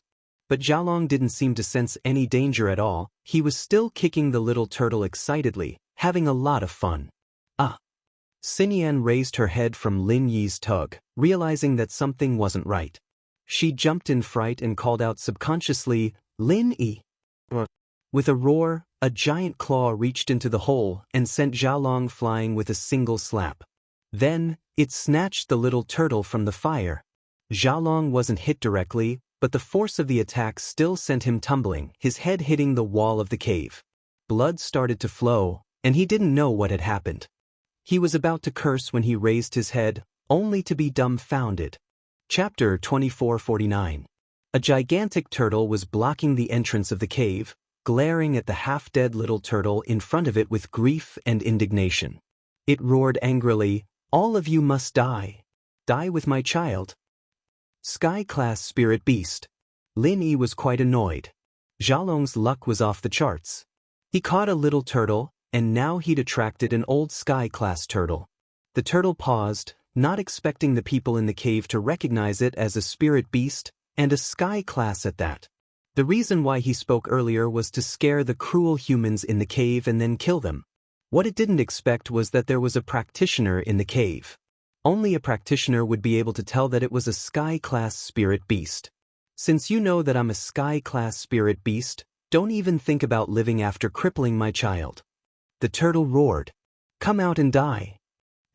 But Xiaolong didn't seem to sense any danger at all. He was still kicking the little turtle excitedly, having a lot of fun. Ah! Xinyan raised her head from Lin Yi's tug, realizing that something wasn't right. She jumped in fright and called out subconsciously, "Lin Yi!" With a roar, a giant claw reached into the hole and sent Xiaolong flying with a single slap. Then, it snatched the little turtle from the fire. Xiaolong wasn't hit directly, but the force of the attack still sent him tumbling, his head hitting the wall of the cave. Blood started to flow, and he didn't know what had happened. He was about to curse when he raised his head, only to be dumbfounded. Chapter 2449. A gigantic turtle was blocking the entrance of the cave, glaring at the half-dead little turtle in front of it with grief and indignation. It roared angrily, "All of you must die. Die with my child." Sky-class spirit beast. Lin Yi was quite annoyed. Xiaolong's luck was off the charts. He caught a little turtle, and now he'd attracted an old sky-class turtle. The turtle paused, not expecting the people in the cave to recognize it as a spirit beast, and a sky-class at that. The reason why he spoke earlier was to scare the cruel humans in the cave and then kill them. What it didn't expect was that there was a practitioner in the cave. Only a practitioner would be able to tell that it was a sky-class spirit beast. Since you know that I'm a sky-class spirit beast, don't even think about living after crippling my child. The turtle roared. "Come out and die."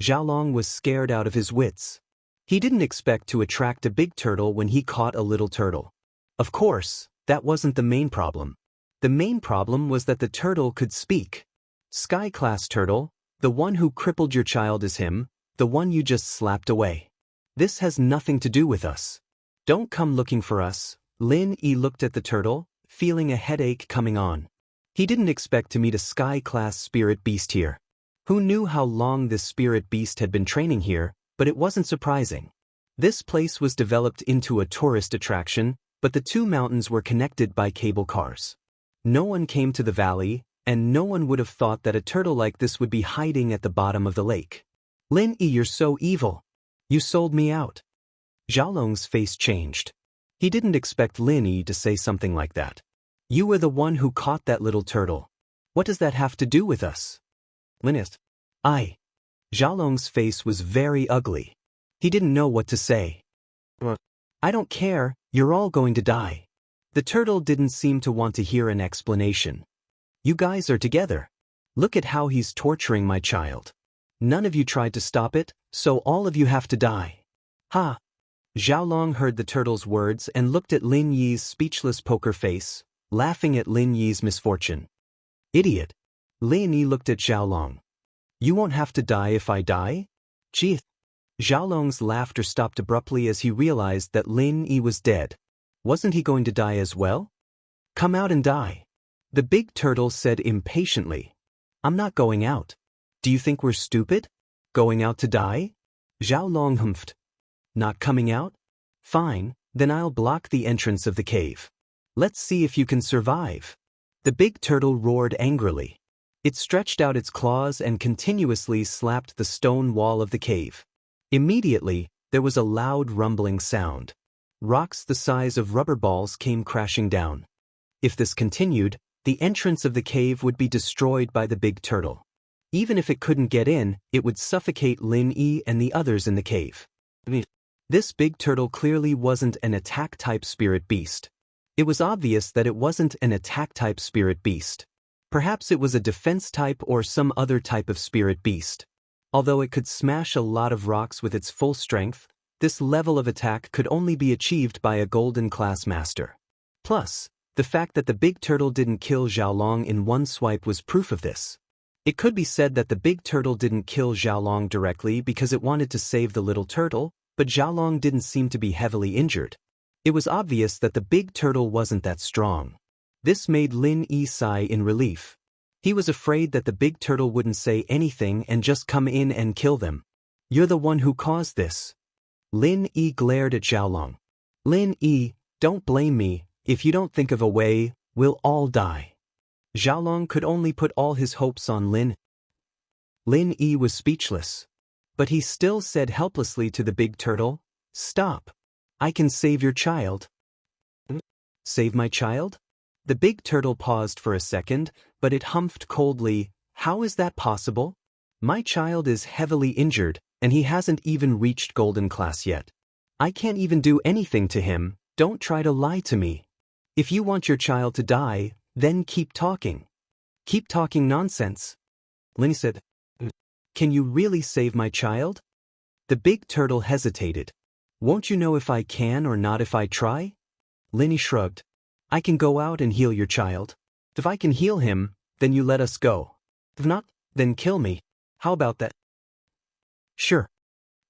Xiaolong was scared out of his wits. He didn't expect to attract a big turtle when he caught a little turtle. Of course, that wasn't the main problem. The main problem was that the turtle could speak. "Sky-class turtle, the one who crippled your child is him, the one you just slapped away. This has nothing to do with us. Don't come looking for us." Lin Yi looked at the turtle, feeling a headache coming on. He didn't expect to meet a sky-class spirit beast here. Who knew how long this spirit beast had been training here, but it wasn't surprising. This place was developed into a tourist attraction, but the two mountains were connected by cable cars. No one came to the valley, and no one would have thought that a turtle like this would be hiding at the bottom of the lake. "Lin Yi, you're so evil. You sold me out." Xiaolong's face changed. He didn't expect Lin Yi to say something like that. "You were the one who caught that little turtle. What does that have to do with us?" "Linist." Xiaolong's face was very ugly. He didn't know what to say. "What?" "I don't care, you're all going to die." The turtle didn't seem to want to hear an explanation. "You guys are together. Look at how he's torturing my child. None of you tried to stop it, so all of you have to die." "Ha!" Xiaolong heard the turtle's words and looked at Lin Yi's speechless poker face, laughing at Lin Yi's misfortune. "Idiot." Lin Yi looked at Xiaolong. "You won't have to die if I die?" "Gee." Xiaolong's laughter stopped abruptly as he realized that Lin Yi was dead. Wasn't he going to die as well? "Come out and die." The big turtle said impatiently. "I'm not going out. Do you think we're stupid? Going out to die?" Xiaolong humphed. "Not coming out? Fine, then I'll block the entrance of the cave. Let's see if you can survive." The big turtle roared angrily. It stretched out its claws and continuously slapped the stone wall of the cave. Immediately, there was a loud rumbling sound. Rocks the size of rubber balls came crashing down. If this continued, the entrance of the cave would be destroyed by the big turtle. Even if it couldn't get in, it would suffocate Lin Yi and the others in the cave. This big turtle clearly wasn't an attack-type spirit beast. It was obvious that it wasn't an attack-type spirit beast. Perhaps it was a defense-type or some other type of spirit beast. Although it could smash a lot of rocks with its full strength, this level of attack could only be achieved by a golden-class master. Plus, the fact that the big turtle didn't kill Xiaolong in one swipe was proof of this. It could be said that the big turtle didn't kill Xiaolong directly because it wanted to save the little turtle, but Xiaolong didn't seem to be heavily injured. It was obvious that the big turtle wasn't that strong. This made Lin Yi sigh in relief. He was afraid that the big turtle wouldn't say anything and just come in and kill them. You're the one who caused this. Lin Yi glared at Xiaolong. Lin Yi, don't blame me. If you don't think of a way, we'll all die. Xiaolong could only put all his hopes on Lin. Lin Yi was speechless. But he still said helplessly to the big turtle, "Stop. I can save your child." Save my child? The big turtle paused for a second, but it humphed coldly, "How is that possible? My child is heavily injured, and he hasn't even reached golden class yet. I can't even do anything to him. Don't try to lie to me. If you want your child to die, then keep talking. Keep talking nonsense." Lin said, "Can you really save my child?" The big turtle hesitated. "Won't you know if I can or not if I try?" Lin shrugged. "I can go out and heal your child. If I can heal him, then you let us go. If not, then kill me. How about that?" "Sure."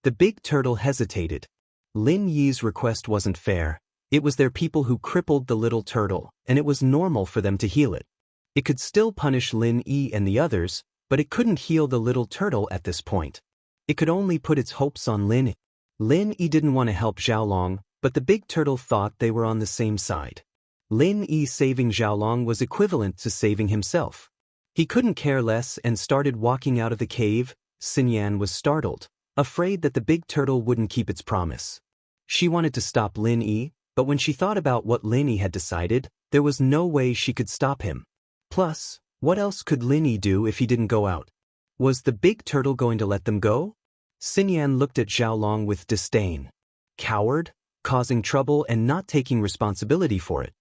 The big turtle hesitated. Lin Yi's request wasn't fair. It was their people who crippled the little turtle, and it was normal for them to heal it. It could still punish Lin Yi and the others, but it couldn't heal the little turtle at this point. It could only put its hopes on Lin. Lin Yi didn't want to help Xiaolong, but the big turtle thought they were on the same side. Lin Yi saving Xiaolong was equivalent to saving himself. He couldn't care less and started walking out of the cave. Xinyan was startled, afraid that the big turtle wouldn't keep its promise. She wanted to stop Lin Yi, but when she thought about what Lin Yi had decided, there was no way she could stop him. Plus, what else could Lin Yi do if he didn't go out? Was the big turtle going to let them go? Xinyan looked at Xiaolong with disdain. Coward, causing trouble and not taking responsibility for it.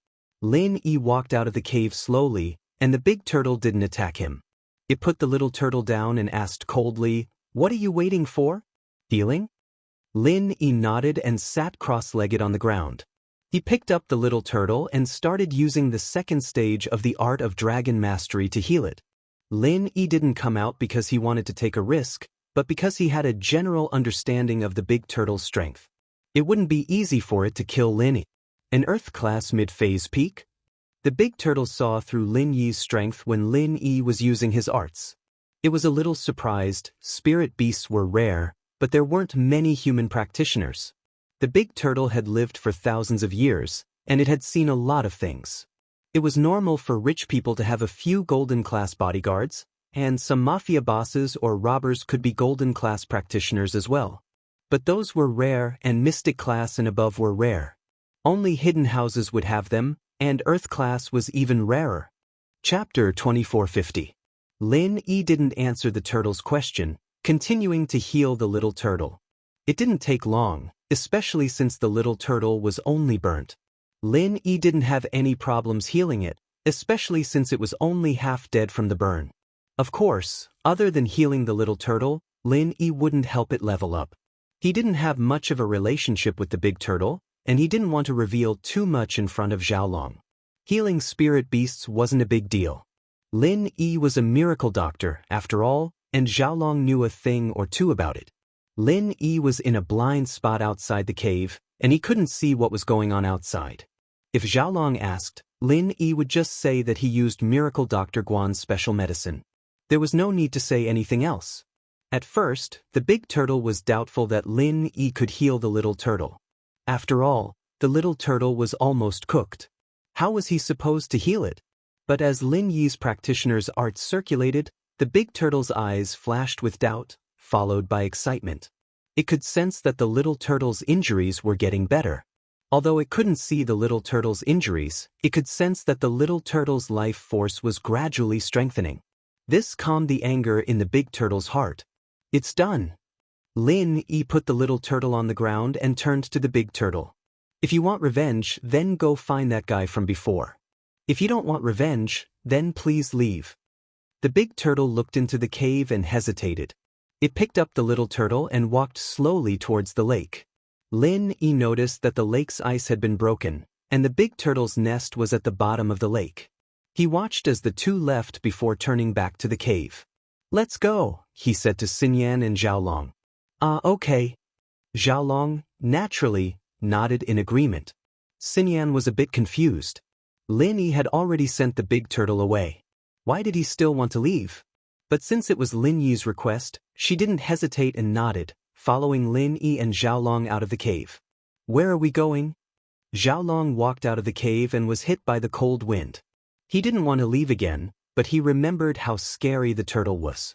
Lin Yi walked out of the cave slowly, and the big turtle didn't attack him. It put the little turtle down and asked coldly, "What are you waiting for? Healing?" Lin Yi nodded and sat cross-legged on the ground. He picked up the little turtle and started using the second stage of the art of dragon mastery to heal it. Lin Yi didn't come out because he wanted to take a risk, but because he had a general understanding of the big turtle's strength. It wouldn't be easy for it to kill Lin Yi. An Earth-class mid-phase peak? The big turtle saw through Lin Yi's strength when Lin Yi was using his arts. It was a little surprised. Spirit beasts were rare, but there weren't many human practitioners. The big turtle had lived for thousands of years, and it had seen a lot of things. It was normal for rich people to have a few golden-class bodyguards, and some mafia bosses or robbers could be golden-class practitioners as well. But those were rare, and mystic class and above were rare. Only hidden houses would have them, and Earth class was even rarer. Chapter 2450. Lin Yi didn't answer the turtle's question, continuing to heal the little turtle. It didn't take long, especially since the little turtle was only burnt. Lin Yi didn't have any problems healing it, especially since it was only half dead from the burn. Of course, other than healing the little turtle, Lin Yi wouldn't help it level up. He didn't have much of a relationship with the big turtle, and he didn't want to reveal too much in front of Xiaolong. Healing spirit beasts wasn't a big deal. Lin Yi was a miracle doctor, after all, and Xiaolong knew a thing or two about it. Lin Yi was in a blind spot outside the cave, and he couldn't see what was going on outside. If Xiaolong asked, Lin Yi would just say that he used Miracle Dr. Guan's special medicine. There was no need to say anything else. At first, the big turtle was doubtful that Lin Yi could heal the little turtle. After all, the little turtle was almost cooked. How was he supposed to heal it? But as Lin Yi's practitioner's art circulated, the big turtle's eyes flashed with doubt, followed by excitement. It could sense that the little turtle's injuries were getting better. Although it couldn't see the little turtle's injuries, it could sense that the little turtle's life force was gradually strengthening. This calmed the anger in the big turtle's heart. It's done. Lin Yi put the little turtle on the ground and turned to the big turtle. If you want revenge, then go find that guy from before. If you don't want revenge, then please leave. The big turtle looked into the cave and hesitated. It picked up the little turtle and walked slowly towards the lake. Lin Yi noticed that the lake's ice had been broken, and the big turtle's nest was at the bottom of the lake. He watched as the two left before turning back to the cave. "Let's go," he said to Xinyan and Xiaolong. Okay." Xiaolong, naturally, nodded in agreement. Xinyan was a bit confused. Lin Yi had already sent the big turtle away. Why did he still want to leave? But since it was Lin Yi's request, she didn't hesitate and nodded, following Lin Yi and Xiaolong out of the cave. Where are we going? Xiaolong walked out of the cave and was hit by the cold wind. He didn't want to leave again, but he remembered how scary the turtle was.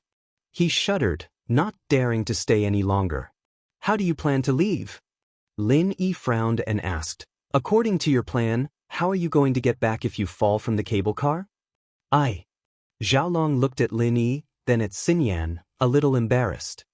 He shuddered, not daring to stay any longer. How do you plan to leave? Lin Yi frowned and asked, according to your plan, how are you going to get back if you fall from the cable car? Xiaolong looked at Lin Yi, then at Xinyan, a little embarrassed.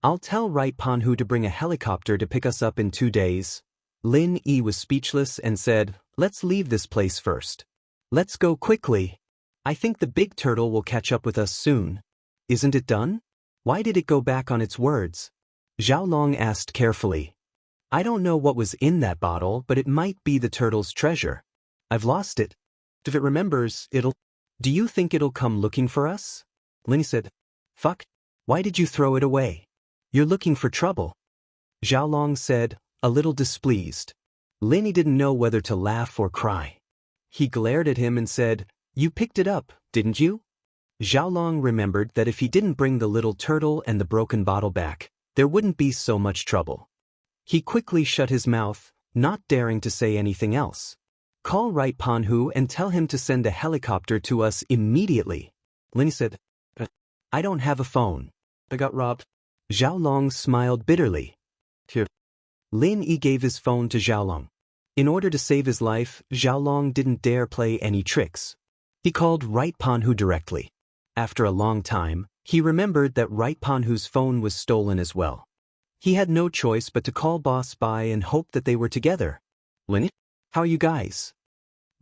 I'll tell Right Panhu to bring a helicopter to pick us up in 2 days. Lin Yi was speechless and said, let's leave this place first. Let's go quickly. I think the big turtle will catch up with us soon. Isn't it done? Why did it go back on its words? Xiaolong asked carefully. I don't know what was in that bottle, but it might be the turtle's treasure. I've lost it. If it remembers, it'll... Do you think it'll come looking for us? Lin said. Fuck. Why did you throw it away? You're looking for trouble. Xiaolong said, a little displeased. Lin didn't know whether to laugh or cry. He glared at him and said, you picked it up, didn't you? Xiaolong remembered that if he didn't bring the little turtle and the broken bottle back, there wouldn't be so much trouble. He quickly shut his mouth, not daring to say anything else. Call Right Panhu and tell him to send a helicopter to us immediately. Lin said, I don't have a phone. I got robbed. Xiaolong smiled bitterly. Here. Lin Yi gave his phone to Xiaolong. In order to save his life, Xiaolong didn't dare play any tricks. He called Right Panhu directly. After a long time, he remembered that Right Panhu's phone was stolen as well. He had no choice but to call Boss Bai and hope that they were together. Lin, how are you guys?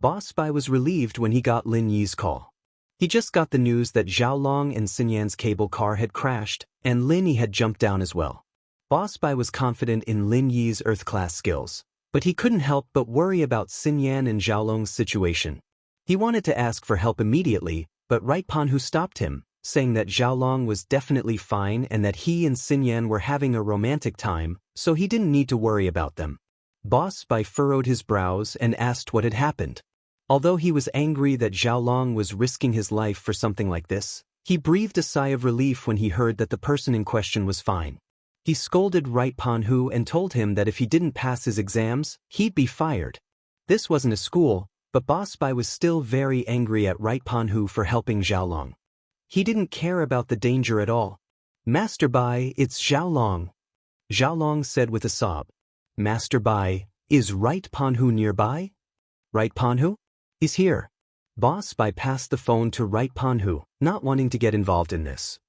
Boss Bai was relieved when he got Lin Yi's call. He just got the news that Xiaolong and Xinyan's cable car had crashed, and Lin Yi had jumped down as well. Boss Bai was confident in Lin Yi's Earth-class skills, but he couldn't help but worry about Xinyan and Xiaolong's situation. He wanted to ask for help immediately, but Right Panhu stopped him, saying that Xiaolong was definitely fine and that he and Xinyan were having a romantic time, so he didn't need to worry about them. Boss Bai furrowed his brows and asked what had happened. Although he was angry that Xiaolong was risking his life for something like this, he breathed a sigh of relief when he heard that the person in question was fine. He scolded Right Panhu and told him that if he didn't pass his exams, he'd be fired. This wasn't a school, but Boss Bai was still very angry at Right Panhu for helping Xiaolong. He didn't care about the danger at all. Master Bai, it's Xiaolong. Xiaolong said with a sob. Master Bai, is Right Panhu nearby? Right Panhu? He's here. Boss Bai passed the phone to Right Panhu, not wanting to get involved in this.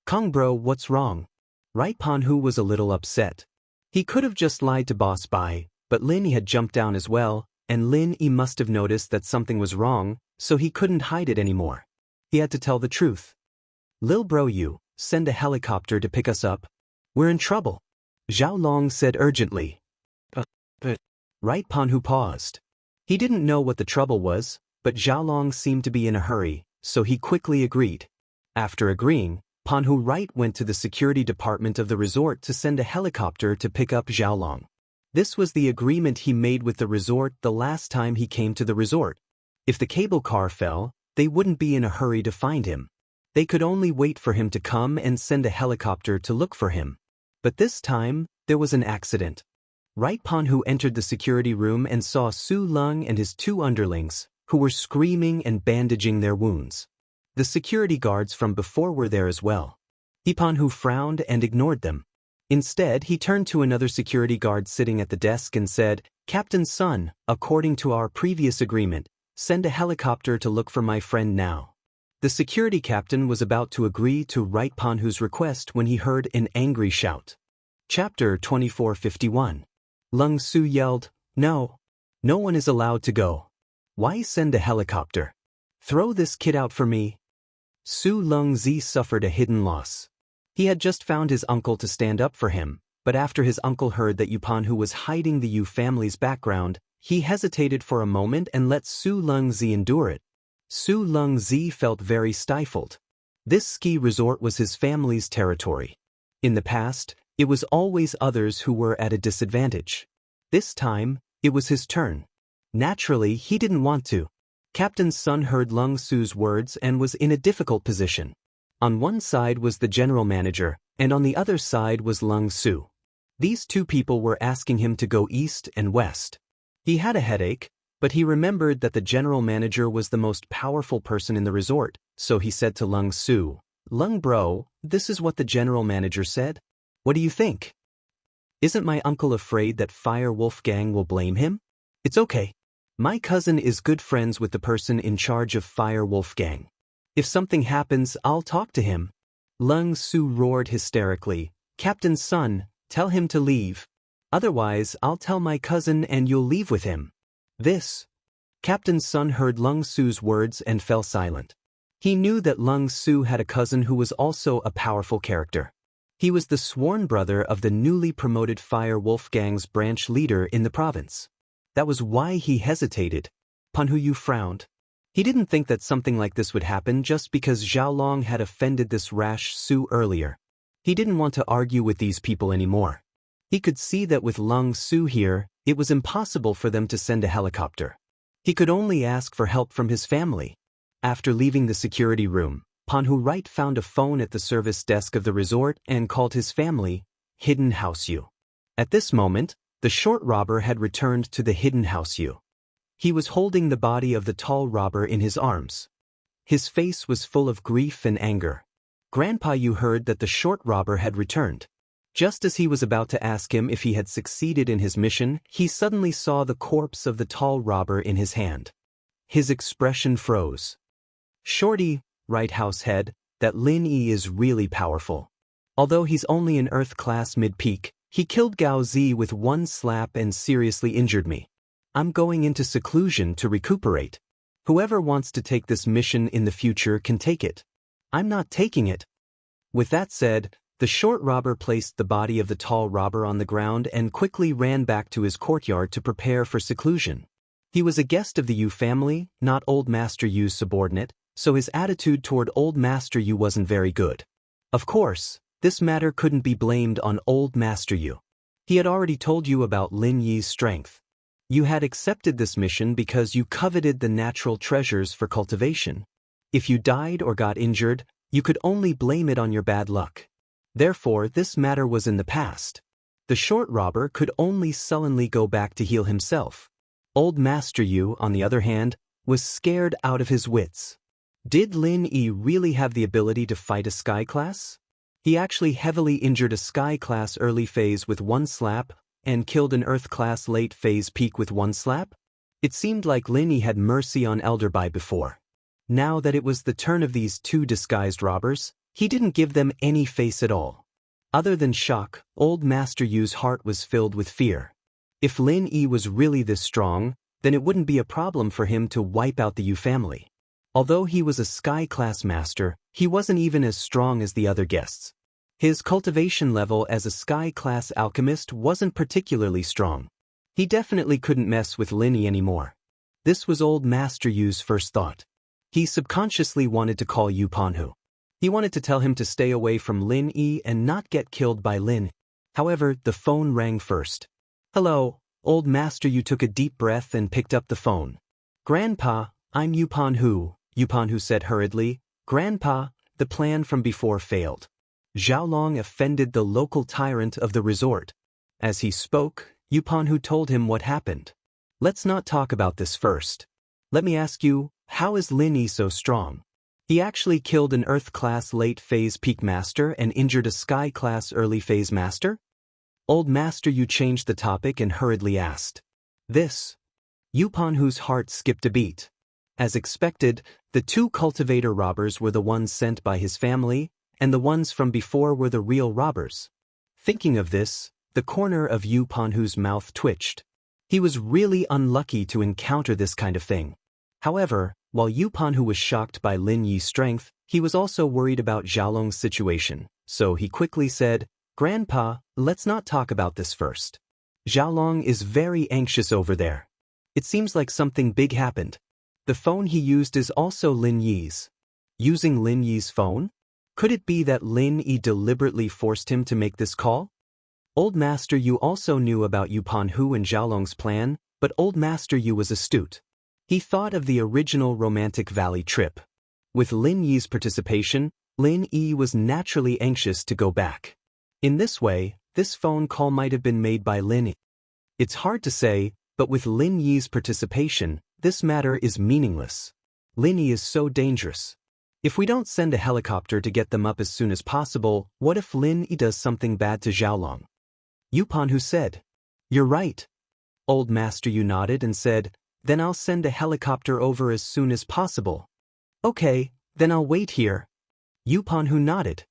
Kong bro, what's wrong? Right Panhu was a little upset. He could have just lied to Boss Bai, but Lin Yi had jumped down as well, and Lin Yi must have noticed that something was wrong, so he couldn't hide it anymore. He had to tell the truth. Lil bro, you, send a helicopter to pick us up. We're in trouble. Xiaolong said urgently. But Right Panhu paused. He didn't know what the trouble was, but Xiaolong seemed to be in a hurry, so he quickly agreed. After agreeing, Panhu Right went to the security department of the resort to send a helicopter to pick up Xiaolong. This was the agreement he made with the resort the last time he came to the resort. If the cable car fell, they wouldn't be in a hurry to find him. They could only wait for him to come and send a helicopter to look for him. But this time, there was an accident. Right Panhu entered the security room and saw Su Lung and his 2 underlings, who were screaming and bandaging their wounds. The security guards from before were there as well. Panhu frowned and ignored them. Instead, he turned to another security guard sitting at the desk and said, Captain Sun, according to our previous agreement, send a helicopter to look for my friend now. The security captain was about to agree to Right Panhu's request when he heard an angry shout. Chapter 2451. Lung Su yelled, No. No one is allowed to go. Why send a helicopter? Throw this kid out for me. Su Lung Zi suffered a hidden loss. He had just found his uncle to stand up for him, but after his uncle heard that Yu Panhu was hiding the Yu family's background, he hesitated for a moment and let Su Lung Zi endure it. Su Lung Zi felt very stifled. This ski resort was his family's territory. In the past, it was always others who were at a disadvantage. This time, it was his turn. Naturally, he didn't want to. Captain Sun heard Lung Su's words and was in a difficult position. On one side was the general manager, and on the other side was Lung Su. These two people were asking him to go east and west. He had a headache, but he remembered that the general manager was the most powerful person in the resort, so he said to Lung Su, "Lung bro, this is what the general manager said? What do you think? Isn't my uncle afraid that Fire Wolf Gang will blame him? It's okay. My cousin is good friends with the person in charge of Fire Wolf Gang. If something happens, I'll talk to him." Lung Su roared hysterically, "Captain Sun, tell him to leave. Otherwise, I'll tell my cousin and you'll leave with him." This. Captain Sun heard Lung Su's words and fell silent. He knew that Lung Su had a cousin who was also a powerful character. He was the sworn brother of the newly promoted Fire Wolf Gang's branch leader in the province. That was why he hesitated. Panhuyu frowned. He didn't think that something like this would happen just because Xiaolong had offended this rash Su earlier. He didn't want to argue with these people anymore. He could see that with Lung Su here, it was impossible for them to send a helicopter. He could only ask for help from his family. After leaving the security room, Panhu Wright found a phone at the service desk of the resort and called his family, Hidden House U. At this moment, the short robber had returned to the Hidden House U. He was holding the body of the tall robber in his arms. His face was full of grief and anger. Grandpa Yu heard that the short robber had returned. Just as he was about to ask him if he had succeeded in his mission, he suddenly saw the corpse of the tall robber in his hand. His expression froze. "Shorty, right house head, that Lin Yi is really powerful. Although he's only an Earth class mid-peak, he killed Gao Zi with one slap and seriously injured me. I'm going into seclusion to recuperate. Whoever wants to take this mission in the future can take it. I'm not taking it." With that said, the short robber placed the body of the tall robber on the ground and quickly ran back to his courtyard to prepare for seclusion. He was a guest of the Yu family, not Old Master Yu's subordinate, so his attitude toward Old Master Yu wasn't very good. Of course, this matter couldn't be blamed on Old Master Yu. He had already told you about Lin Yi's strength. You had accepted this mission because you coveted the natural treasures for cultivation. If you died or got injured, you could only blame it on your bad luck. Therefore, this matter was in the past. The short robber could only sullenly go back to heal himself. Old Master Yu, on the other hand, was scared out of his wits. Did Lin Yi really have the ability to fight a Sky class? He actually heavily injured a Sky class early phase with one slap, and killed an Earth class late phase peak with one slap? It seemed like Lin Yi had mercy on Elderby before. Now that it was the turn of these two disguised robbers, he didn't give them any face at all. Other than shock, Old Master Yu's heart was filled with fear. If Lin Yi was really this strong, then it wouldn't be a problem for him to wipe out the Yu family. Although he was a Sky class master, he wasn't even as strong as the other guests. His cultivation level as a Sky class alchemist wasn't particularly strong. He definitely couldn't mess with Lin Yi anymore. This was Old Master Yu's first thought. He subconsciously wanted to call Yu Panhu. He wanted to tell him to stay away from Lin Yi and not get killed by Lin. However, the phone rang first. "Hello." Old Master Yu took a deep breath and picked up the phone. "Grandpa, I'm Yu Panhu," Yu Panhu said hurriedly. "Grandpa, the plan from before failed. Xiaolong offended the local tyrant of the resort." As he spoke, Yu Panhu told him what happened. "Let's not talk about this first. Let me ask you, how is Lin Yi so strong? He actually killed an Earth class late phase peak master and injured a Sky class early phase master?" Old Master Yu changed the topic and hurriedly asked. This. Yu Panhu's heart skipped a beat. As expected, the two cultivator robbers were the ones sent by his family, and the ones from before were the real robbers. Thinking of this, the corner of Yu Panhu's mouth twitched. He was really unlucky to encounter this kind of thing. However, while Yu Panhu was shocked by Lin Yi's strength, he was also worried about Xiaolong's situation, so he quickly said, "Grandpa, let's not talk about this first. Xiaolong is very anxious over there. It seems like something big happened. The phone he used is also Lin Yi's." Using Lin Yi's phone? Could it be that Lin Yi deliberately forced him to make this call? Old Master Yu also knew about Yu Panhu and Xiaolong's plan, but Old Master Yu was astute. He thought of the original Romantic Valley trip. With Lin Yi's participation, Lin Yi was naturally anxious to go back. In this way, this phone call might have been made by Lin Yi. It's hard to say, but with Lin Yi's participation, this matter is meaningless. Lin Yi is so dangerous. If we don't send a helicopter to get them up as soon as possible, what if Lin Yi does something bad to Xiaolong? Yupan said, "You're right." Old Master Yu nodded and said, "Then I'll send a helicopter over as soon as possible." "Okay, then I'll wait here." Yupan nodded.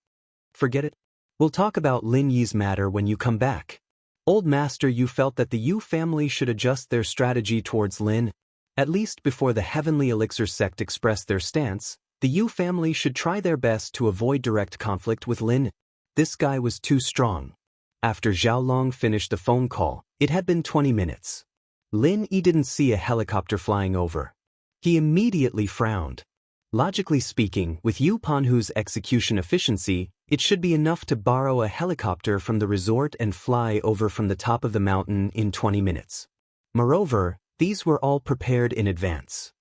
"Forget it. We'll talk about Lin Yi's matter when you come back." Old Master Yu felt that the Yu family should adjust their strategy towards Lin. At least before the Heavenly Elixir sect expressed their stance, the Yu family should try their best to avoid direct conflict with Lin. This guy was too strong. After Xiaolong finished the phone call, it had been 20 minutes. Lin Yi didn't see a helicopter flying over. He immediately frowned. Logically speaking, with Yu Panhu's execution efficiency, it should be enough to borrow a helicopter from the resort and fly over from the top of the mountain in 20 minutes. Moreover, these were all prepared in advance.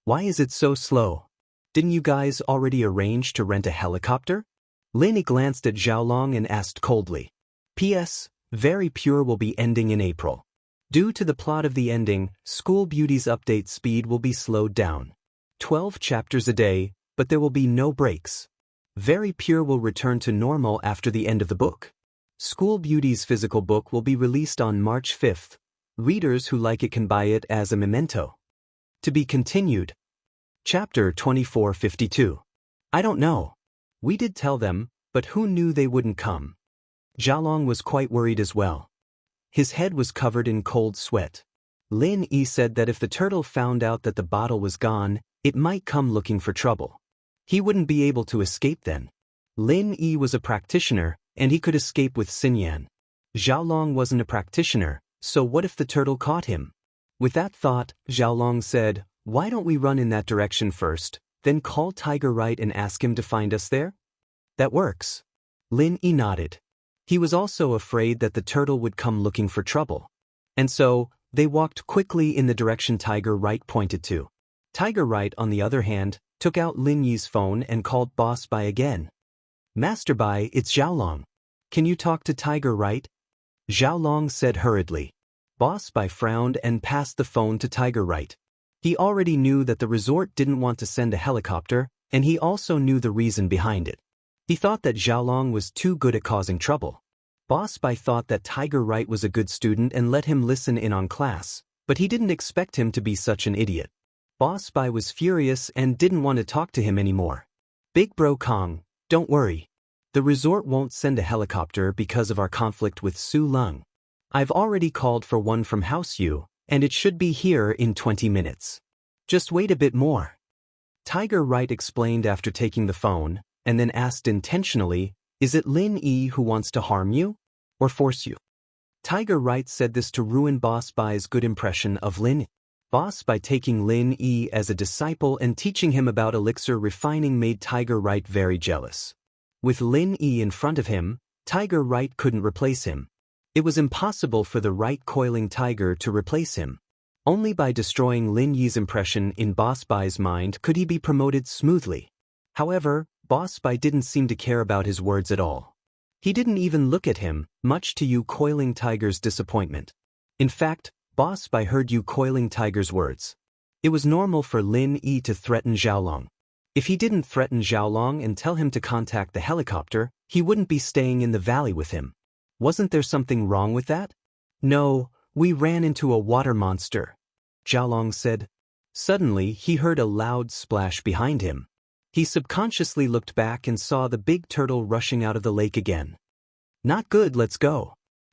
Why is it so slow? Didn't you guys already arrange to rent a helicopter? Lin Yi glanced at Xiaolong and asked coldly. P.S. Very Pure will be ending in April. Due to the plot of the ending, School Beauty's update speed will be slowed down. 12 chapters a day, but there will be no breaks. Very Pure will return to normal after the end of the book. School Beauty's physical book will be released on March 5th. Readers who like it can buy it as a memento. To be continued. Chapter 2452. I don't know. We did tell them, but who knew they wouldn't come? Xiaolong was quite worried as well. His head was covered in cold sweat. Lin Yi said that if the turtle found out that the bottle was gone, it might come looking for trouble. He wouldn't be able to escape then. Lin Yi was a practitioner, and he could escape with Xinyan. Xiaolong wasn't a practitioner, so what if the turtle caught him? With that thought, Xiaolong said, "Why don't we run in that direction first, then call Tiger Right and ask him to find us there?" "That works." Lin Yi nodded. He was also afraid that the turtle would come looking for trouble. And so, they walked quickly in the direction Tiger Right pointed to. Tiger Right, on the other hand, took out Lin Yi's phone and called Boss Bai again. "Master Bai, it's Xiaolong. Can you talk to Tiger Right?" Xiaolong said hurriedly. Boss Bai frowned and passed the phone to Tiger Right. He already knew that the resort didn't want to send a helicopter, and he also knew the reason behind it. He thought that Xiaolong was too good at causing trouble. Boss Bai thought that Tiger Right was a good student and let him listen in on class, but he didn't expect him to be such an idiot. Boss Bai was furious and didn't want to talk to him anymore. "Big Bro Kong, don't worry. The resort won't send a helicopter because of our conflict with Su Lung. I've already called for one from House Yu, and it should be here in 20 minutes. Just wait a bit more." Tiger Right explained after taking the phone, and then asked intentionally, "Is it Lin Yi who wants to harm you? Or force you?" Tiger Right said this to ruin Boss Bai's good impression of Lin Yi. Boss Bai taking Lin Yi as a disciple and teaching him about elixir refining made Tiger Right very jealous. With Lin Yi in front of him, Tiger Right couldn't replace him. It was impossible for the right coiling tiger to replace him. Only by destroying Lin Yi's impression in Boss Bai's mind could he be promoted smoothly. However, Boss Bai didn't seem to care about his words at all. He didn't even look at him, much to Yu Coiling Tiger's disappointment. In fact, Boss Bai heard Yu Coiling Tiger's words. It was normal for Lin Yi to threaten Xiaolong. If he didn't threaten Xiaolong and tell him to contact the helicopter, he wouldn't be staying in the valley with him. Wasn't there something wrong with that? "No, we ran into a water monster," Xiaolong said. Suddenly, he heard a loud splash behind him. He subconsciously looked back and saw the big turtle rushing out of the lake again. "Not good, let's go."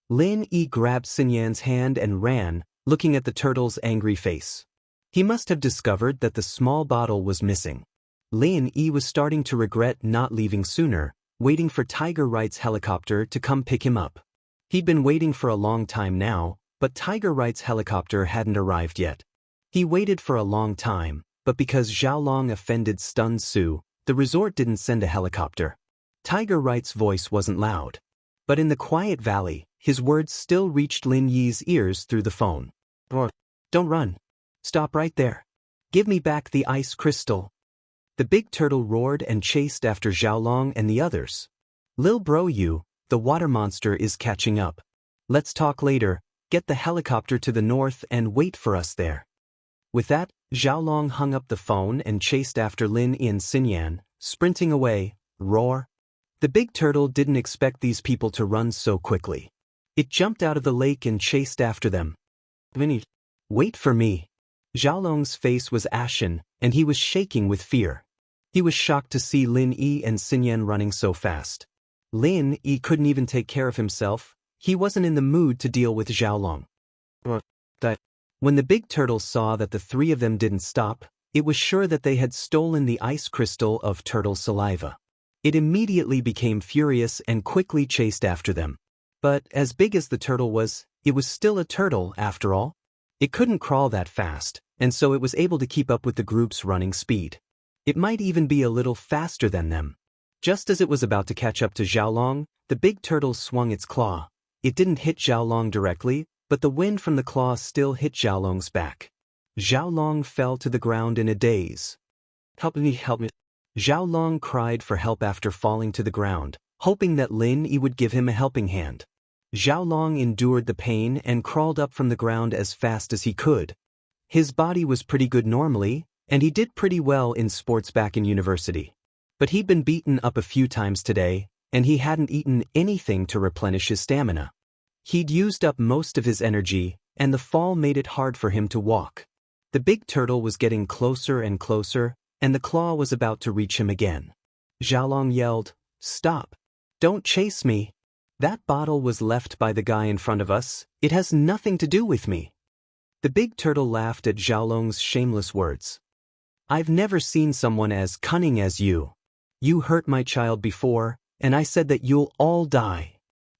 Lin Yi grabbed Xinyan's hand and ran, looking at the turtle's angry face. He must have discovered that the small bottle was missing. Lin Yi was starting to regret not leaving sooner, waiting for Tiger Right's helicopter to come pick him up. He'd been waiting for a long time now, but Tiger Right's helicopter hadn't arrived yet. He waited for a long time, but because Xiaolong offended stunned Su, the resort didn't send a helicopter. Tiger Right's voice wasn't loud. But in the quiet valley, his words still reached Lin Yi's ears through the phone. "Don't run. Stop right there. Give me back the ice crystal. The big turtle roared and chased after Xiaolong and the others. Lil bro you, the water monster is catching up. Let's talk later, get the helicopter to the north and wait for us there. With that, Xiaolong hung up the phone and chased after Lin and Xinyan, sprinting away, roar. The big turtle didn't expect these people to run so quickly. It jumped out of the lake and chased after them. Wait for me. Xiaolong's face was ashen, and he was shaking with fear. He was shocked to see Lin Yi and Xinyan running so fast. Lin Yi couldn't even take care of himself. He wasn't in the mood to deal with Xiaolong. When the big turtle saw that the three of them didn't stop, it was sure that they had stolen the ice crystal of turtle saliva. It immediately became furious and quickly chased after them. But as big as the turtle was, it was still a turtle after all. It couldn't crawl that fast, and so it was able to keep up with the group's running speed. It might even be a little faster than them. Just as it was about to catch up to Xiaolong, the big turtle swung its claw. It didn't hit Xiaolong directly, but the wind from the claw still hit Xiaolong's back. Xiaolong fell to the ground in a daze. Help me, help me. Xiaolong cried for help after falling to the ground, hoping that Lin Yi would give him a helping hand. Xiaolong endured the pain and crawled up from the ground as fast as he could. His body was pretty good normally, and he did pretty well in sports back in university. But he'd been beaten up a few times today, and he hadn't eaten anything to replenish his stamina. He'd used up most of his energy, and the fall made it hard for him to walk. The big turtle was getting closer and closer, and the claw was about to reach him again. Xiaolong yelled, "Stop! Don't chase me! That bottle was left by the guy in front of us. It has nothing to do with me." The big turtle laughed at Xiaolong's shameless words. "I've never seen someone as cunning as you. You hurt my child before, and I said that you'll all die.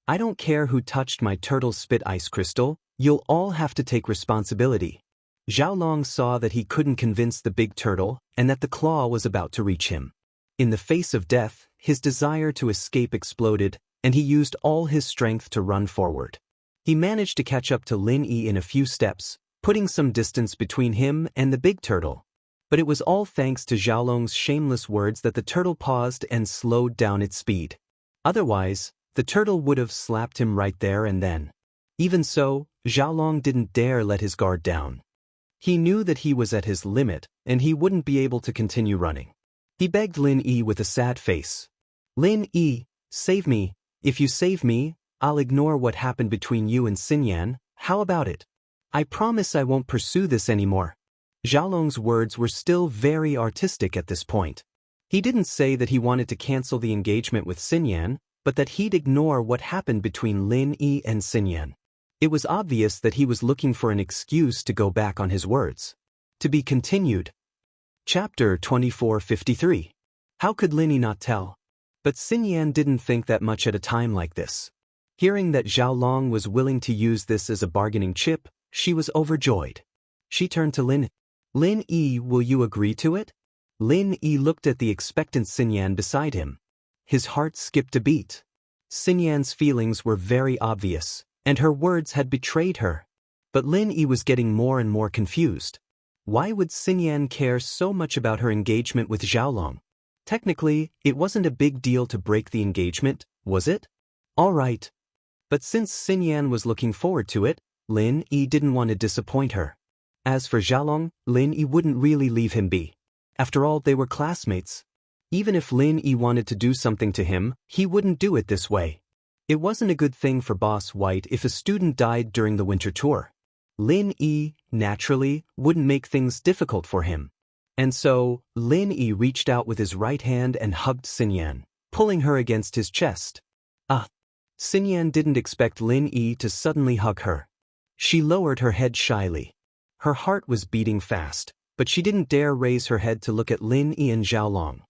I don't care who touched my turtle spit ice crystal, you'll all have to take responsibility." Xiaolong saw that he couldn't convince the big turtle and that the claw was about to reach him. In the face of death, his desire to escape exploded, and he used all his strength to run forward. He managed to catch up to Lin Yi in a few steps, putting some distance between him and the big turtle. But it was all thanks to Xiaolong's shameless words that the turtle paused and slowed down its speed. Otherwise, the turtle would have slapped him right there and then. Even so, Xiaolong didn't dare let his guard down. He knew that he was at his limit, and he wouldn't be able to continue running. He begged Lin Yi with a sad face. "Lin Yi, save me. If you save me, I'll ignore what happened between you and Xinyan. How about it? I promise I won't pursue this anymore." Xiaolong's words were still very artistic at this point. He didn't say that he wanted to cancel the engagement with Xinyan, but that he'd ignore what happened between Lin Yi and Xinyan. It was obvious that he was looking for an excuse to go back on his words. To be continued. Chapter 2453. How could Lin Yi not tell? But Xinyan didn't think that much at a time like this. Hearing that Xiaolong was willing to use this as a bargaining chip, she was overjoyed. She turned to Lin. "Lin Yi, will you agree to it?" Lin Yi looked at the expectant Xinyan beside him. His heart skipped a beat. Xinyan's feelings were very obvious, and her words had betrayed her. But Lin Yi was getting more and more confused. Why would Xinyan care so much about her engagement with Xiaolong? Technically, it wasn't a big deal to break the engagement, was it? All right. But since Xinyan was looking forward to it, Lin Yi didn't want to disappoint her. As for Xiaolong, Lin Yi wouldn't really leave him be. After all, they were classmates. Even if Lin Yi wanted to do something to him, he wouldn't do it this way. It wasn't a good thing for Boss White if a student died during the winter tour. Lin Yi, naturally, wouldn't make things difficult for him. And so, Lin Yi reached out with his right hand and hugged Xinyan, pulling her against his chest. Xinyan didn't expect Lin Yi to suddenly hug her. She lowered her head shyly. Her heart was beating fast, but she didn't dare raise her head to look at Lin Yi and Xiaolong.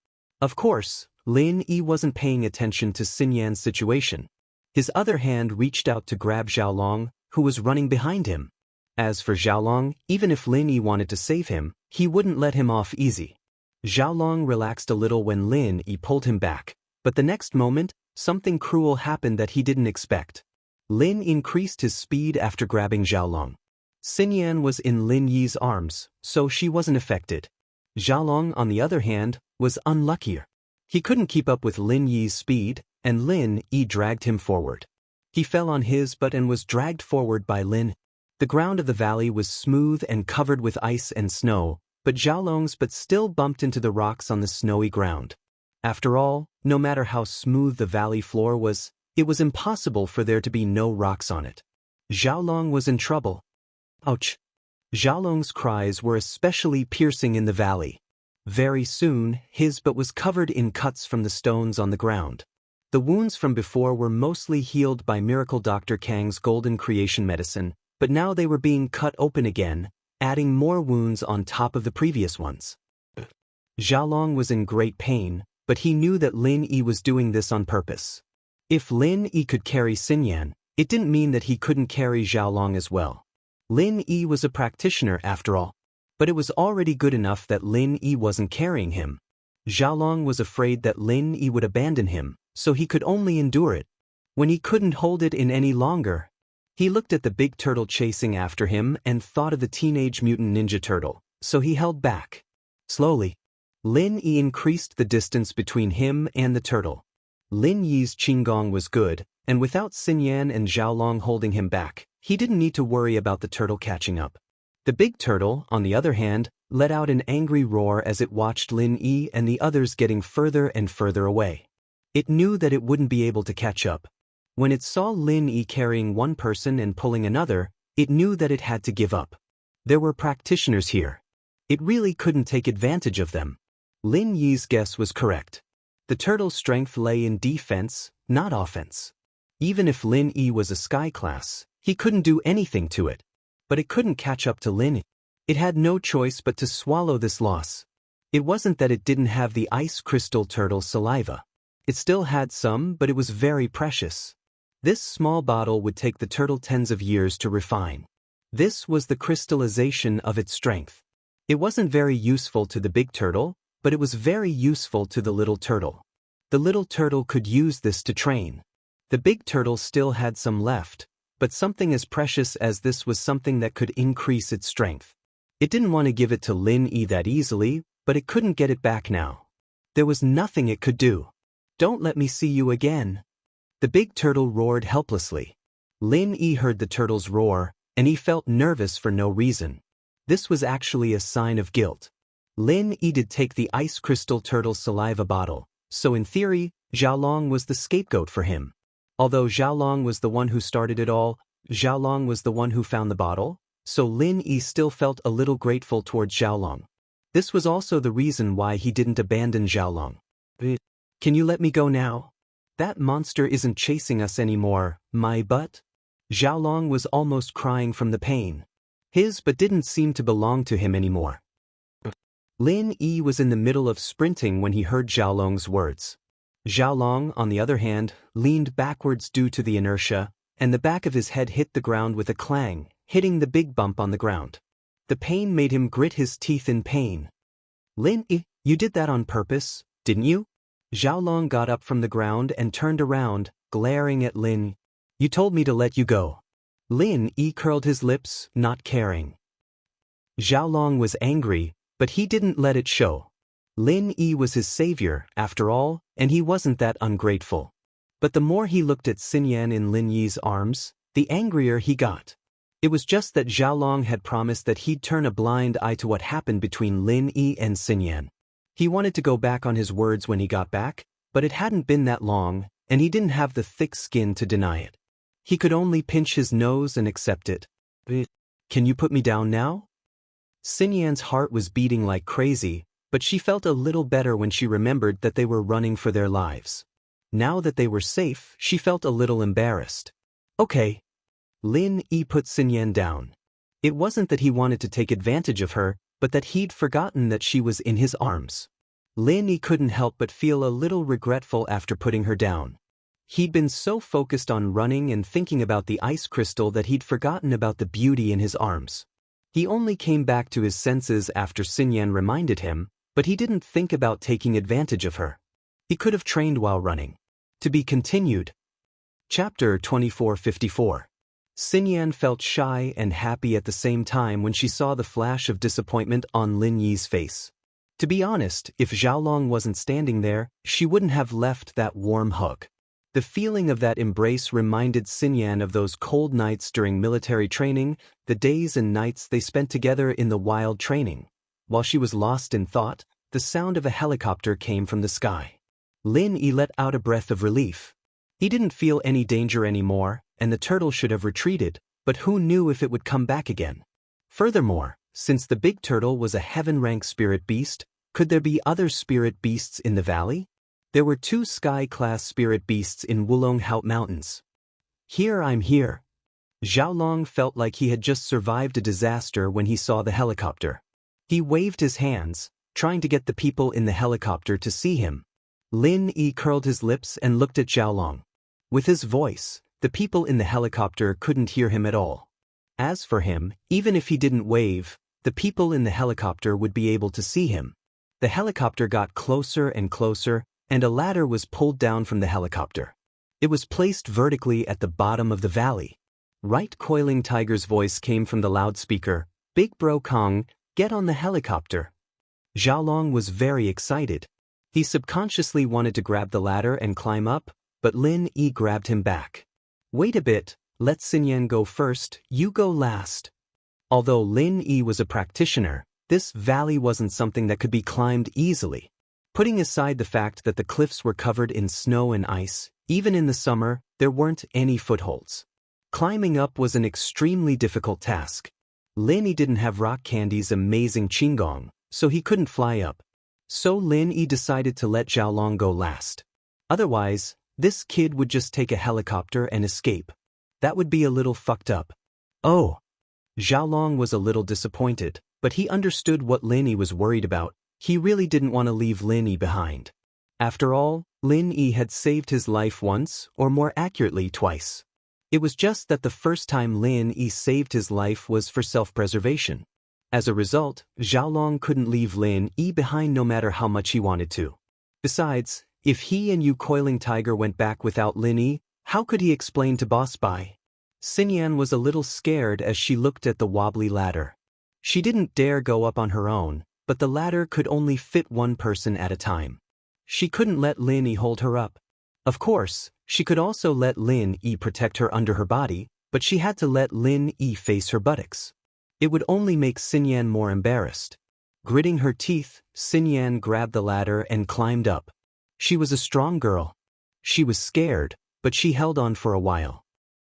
Of course, Lin Yi wasn't paying attention to Xinyan's situation. His other hand reached out to grab Xiaolong, who was running behind him. As for Xiaolong, even if Lin Yi wanted to save him, he wouldn't let him off easy. Xiaolong relaxed a little when Lin Yi pulled him back, but the next moment, something cruel happened that he didn't expect. Lin increased his speed after grabbing Xiaolong. Xinyan was in Lin Yi's arms, so she wasn't affected. Xiaolong, on the other hand, was unluckier. He couldn't keep up with Lin Yi's speed, and Lin Yi dragged him forward. He fell on his butt and was dragged forward by Lin. The ground of the valley was smooth and covered with ice and snow, but Xiaolong's butt still bumped into the rocks on the snowy ground. After all, no matter how smooth the valley floor was, it was impossible for there to be no rocks on it. Xiaolong was in trouble. Ouch! Xiaolong's cries were especially piercing in the valley. Very soon, his butt was covered in cuts from the stones on the ground. The wounds from before were mostly healed by Miracle Dr. Kang's golden creation medicine, but now they were being cut open again, adding more wounds on top of the previous ones. Xiaolong was in great pain, but he knew that Lin Yi was doing this on purpose. If Lin Yi could carry Xinyan, it didn't mean that he couldn't carry Xiaolong as well. Lin Yi was a practitioner after all, but it was already good enough that Lin Yi wasn't carrying him. Xiaolong was afraid that Lin Yi would abandon him, so he could only endure it. When he couldn't hold it in any longer, he looked at the big turtle chasing after him and thought of the teenage mutant ninja turtle, so he held back. Slowly, Lin Yi increased the distance between him and the turtle. Lin Yi's qigong was good, and without Xinyan and Xiaolong holding him back, he didn't need to worry about the turtle catching up. The big turtle, on the other hand, let out an angry roar as it watched Lin Yi and the others getting further and further away. It knew that it wouldn't be able to catch up. When it saw Lin Yi carrying one person and pulling another, it knew that it had to give up. There were practitioners here. It really couldn't take advantage of them. Lin Yi's guess was correct. The turtle's strength lay in defense, not offense. Even if Lin Yi was a sky class, he couldn't do anything to it. But it couldn't catch up to Lin Yi. It had no choice but to swallow this loss. It wasn't that it didn't have the ice crystal turtle saliva. It still had some, but it was very precious. This small bottle would take the turtle tens of years to refine. This was the crystallization of its strength. It wasn't very useful to the big turtle, but it was very useful to the little turtle. The little turtle could use this to train. The big turtle still had some left, but something as precious as this was something that could increase its strength. It didn't want to give it to Lin Yi that easily, but it couldn't get it back now. There was nothing it could do. Don't let me see you again. The big turtle roared helplessly. Lin Yi heard the turtle's roar, and he felt nervous for no reason. This was actually a sign of guilt. Lin Yi did take the ice crystal turtle saliva bottle, so in theory, Xiaolong was the scapegoat for him. Although Xiaolong was the one who started it all, Xiaolong was the one who found the bottle, so Lin Yi still felt a little grateful towards Xiaolong. This was also the reason why he didn't abandon Xiaolong. Can you let me go now? That monster isn't chasing us anymore, my butt. Xiaolong was almost crying from the pain. His butt didn't seem to belong to him anymore. Lin Yi was in the middle of sprinting when he heard Xiaolong's words. Xiaolong, on the other hand, leaned backwards due to the inertia, and the back of his head hit the ground with a clang, hitting the big bump on the ground. The pain made him grit his teeth in pain. Lin Yi, you did that on purpose, didn't you? Xiaolong got up from the ground and turned around, glaring at Lin Yi. You told me to let you go. Lin Yi curled his lips, not caring. Xiaolong was angry, but he didn't let it show. Lin Yi was his savior, after all, and he wasn't that ungrateful. But the more he looked at Xinyan in Lin Yi's arms, the angrier he got. It was just that Xiaolong had promised that he'd turn a blind eye to what happened between Lin Yi and Xinyan. He wanted to go back on his words when he got back, but it hadn't been that long, and he didn't have the thick skin to deny it. He could only pinch his nose and accept it. Can you put me down now? Xinyan's heart was beating like crazy, but she felt a little better when she remembered that they were running for their lives. Now that they were safe, she felt a little embarrassed. Okay. Lin Yi put Xinyan down. It wasn't that he wanted to take advantage of her, but that he'd forgotten that she was in his arms. Lin Yi couldn't help but feel a little regretful after putting her down. He'd been so focused on running and thinking about the ice crystal that he'd forgotten about the beauty in his arms. He only came back to his senses after Xinyan reminded him, but he didn't think about taking advantage of her. He could have trained while running. To be continued. Chapter 2454. Xinyan felt shy and happy at the same time when she saw the flash of disappointment on Lin Yi's face. To be honest, if Xiaolong wasn't standing there, she wouldn't have left that warm hug. The feeling of that embrace reminded Xinyan of those cold nights during military training, the days and nights they spent together in the wild training. While she was lost in thought, the sound of a helicopter came from the sky. Lin Yi let out a breath of relief. He didn't feel any danger anymore, and the turtle should have retreated, but who knew if it would come back again? Furthermore, since the big turtle was a heaven-rank spirit beast, could there be other spirit beasts in the valley? There were 2 sky-class spirit beasts in Wulonghout Mountains. Here I'm here. Xiaolong felt like he had just survived a disaster when he saw the helicopter. He waved his hands, trying to get the people in the helicopter to see him. Lin Yi curled his lips and looked at Xiaolong. With his voice, the people in the helicopter couldn't hear him at all. As for him, even if he didn't wave, the people in the helicopter would be able to see him. The helicopter got closer and closer, and a ladder was pulled down from the helicopter. It was placed vertically at the bottom of the valley. Right Coiling Tiger's voice came from the loudspeaker, "Big Bro Kong, get on the helicopter." Xiaolong was very excited. He subconsciously wanted to grab the ladder and climb up, but Lin Yi grabbed him back. "Wait a bit, let Xinyan go first, you go last." Although Lin Yi was a practitioner, this valley wasn't something that could be climbed easily. Putting aside the fact that the cliffs were covered in snow and ice, even in the summer, there weren't any footholds. Climbing up was an extremely difficult task. Lin Yi didn't have Rock Candy's amazing qigong, so he couldn't fly up. So Lin Yi decided to let Xiaolong go last. Otherwise, this kid would just take a helicopter and escape. That would be a little fucked up. Oh! Xiaolong was a little disappointed, but he understood what Lin Yi was worried about. He really didn't want to leave Lin Yi behind. After all, Lin Yi had saved his life once, or more accurately, twice. It was just that the first time Lin Yi saved his life was for self-preservation. As a result, Xiaolong couldn't leave Lin Yi behind no matter how much he wanted to. Besides, if he and Yu Coiling Tiger went back without Lin Yi, how could he explain to Boss Bai? Xinyan was a little scared as she looked at the wobbly ladder. She didn't dare go up on her own, but the ladder could only fit one person at a time. She couldn't let Lin Yi hold her up. Of course, she could also let Lin Yi protect her under her body, but she had to let Lin Yi face her buttocks. It would only make Xinyan more embarrassed. Gritting her teeth, Xinyan grabbed the ladder and climbed up. She was a strong girl. She was scared, but she held on for a while.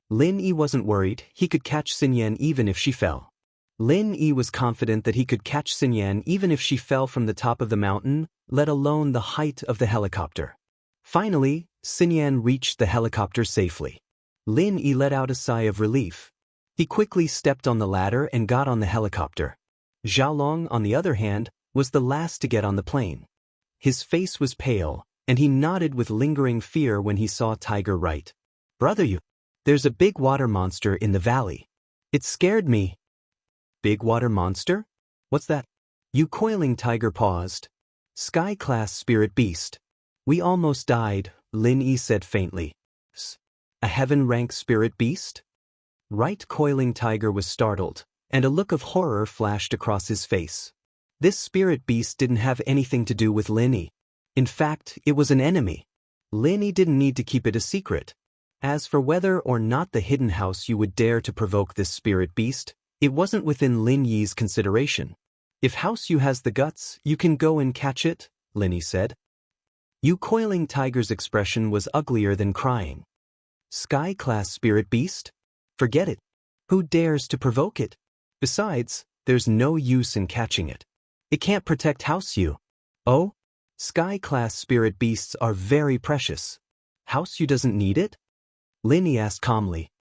Lin Yi wasn't worried, he could catch Xinyan even if she fell. Lin Yi was confident that he could catch Xinyan even if she fell from the top of the mountain, let alone the height of the helicopter. Finally, Xinyan reached the helicopter safely. Lin Yi let out a sigh of relief. He quickly stepped on the ladder and got on the helicopter. Xiaolong, on the other hand, was the last to get on the plane. His face was pale, and he nodded with lingering fear when he saw Tiger Right. "Brother, there's a big water monster in the valley. It scared me." "Big water monster? What's that?" Yu Coiling Tiger paused. "Sky-class spirit beast. We almost died," Lin Yi said faintly. "A heaven-rank spirit beast?" Right Coiling Tiger was startled, and a look of horror flashed across his face. This spirit beast didn't have anything to do with Lin Yi. In fact, it was an enemy. Lin Yi didn't need to keep it a secret. As for whether or not the hidden house you would dare to provoke this spirit beast, it wasn't within Lin Yi's consideration. "If House Yu has the guts, you can go and catch it," Lin Yi said. Yu Coiling Tiger's expression was uglier than crying. "Sky-class spirit beast? Forget it. Who dares to provoke it? Besides, there's no use in catching it. It can't protect House Yu." "Oh? Sky-class spirit beasts are very precious. House Yu doesn't need it?" Lin Yi asked calmly.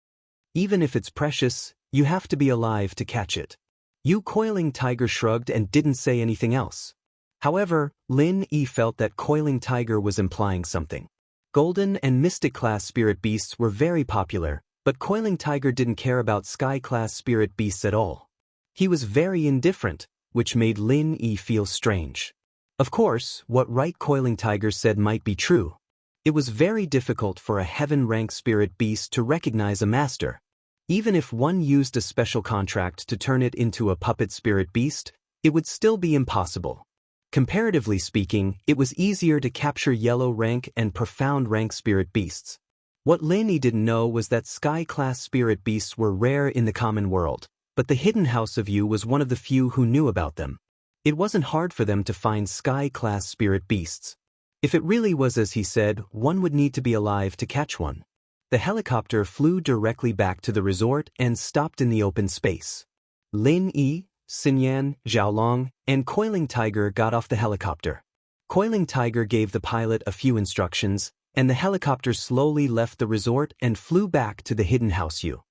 "Even if it's precious, you have to be alive to catch it." Yu Coiling Tiger shrugged and didn't say anything else. However, Lin Yi felt that Coiling Tiger was implying something. Golden and Mystic-class spirit beasts were very popular, but Coiling Tiger didn't care about Sky-class spirit beasts at all. He was very indifferent, which made Lin Yi feel strange. Of course, what Right Coiling Tiger said might be true. It was very difficult for a heaven-rank spirit beast to recognize a master. Even if one used a special contract to turn it into a puppet spirit beast, it would still be impossible. Comparatively speaking, it was easier to capture yellow rank and profound rank spirit beasts. What Lin Yi didn't know was that sky-class spirit beasts were rare in the common world, but the hidden house of Yu was one of the few who knew about them. It wasn't hard for them to find sky-class spirit beasts. If it really was as he said, one would need to be alive to catch one. The helicopter flew directly back to the resort and stopped in the open space. Lin Yi, Xinyan, Xiaolong, and Coiling Tiger got off the helicopter. Coiling Tiger gave the pilot a few instructions, and the helicopter slowly left the resort and flew back to the hidden house Yu.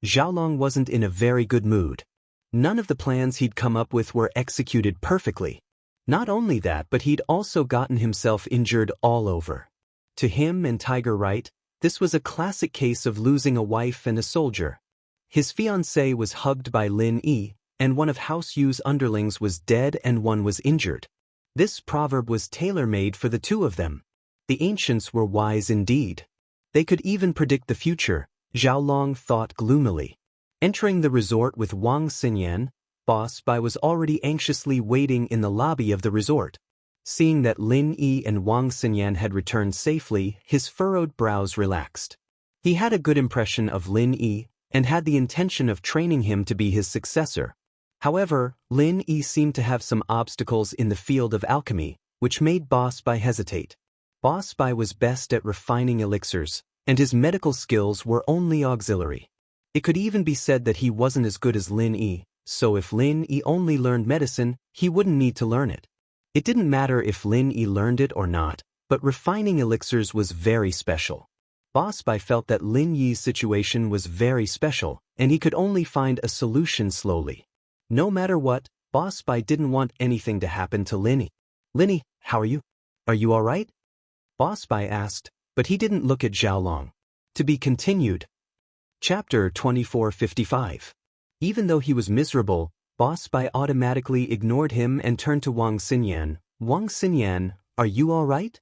Xiaolong wasn't in a very good mood. None of the plans he'd come up with were executed perfectly. Not only that, but he'd also gotten himself injured all over. To him and Tiger Right, this was a classic case of losing a wife and a soldier. His fiancée was hugged by Lin Yi, and one of House Yu's underlings was dead and one was injured. This proverb was tailor-made for the two of them. The ancients were wise indeed. They could even predict the future, Xiaolong thought gloomily. Entering the resort with Wang Xinyan, Boss Bai was already anxiously waiting in the lobby of the resort. Seeing that Lin Yi and Wang Xinyan had returned safely, his furrowed brows relaxed. He had a good impression of Lin Yi and had the intention of training him to be his successor. However, Lin Yi seemed to have some obstacles in the field of alchemy, which made Boss Bai hesitate. Boss Bai was best at refining elixirs, and his medical skills were only auxiliary. It could even be said that he wasn't as good as Lin Yi, so if Lin Yi only learned medicine, he wouldn't need to learn it. It didn't matter if Lin Yi learned it or not, but refining elixirs was very special. Boss Bai felt that Lin Yi's situation was very special, and he could only find a solution slowly. No matter what, Boss Bai didn't want anything to happen to Lin Yi. Lin Yi, how are you? Are you all right? Boss Bai asked, but he didn't look at Xiaolong. To be continued. Chapter 2455. Even though he was miserable, Boss Bai automatically ignored him and turned to Wang Xinyan. Wang Xinyan, are you all right?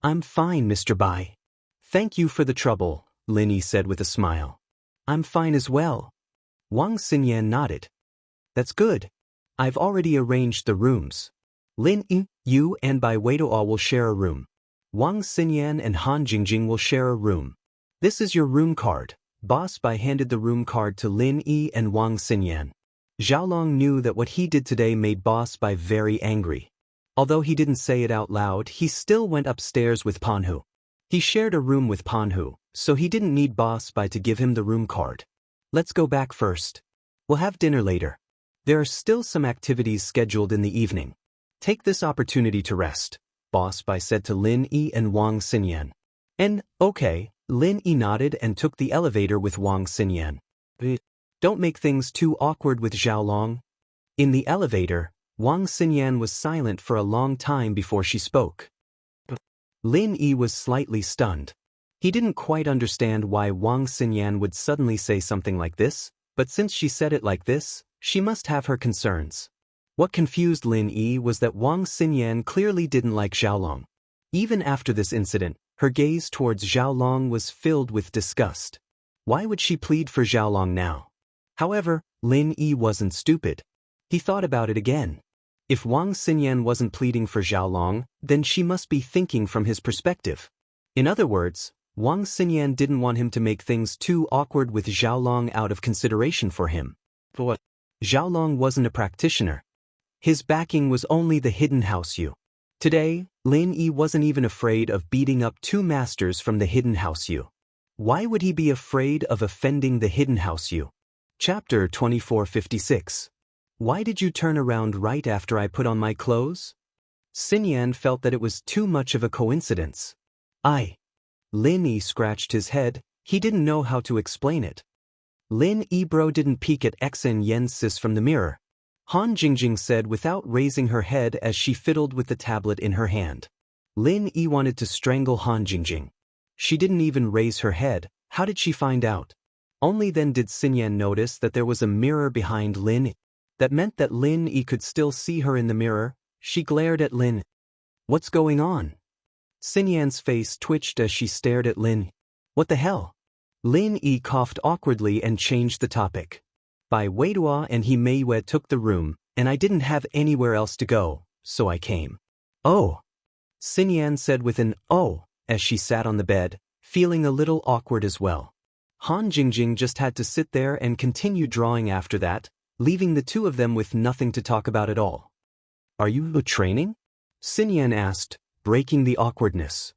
I'm fine, Mr. Bai. Thank you for the trouble, Lin Yi said with a smile. I'm fine as well. Wang Xinyan nodded. That's good. I've already arranged the rooms. Lin Yi, you and Bai Weidao will share a room. Wang Xinyan and Han Jingjing will share a room. This is your room card. Boss Bai handed the room card to Lin Yi and Wang Xinyan. Xiaolong knew that what he did today made Boss Bai very angry. Although he didn't say it out loud, he still went upstairs with Panhu. He shared a room with Panhu, so he didn't need Boss Bai to give him the room card. Let's go back first. We'll have dinner later. There are still some activities scheduled in the evening. Take this opportunity to rest, Boss Bai said to Lin Yi and Wang Xinyan. And, okay, Lin Yi nodded and took the elevator with Wang Xinyan. Don't make things too awkward with Xiaolong. In the elevator, Wang Xinyan was silent for a long time before she spoke. Lin Yi was slightly stunned. He didn't quite understand why Wang Xinyan would suddenly say something like this, but since she said it like this, she must have her concerns. What confused Lin Yi was that Wang Xinyan clearly didn't like Xiaolong. Even after this incident, her gaze towards Xiaolong was filled with disgust. Why would she plead for Xiaolong now? However, Lin Yi wasn't stupid. He thought about it again. If Wang Xinyan wasn't pleading for Xiaolong, then she must be thinking from his perspective. In other words, Wang Xinyan didn't want him to make things too awkward with Xiaolong out of consideration for him. But Xiaolong wasn't a practitioner. His backing was only the hidden house Yu. Today, Lin Yi wasn't even afraid of beating up two masters from the hidden house Yu. Why would he be afraid of offending the hidden house Yu? Chapter 2456. Why did you turn around right after I put on my clothes? Xinyan felt that it was too much of a coincidence. Lin Yi scratched his head. He didn't know how to explain it. Lin Yi bro didn't peek at Xen Yen's sis from the mirror. Han Jingjing said without raising her head as she fiddled with the tablet in her hand. Lin Yi wanted to strangle Han Jingjing. She didn't even raise her head. How did she find out? Only then did Xinyan notice that there was a mirror behind Lin Yi. That meant that Lin Yi could still see her in the mirror. She glared at Lin. What's going on? Xinyan's face twitched as she stared at Lin. What the hell? Lin Yi coughed awkwardly and changed the topic. Bai Weidua and He Meiyue took the room, and I didn't have anywhere else to go, so I came. Oh. Xinyan said with an oh, as she sat on the bed, feeling a little awkward as well. Han Jingjing just had to sit there and continue drawing after that, leaving the two of them with nothing to talk about at all. Are you training? Xinyan asked, breaking the awkwardness.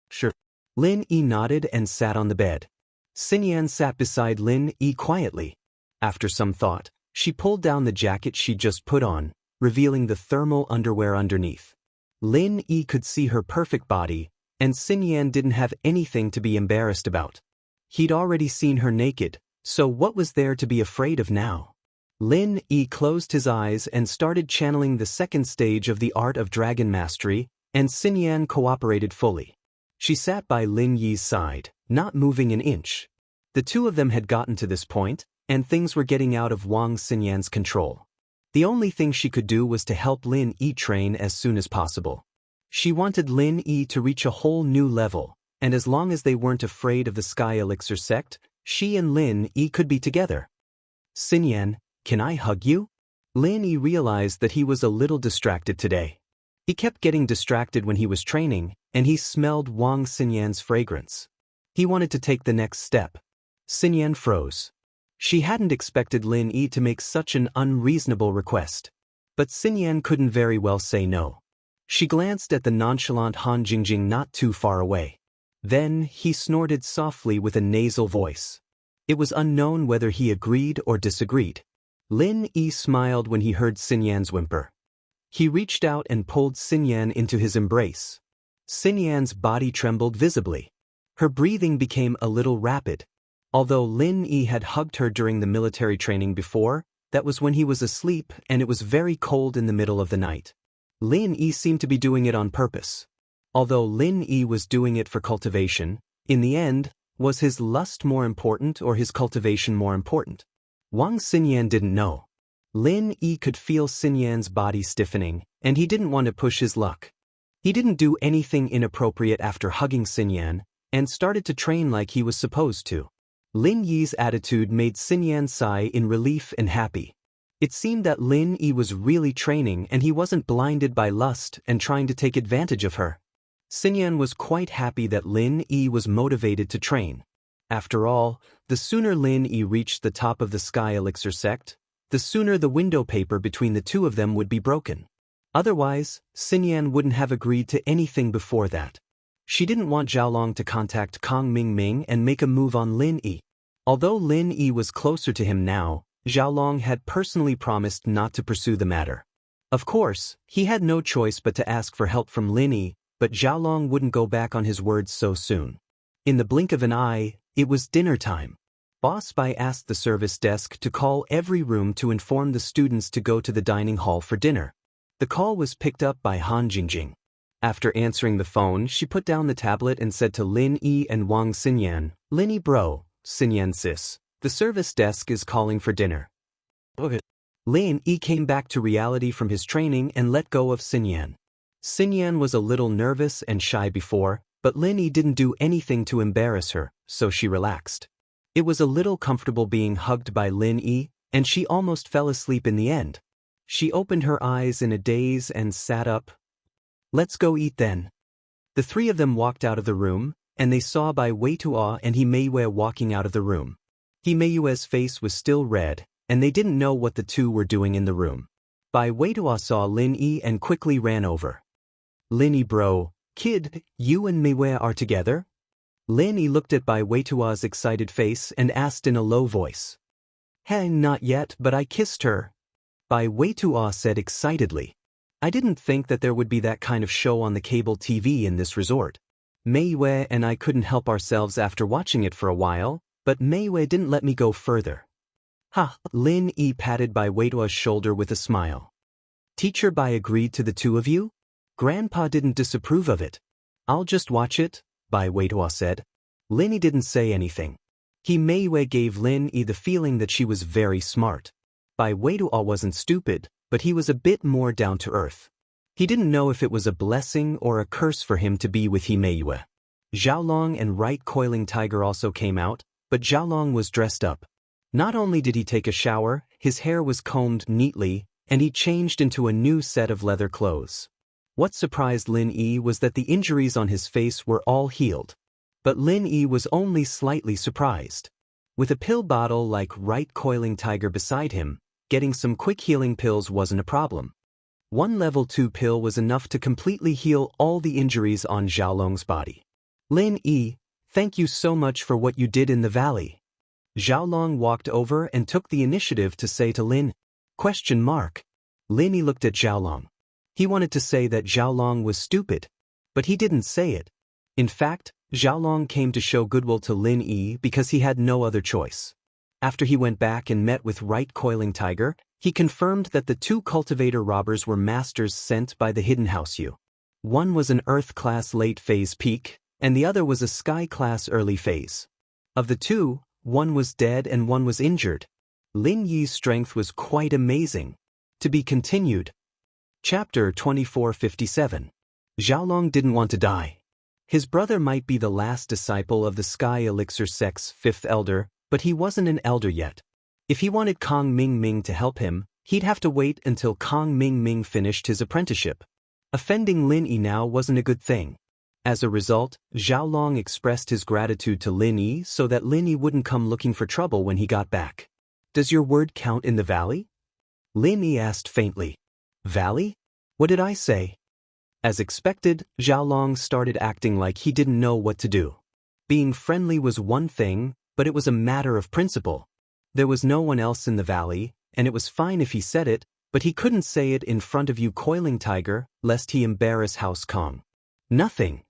Sure. Lin Yi nodded and sat on the bed. Xinyan sat beside Lin Yi quietly. After some thought, she pulled down the jacket she'd just put on, revealing the thermal underwear underneath. Lin Yi could see her perfect body, and Xinyan didn't have anything to be embarrassed about. He'd already seen her naked, so what was there to be afraid of now? Lin Yi closed his eyes and started channeling the second stage of the art of dragon mastery, and Xinyan cooperated fully. She sat by Lin Yi's side, not moving an inch. The two of them had gotten to this point, and things were getting out of Wang Xinyan's control. The only thing she could do was to help Lin Yi train as soon as possible. She wanted Lin Yi to reach a whole new level, and as long as they weren't afraid of the Sky Elixir sect, she and Lin Yi could be together. Xinyan, can I hug you? Lin Yi realized that he was a little distracted today. He kept getting distracted when he was training, and he smelled Wang Xinyan's fragrance. He wanted to take the next step. Xinyan froze. She hadn't expected Lin Yi to make such an unreasonable request. But Xinyan couldn't very well say no. She glanced at the nonchalant Han Jingjing not too far away. Then he snorted softly with a nasal voice. It was unknown whether he agreed or disagreed. Lin Yi smiled when he heard Xinyan's whimper. He reached out and pulled Xinyan into his embrace. Xinyan's body trembled visibly. Her breathing became a little rapid. Although Lin Yi had hugged her during the military training before, that was when he was asleep and it was very cold in the middle of the night. Lin Yi seemed to be doing it on purpose. Although Lin Yi was doing it for cultivation, in the end, was his lust more important or his cultivation more important? Wang Xinyan didn't know. Lin Yi could feel Xinyan's body stiffening, and he didn't want to push his luck. He didn't do anything inappropriate after hugging Xinyan, and started to train like he was supposed to. Lin Yi's attitude made Xinyan sigh in relief and happy. It seemed that Lin Yi was really training and he wasn't blinded by lust and trying to take advantage of her. Xinyan was quite happy that Lin Yi was motivated to train. After all, the sooner Lin Yi reached the top of the Sky Elixir sect, the sooner the window paper between the two of them would be broken. Otherwise, Xinyan wouldn't have agreed to anything before that. She didn't want Xiaolong to contact Kang Mingming and make a move on Lin Yi. Although Lin Yi was closer to him now, Xiaolong had personally promised not to pursue the matter. Of course, he had no choice but to ask for help from Lin Yi, but Xiaolong wouldn't go back on his words so soon. In the blink of an eye, it was dinner time. Boss Bai asked the service desk to call every room to inform the students to go to the dining hall for dinner. The call was picked up by Han Jingjing. After answering the phone, she put down the tablet and said to Lin Yi and Wang Xinyan, "Lin Yi bro, Xinyan sis, the service desk is calling for dinner." Okay. Lin Yi came back to reality from his training and let go of Xinyan. Xinyan was a little nervous and shy before, but Lin Yi didn't do anything to embarrass her, so she relaxed. It was a little comfortable being hugged by Lin Yi, and she almost fell asleep in the end. She opened her eyes in a daze and sat up. "Let's go eat then." The three of them walked out of the room, and they saw Bai Weituo and He Meiyue walking out of the room. He Meiyue's face was still red, and they didn't know what the two were doing in the room. Bai Weituo saw Lin Yi and quickly ran over. "Lin Yi bro, kid, you and Meiyue are together?" Lin Yi looked at Bai Weituo's excited face and asked in a low voice. "Hey, not yet, but I kissed her," Bai Weituo said excitedly. "I didn't think that there would be that kind of show on the cable TV in this resort. Meiyue and I couldn't help ourselves after watching it for a while, but Meiyue didn't let me go further." "Ha!" Lin Yi patted Bai Weituo's shoulder with a smile. "Teacher Bai agreed to the two of you? Grandpa didn't disapprove of it." "I'll just watch it," Bai Weituo said. Lin Yi didn't say anything. He Meiyue gave Lin Yi the feeling that she was very smart. Bai Weituo wasn't stupid, but he was a bit more down to earth. He didn't know if it was a blessing or a curse for him to be with He Meiyue. Xiaolong and Right Coiling Tiger also came out, but Xiaolong was dressed up. Not only did he take a shower, his hair was combed neatly, and he changed into a new set of leather clothes. What surprised Lin Yi was that the injuries on his face were all healed. But Lin Yi was only slightly surprised. With a pill bottle like right coiling tiger beside him, getting some quick healing pills wasn't a problem. One level 2 pill was enough to completely heal all the injuries on Xiaolong's body. Lin Yi, thank you so much for what you did in the valley. Xiaolong walked over and took the initiative to say to Lin. Lin Yi looked at Xiaolong. He wanted to say that Xiaolong was stupid, but he didn't say it. In fact, Xiaolong came to show goodwill to Lin Yi because he had no other choice. After he went back and met with Right Coiling Tiger, he confirmed that the 2 cultivator robbers were masters sent by the Hidden House Yu. One was an Earth-class late-phase peak, and the other was a Sky-class early phase. Of the 2, one was dead and one was injured. Lin Yi's strength was quite amazing. To be continued. Chapter 2457. Xiaolong didn't want to die. His brother might be the last disciple of the Sky Elixir Sect's 5th elder, but he wasn't an elder yet. If he wanted Kong Ming to help him, he'd have to wait until Kong Ming finished his apprenticeship. Offending Lin Yi now wasn't a good thing. As a result, Xiaolong expressed his gratitude to Lin Yi so that Lin Yi wouldn't come looking for trouble when he got back. Does your word count in the valley? Lin Yi asked faintly. Valley? What did I say? As expected, Xiaolong started acting like he didn't know what to do. Being friendly was one thing, but it was a matter of principle. There was no one else in the valley, and it was fine if he said it, but he couldn't say it in front of you Coiling Tiger, lest he embarrass House Kong. Nothing.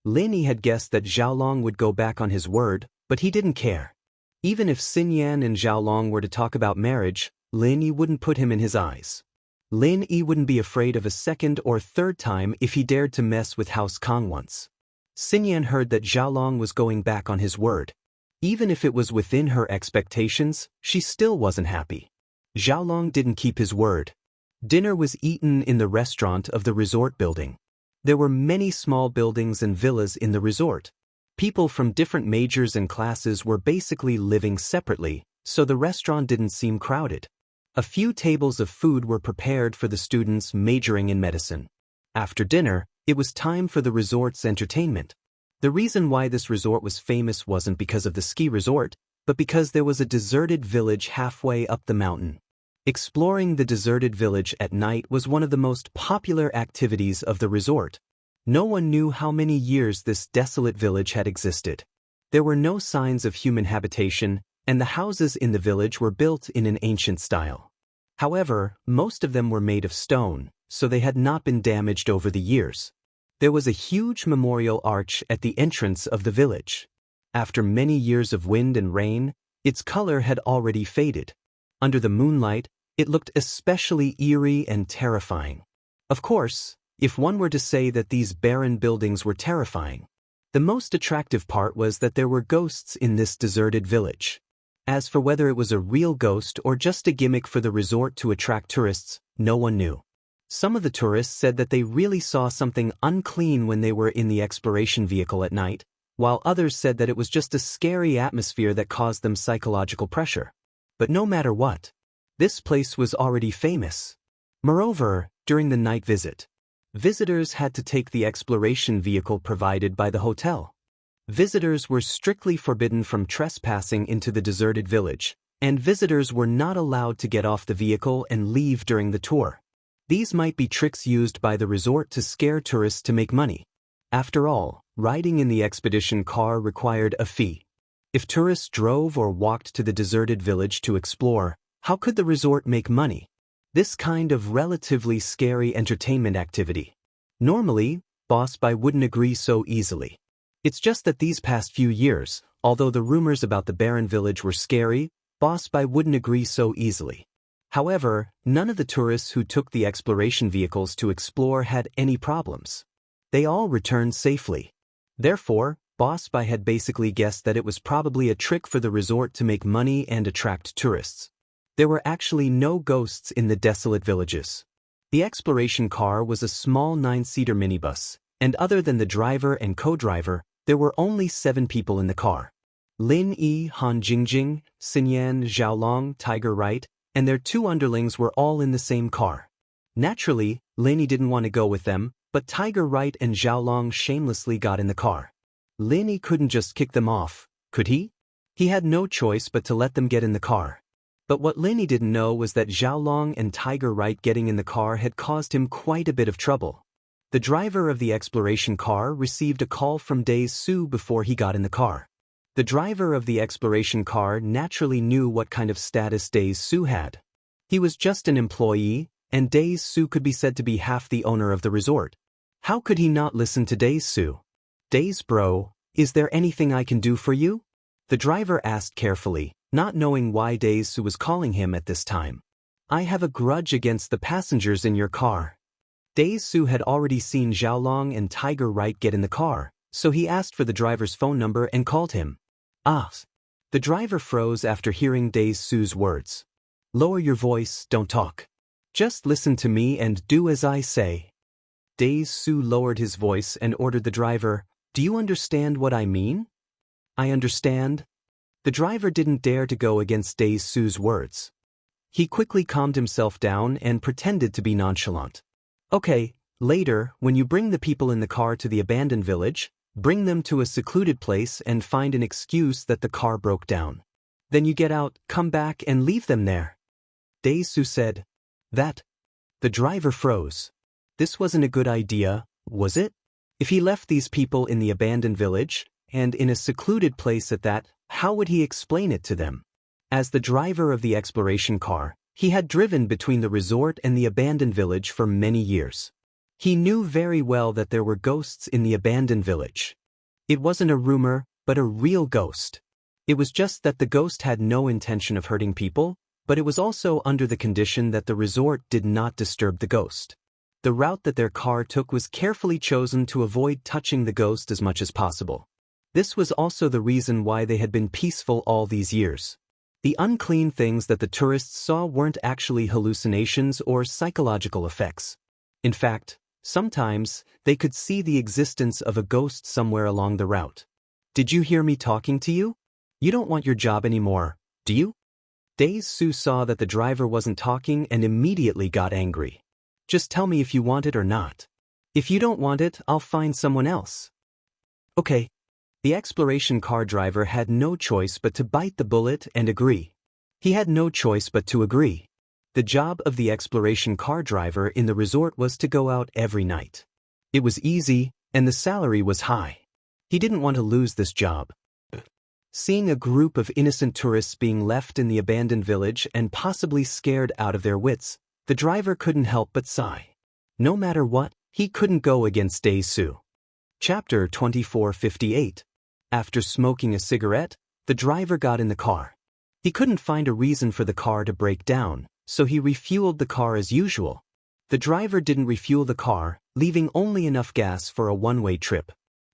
Lin Yi had guessed that Xiaolong would go back on his word, but he didn't care. Even if Xinyan and Xiaolong were to talk about marriage, Lin Yi wouldn't put him in his eyes. Lin Yi wouldn't be afraid of a second or third time if he dared to mess with House Kong once. Xinyan heard that Xiaolong was going back on his word. Even if it was within her expectations, she still wasn't happy. Xiaolong didn't keep his word. Dinner was eaten in the restaurant of the resort building. There were many small buildings and villas in the resort. People from different majors and classes were basically living separately, so the restaurant didn't seem crowded. A few tables of food were prepared for the students majoring in medicine. After dinner, it was time for the resort's entertainment. The reason why this resort was famous wasn't because of the ski resort, but because there was a deserted village halfway up the mountain. Exploring the deserted village at night was one of the most popular activities of the resort. No one knew how many years this desolate village had existed. There were no signs of human habitation, and the houses in the village were built in an ancient style. However, most of them were made of stone, so they had not been damaged over the years. There was a huge memorial arch at the entrance of the village. After many years of wind and rain, its color had already faded. Under the moonlight, it looked especially eerie and terrifying. Of course, if one were to say that these barren buildings were terrifying, the most attractive part was that there were ghosts in this deserted village. As for whether it was a real ghost or just a gimmick for the resort to attract tourists, no one knew. Some of the tourists said that they really saw something unclean when they were in the exploration vehicle at night, while others said that it was just a scary atmosphere that caused them psychological pressure. But no matter what, this place was already famous. Moreover, during the night visit, visitors had to take the exploration vehicle provided by the hotel. Visitors were strictly forbidden from trespassing into the deserted village, and visitors were not allowed to get off the vehicle and leave during the tour. These might be tricks used by the resort to scare tourists to make money. After all, riding in the expedition car required a fee. If tourists drove or walked to the deserted village to explore, how could the resort make money? This kind of relatively scary entertainment activity. Normally, Boss Bai wouldn't agree so easily. It's just that these past few years, although the rumors about the barren village were scary, Boss Bai wouldn't agree so easily. However, none of the tourists who took the exploration vehicles to explore had any problems. They all returned safely. Therefore, Boss Bai had basically guessed that it was probably a trick for the resort to make money and attract tourists. There were actually no ghosts in the desolate villages. The exploration car was a small 9-seater minibus, and other than the driver and co-driver, there were only 7 people in the car. Lin Yi, Han Jingjing, Xinyan, Xiaolong, Tiger Right, and their two underlings were all in the same car. Naturally, Lin Yi didn't want to go with them, but Tiger Right and Xiaolong shamelessly got in the car. Lin Yi couldn't just kick them off, could he? He had no choice but to let them get in the car. But what Lin Yi didn't know was that Xiaolong and Tiger Right getting in the car had caused him quite a bit of trouble. The driver of the exploration car received a call from Daoist Su before he got in the car. The driver of the exploration car naturally knew what kind of status Daoist Su had. He was just an employee, and Daoist Su could be said to be half the owner of the resort. How could he not listen to Daoist Su? "Daoist bro, is there anything I can do for you?" The driver asked carefully, not knowing why Daoist Su was calling him at this time. "I have a grudge against the passengers in your car." Daoist Su had already seen Xiaolong and Tiger Right get in the car, so he asked for the driver's phone number and called him. "Ah." The driver froze after hearing Daoist Su's words. "Lower your voice, don't talk. Just listen to me and do as I say." Daoist Su lowered his voice and ordered the driver, "Do you understand what I mean?" "I understand." The driver didn't dare to go against Daoist Su's words. He quickly calmed himself down and pretended to be nonchalant. "Okay, later, when you bring the people in the car to the abandoned village, bring them to a secluded place and find an excuse that the car broke down. Then you get out, come back and leave them there." Daoist Su said. "That." The driver froze. This wasn't a good idea, was it? If he left these people in the abandoned village, and in a secluded place at that, how would he explain it to them? As the driver of the exploration car, he had driven between the resort and the abandoned village for many years. He knew very well that there were ghosts in the abandoned village. It wasn't a rumor, but a real ghost. It was just that the ghost had no intention of hurting people, but it was also under the condition that the resort did not disturb the ghost. The route that their car took was carefully chosen to avoid touching the ghost as much as possible. This was also the reason why they had been peaceful all these years. The unclean things that the tourists saw weren't actually hallucinations or psychological effects. In fact, sometimes, they could see the existence of a ghost somewhere along the route. "Did you hear me talking to you? You don't want your job anymore, do you?" Daoist Su saw that the driver wasn't talking and immediately got angry. "Just tell me if you want it or not. If you don't want it, I'll find someone else." "Okay." The exploration car driver had no choice but to bite the bullet and agree. He had no choice but to agree. The job of the exploration car driver in the resort was to go out every night. It was easy, and the salary was high. He didn't want to lose this job. Seeing a group of innocent tourists being left in the abandoned village and possibly scared out of their wits, the driver couldn't help but sigh. No matter what, he couldn't go against Daoist Su. Chapter 2458. After smoking a cigarette, the driver got in the car. He couldn't find a reason for the car to break down, so he refueled the car as usual. The driver didn't refuel the car, leaving only enough gas for a one-way trip.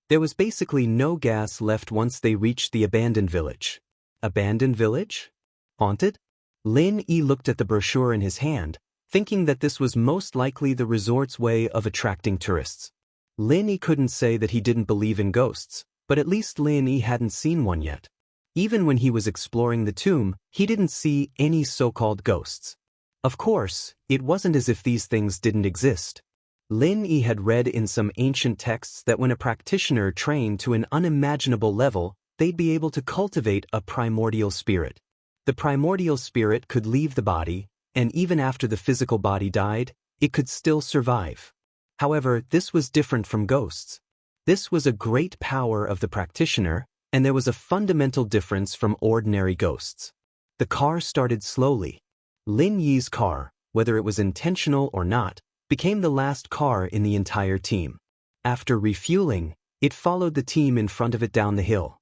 There was basically no gas left once they reached the abandoned village. Abandoned village? Haunted? Lin Yi looked at the brochure in his hand, thinking that this was most likely the resort's way of attracting tourists. Lin Yi couldn't say that he didn't believe in ghosts, but at least Lin Yi hadn't seen one yet. Even when he was exploring the tomb, he didn't see any so-called ghosts. Of course, it wasn't as if these things didn't exist. Lin Yi had read in some ancient texts that when a practitioner trained to an unimaginable level, they'd be able to cultivate a primordial spirit. The primordial spirit could leave the body, and even after the physical body died, it could still survive. However, this was different from ghosts. This was a great power of the practitioner, and there was a fundamental difference from ordinary ghosts. The car started slowly. Lin Yi's car, whether it was intentional or not, became the last car in the entire team. After refueling, it followed the team in front of it down the hill.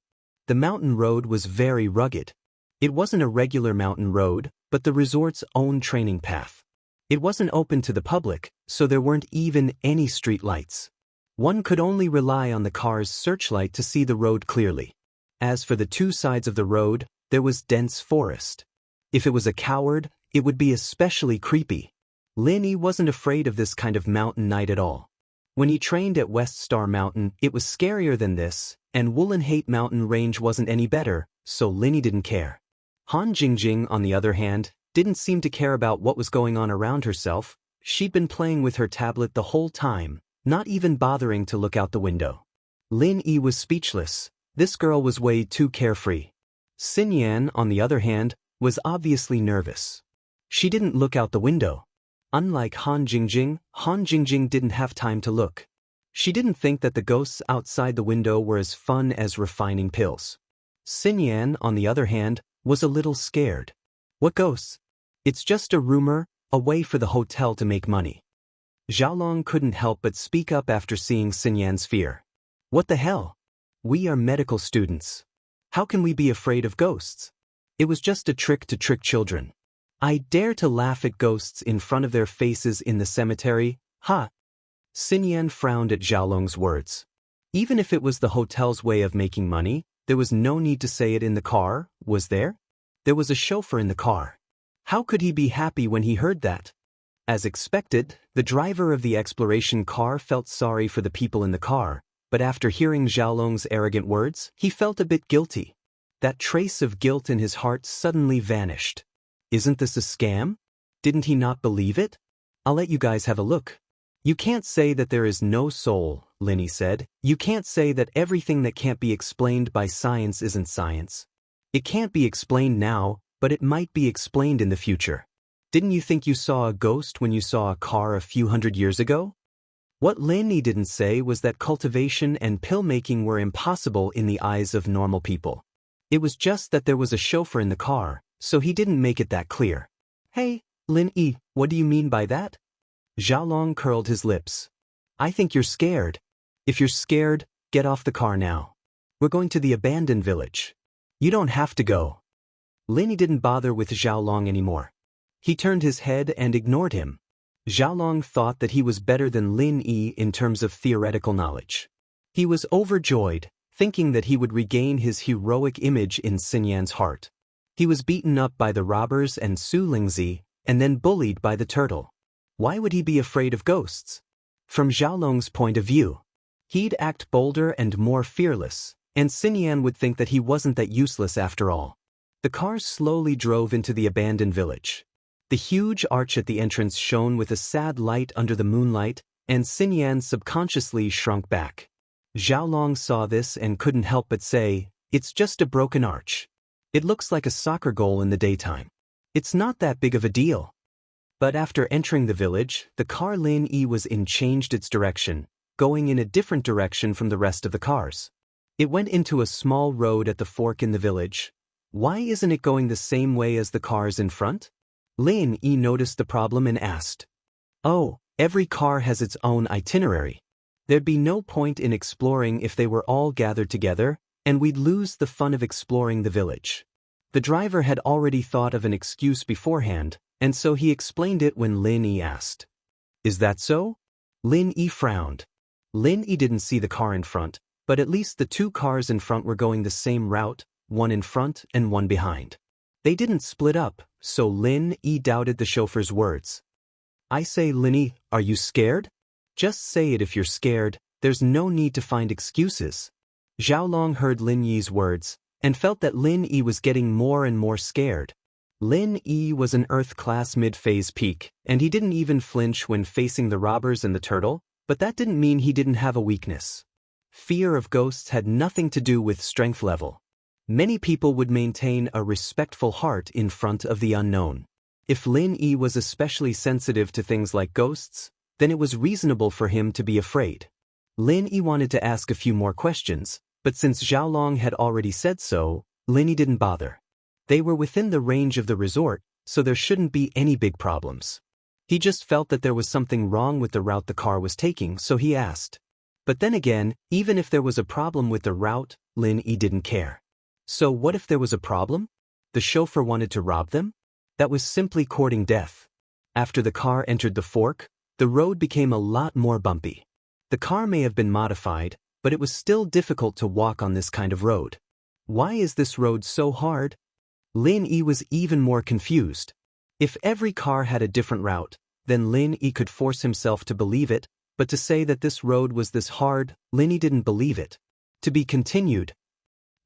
The mountain road was very rugged. It wasn't a regular mountain road, but the resort's own training path. It wasn't open to the public, so there weren't even any street lights. One could only rely on the car's searchlight to see the road clearly. As for the two sides of the road, there was dense forest. If it was a coward, it would be especially creepy. Lin Yi wasn't afraid of this kind of mountain night at all. When he trained at West Star Mountain, it was scarier than this, and Woolen Hate Mountain Range wasn't any better, so Linny didn't care. Han Jingjing, on the other hand, didn't seem to care about what was going on around herself. She'd been playing with her tablet the whole time, not even bothering to look out the window. Lin Yi was speechless. This girl was way too carefree. Xinyan, on the other hand, was obviously nervous. She didn't look out the window. Unlike Han Jingjing didn't have time to look. She didn't think that the ghosts outside the window were as fun as refining pills. Xinyan, on the other hand, was a little scared. What ghosts? It's just a rumor, a way for the hotel to make money. Xiaolong couldn't help but speak up after seeing Xinyan's fear. What the hell? We are medical students. How can we be afraid of ghosts? It was just a trick to trick children. I dare to laugh at ghosts in front of their faces in the cemetery, ha! Xinyan frowned at Xiaolong's words. Even if it was the hotel's way of making money, there was no need to say it in the car, was there? There was a chauffeur in the car. How could he be happy when he heard that? As expected, the driver of the exploration car felt sorry for the people in the car, but after hearing Xiaolong's arrogant words, he felt a bit guilty. That trace of guilt in his heart suddenly vanished. Isn't this a scam? Didn't he not believe it? I'll let you guys have a look. You can't say that there is no soul, Linny said. You can't say that everything that can't be explained by science isn't science. It can't be explained now, but it might be explained in the future. Didn't you think you saw a ghost when you saw a car a few hundred years ago? What Linny didn't say was that cultivation and pill-making were impossible in the eyes of normal people. It was just that there was a chauffeur in the car, so he didn't make it that clear. Hey, Lin Yi, what do you mean by that? Xiaolong curled his lips. I think you're scared. If you're scared, get off the car now. We're going to the abandoned village. You don't have to go. Lin Yi didn't bother with Xiaolong anymore. He turned his head and ignored him. Xiaolong thought that he was better than Lin Yi in terms of theoretical knowledge. He was overjoyed, thinking that he would regain his heroic image in Xinyan's heart. He was beaten up by the robbers and Su Lingzi, and then bullied by the turtle. Why would he be afraid of ghosts? From Xiaolong's point of view, he'd act bolder and more fearless, and Xinyan would think that he wasn't that useless after all. The cars slowly drove into the abandoned village. The huge arch at the entrance shone with a sad light under the moonlight, and Xinyan subconsciously shrunk back. Xiaolong saw this and couldn't help but say, "It's just a broken arch. It looks like a soccer goal in the daytime. It's not that big of a deal." But after entering the village, the car Lin Yi was in changed its direction, going in a different direction from the rest of the cars. It went into a small road at the fork in the village. Why isn't it going the same way as the cars in front? Lin Yi noticed the problem and asked. Oh, every car has its own itinerary. There'd be no point in exploring if they were all gathered together, and we'd lose the fun of exploring the village. The driver had already thought of an excuse beforehand, and so he explained it when Lin Yi asked. Is that so? Lin Yi frowned. Lin Yi didn't see the car in front, but at least the two cars in front were going the same route, one in front and one behind. They didn't split up, so Lin Yi doubted the chauffeur's words. I say, Lin Yi, are you scared? Just say it if you're scared, there's no need to find excuses. Xiaolong heard Lin Yi's words, and felt that Lin Yi was getting more and more scared. Lin Yi was an Earth-class mid-phase peak, and he didn't even flinch when facing the robbers and the turtle, but that didn't mean he didn't have a weakness. Fear of ghosts had nothing to do with strength level. Many people would maintain a respectful heart in front of the unknown. If Lin Yi was especially sensitive to things like ghosts, then it was reasonable for him to be afraid. Lin Yi wanted to ask a few more questions, but since Xiaolong had already said so, Lin Yi didn't bother. They were within the range of the resort, so there shouldn't be any big problems. He just felt that there was something wrong with the route the car was taking, so he asked. But then again, even if there was a problem with the route, Lin Yi didn't care. So what if there was a problem? The chauffeur wanted to rob them? That was simply courting death. After the car entered the fork, the road became a lot more bumpy. The car may have been modified, but it was still difficult to walk on this kind of road. Why is this road so hard? Lin Yi was even more confused. If every car had a different route, then Lin Yi could force himself to believe it, but to say that this road was this hard, Lin Yi didn't believe it. To be continued.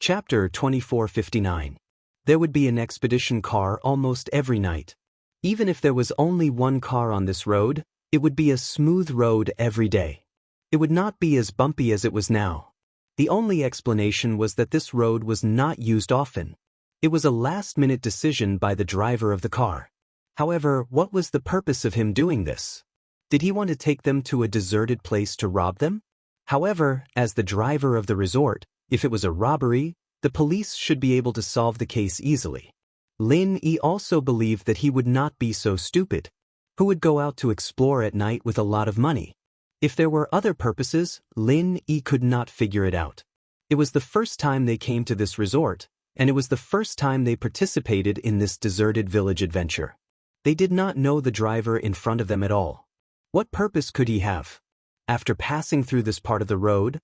Chapter 2459. There would be an expedition car almost every night. Even if there was only one car on this road, it would be a smooth road every day. It would not be as bumpy as it was now. The only explanation was that this road was not used often. It was a last-minute decision by the driver of the car. However, what was the purpose of him doing this? Did he want to take them to a deserted place to rob them? However, as the driver of the resort, if it was a robbery, the police should be able to solve the case easily. Lin Yi also believed that he would not be so stupid. Who would go out to explore at night with a lot of money? If there were other purposes, Lin Yi could not figure it out. It was the first time they came to this resort, and it was the first time they participated in this deserted village adventure. They did not know the driver in front of them at all. What purpose could he have? After passing through this part of the road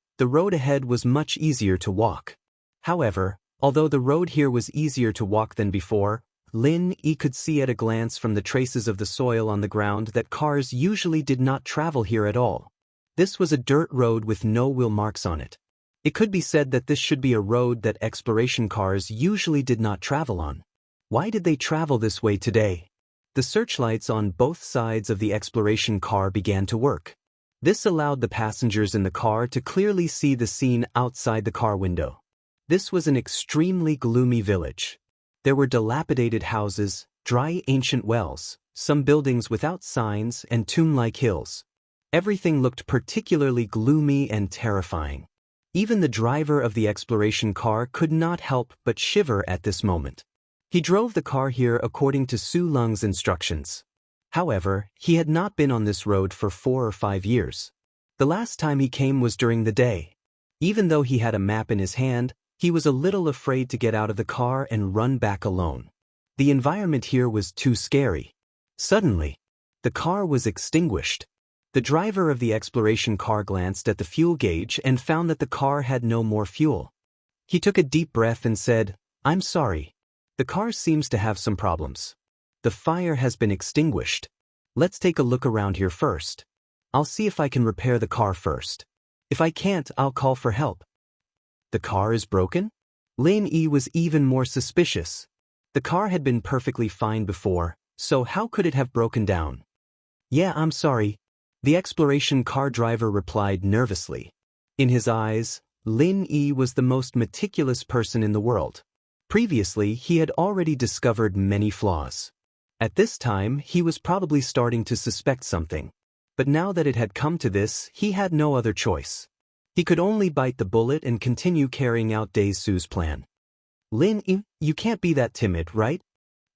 ahead was much easier to walk. However, although the road here was easier to walk than before, Lin Yi could see at a glance from the traces of the soil on the ground that cars usually did not travel here at all. This was a dirt road with no wheel marks on it. It could be said that this should be a road that exploration cars usually did not travel on. Why did they travel this way today? The searchlights on both sides of the exploration car began to work. This allowed the passengers in the car to clearly see the scene outside the car window. This was an extremely gloomy village. There were dilapidated houses, dry ancient wells, some buildings without signs, and tomb-like hills. Everything looked particularly gloomy and terrifying. Even the driver of the exploration car could not help but shiver at this moment. He drove the car here according to Su Lung's instructions. However, he had not been on this road for 4 or 5 years. The last time he came was during the day. Even though he had a map in his hand, he was a little afraid to get out of the car and run back alone. The environment here was too scary. Suddenly, the car was extinguished. The driver of the exploration car glanced at the fuel gauge and found that the car had no more fuel. He took a deep breath and said, "I'm sorry. The car seems to have some problems. The fire has been extinguished. Let's take a look around here first. I'll see if I can repair the car first. If I can't, I'll call for help." The car is broken? Lin Yi was even more suspicious. The car had been perfectly fine before, so how could it have broken down? "Yeah, I'm sorry," the exploration car driver replied nervously. In his eyes, Lin Yi was the most meticulous person in the world. Previously, he had already discovered many flaws. At this time, he was probably starting to suspect something. But now that it had come to this, he had no other choice. He could only bite the bullet and continue carrying out Daoist's plan. "Lin Yi, you can't be that timid, right?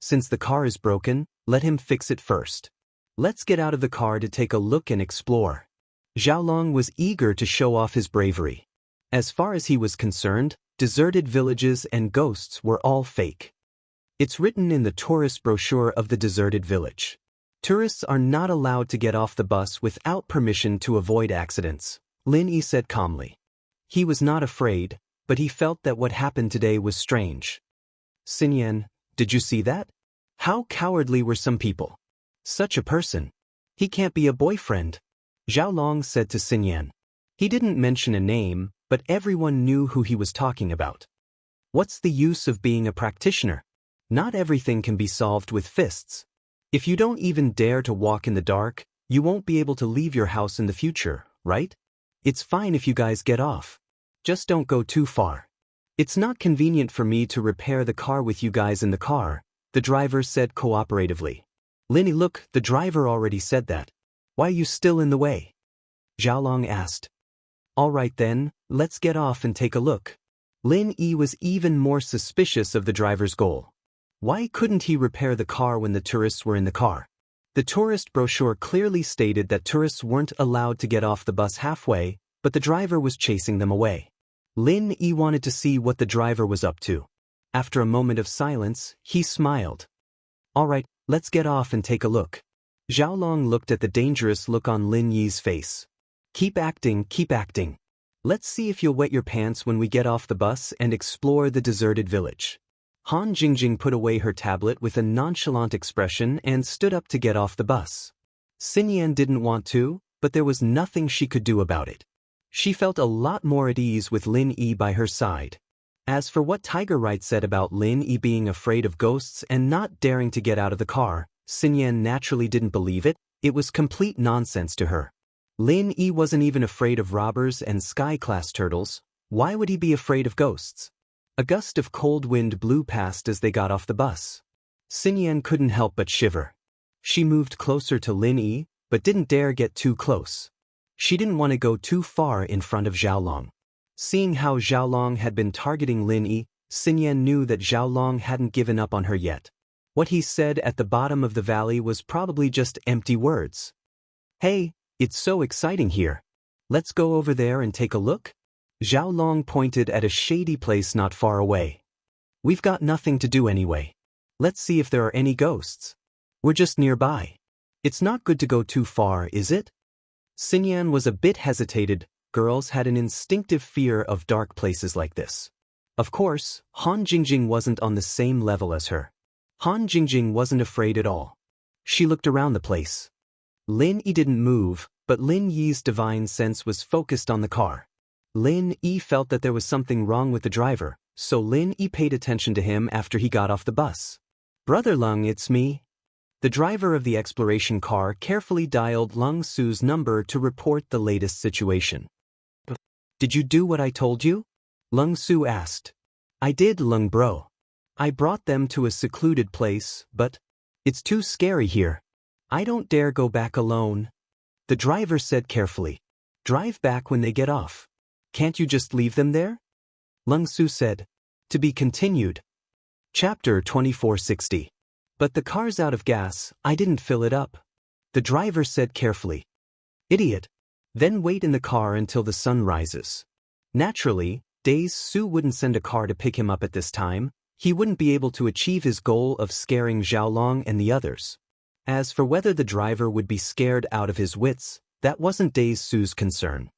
Since the car is broken, let him fix it first. Let's get out of the car to take a look and explore." Xiaolong was eager to show off his bravery. As far as he was concerned, deserted villages and ghosts were all fake. It's written in the tourist brochure of the deserted village. Tourists are not allowed to get off the bus without permission to avoid accidents, Lin Yi said calmly. He was not afraid, but he felt that what happened today was strange. "Xinyan, did you see that? How cowardly were some people. Such a person. He can't be a boyfriend," Xiaolong said to Xinyan. He didn't mention a name, but everyone knew who he was talking about. What's the use of being a practitioner? Not everything can be solved with fists. If you don't even dare to walk in the dark, you won't be able to leave your house in the future, right? It's fine if you guys get off. Just don't go too far. It's not convenient for me to repair the car with you guys in the car, the driver said cooperatively. "Linny, look, the driver already said that. Why are you still in the way?" Xiaolong asked. "All right then, let's get off and take a look." Lin Yi was even more suspicious of the driver's goal. Why couldn't he repair the car when the tourists were in the car? The tourist brochure clearly stated that tourists weren't allowed to get off the bus halfway, but the driver was chasing them away. Lin Yi wanted to see what the driver was up to. After a moment of silence, he smiled. "All right, let's get off and take a look." Xiaolong looked at the dangerous look on Lin Yi's face. Keep acting, keep acting. Let's see if you'll wet your pants when we get off the bus and explore the deserted village." Han Jingjing put away her tablet with a nonchalant expression and stood up to get off the bus. Xinyan didn't want to, but there was nothing she could do about it. She felt a lot more at ease with Lin Yi by her side. As for what Tiger Right said about Lin Yi being afraid of ghosts and not daring to get out of the car, Xinyan naturally didn't believe it. It was complete nonsense to her. Lin Yi wasn't even afraid of robbers and sky-class turtles. Why would he be afraid of ghosts? A gust of cold wind blew past as they got off the bus. Xinyan couldn't help but shiver. She moved closer to Lin Yi, but didn't dare get too close. She didn't want to go too far in front of Xiaolong. Seeing how Xiaolong had been targeting Lin Yi, Xinyan knew that Xiaolong hadn't given up on her yet. What he said at the bottom of the valley was probably just empty words. "Hey, it's so exciting here. Let's go over there and take a look?" Xiaolong pointed at a shady place not far away. "We've got nothing to do anyway. Let's see if there are any ghosts. We're just nearby. It's not good to go too far, is it?" Xinyan was a bit hesitated. Girls had an instinctive fear of dark places like this. Of course, Han Jingjing wasn't on the same level as her. Han Jingjing wasn't afraid at all. She looked around the place. Lin Yi didn't move, but Lin Yi's divine sense was focused on the car. Lin Yi felt that there was something wrong with the driver, so Lin Yi paid attention to him after he got off the bus. "Brother Lung, it's me." The driver of the exploration car carefully dialed Lung Su's number to report the latest situation. "Did you do what I told you?" Lung Su asked. "I did, Lung bro. I brought them to a secluded place, but it's too scary here. I don't dare go back alone." The driver said carefully. "Drive back when they get off. Can't you just leave them there?" Lung Su said. To be continued. Chapter 2460. "But the car's out of gas, I didn't fill it up." The driver said carefully. "Idiot. Then wait in the car until the sun rises." Naturally, Daoist wouldn't send a car to pick him up at this time. He wouldn't be able to achieve his goal of scaring Xiaolong and the others. As for whether the driver would be scared out of his wits, that wasn't Daoist's concern.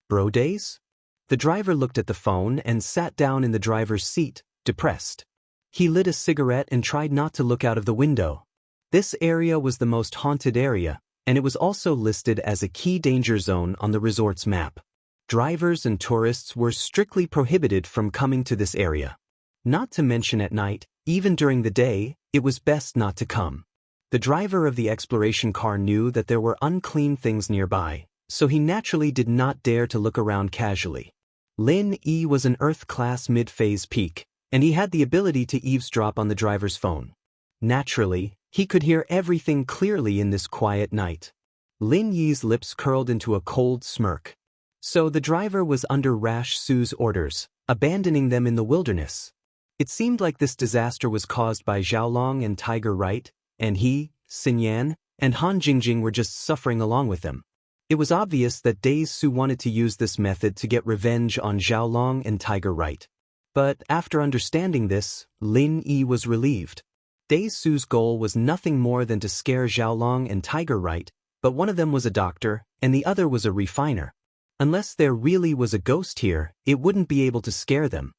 Bro Days? The driver looked at the phone and sat down in the driver's seat, depressed. He lit a cigarette and tried not to look out of the window. This area was the most haunted area, and it was also listed as a key danger zone on the resort's map. Drivers and tourists were strictly prohibited from coming to this area. Not to mention at night, even during the day, it was best not to come. The driver of the exploration car knew that there were unclean things nearby, so he naturally did not dare to look around casually. Lin Yi was an Earth-class mid-phase peak, and he had the ability to eavesdrop on the driver's phone. Naturally, he could hear everything clearly in this quiet night. Lin Yi's lips curled into a cold smirk. So the driver was under Rash Su's orders, abandoning them in the wilderness. It seemed like this disaster was caused by Xiaolong and Tiger Right, and he, Xinyan, and Han Jingjing were just suffering along with them. It was obvious that Daoist wanted to use this method to get revenge on Xiaolong and Tiger Right. But after understanding this, Lin Yi was relieved. Daoist's goal was nothing more than to scare Xiaolong and Tiger Right, but one of them was a doctor, and the other was a refiner. Unless there really was a ghost here, it wouldn't be able to scare them.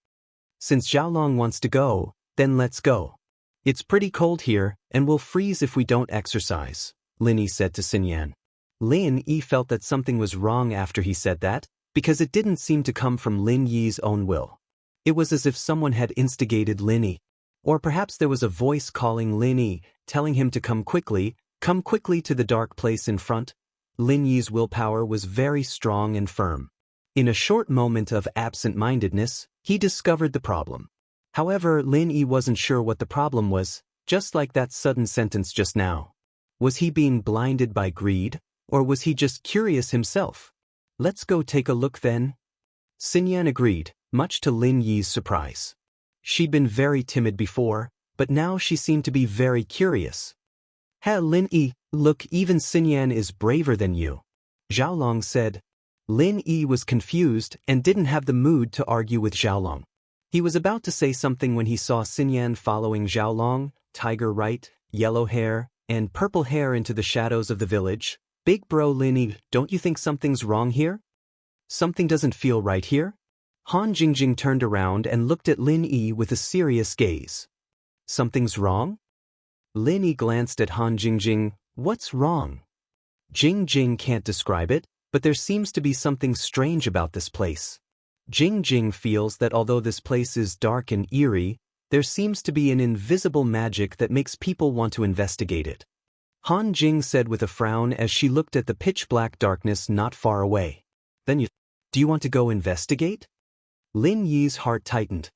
Since Xiaolong wants to go, then let's go. It's pretty cold here, and we'll freeze if we don't exercise, Lin Yi said to Xinyan. Lin Yi felt that something was wrong after he said that, because it didn't seem to come from Lin Yi's own will. It was as if someone had instigated Lin Yi. Or perhaps there was a voice calling Lin Yi, telling him to come quickly to the dark place in front. Lin Yi's willpower was very strong and firm. In a short moment of absent-mindedness, he discovered the problem. However, Lin Yi wasn't sure what the problem was, just like that sudden sentence just now. Was he being blinded by greed, or was he just curious himself? Let's go take a look then. Xinyan agreed, much to Lin Yi's surprise. She'd been very timid before, but now she seemed to be very curious. "Hey Lin Yi, look, even Xinyan is braver than you," Xiaolong said. Lin Yi was confused and didn't have the mood to argue with Xiaolong. He was about to say something when he saw Xinyan following Xiaolong, Tiger Right, Yellow Hair, and Purple Hair into the shadows of the village. "Big bro Lin Yi, don't you think something's wrong here? Something doesn't feel right here?" Han Jingjing turned around and looked at Lin Yi with a serious gaze. "Something's wrong?" Lin Yi glanced at Han Jingjing. "What's wrong?" Jingjing can't describe it, but there seems to be something strange about this place. Jing Jing feels that although this place is dark and eerie, there seems to be an invisible magic that makes people want to investigate it. Han Jing said with a frown as she looked at the pitch-black darkness not far away. Do you want to go investigate? Lin Yi's heart tightened.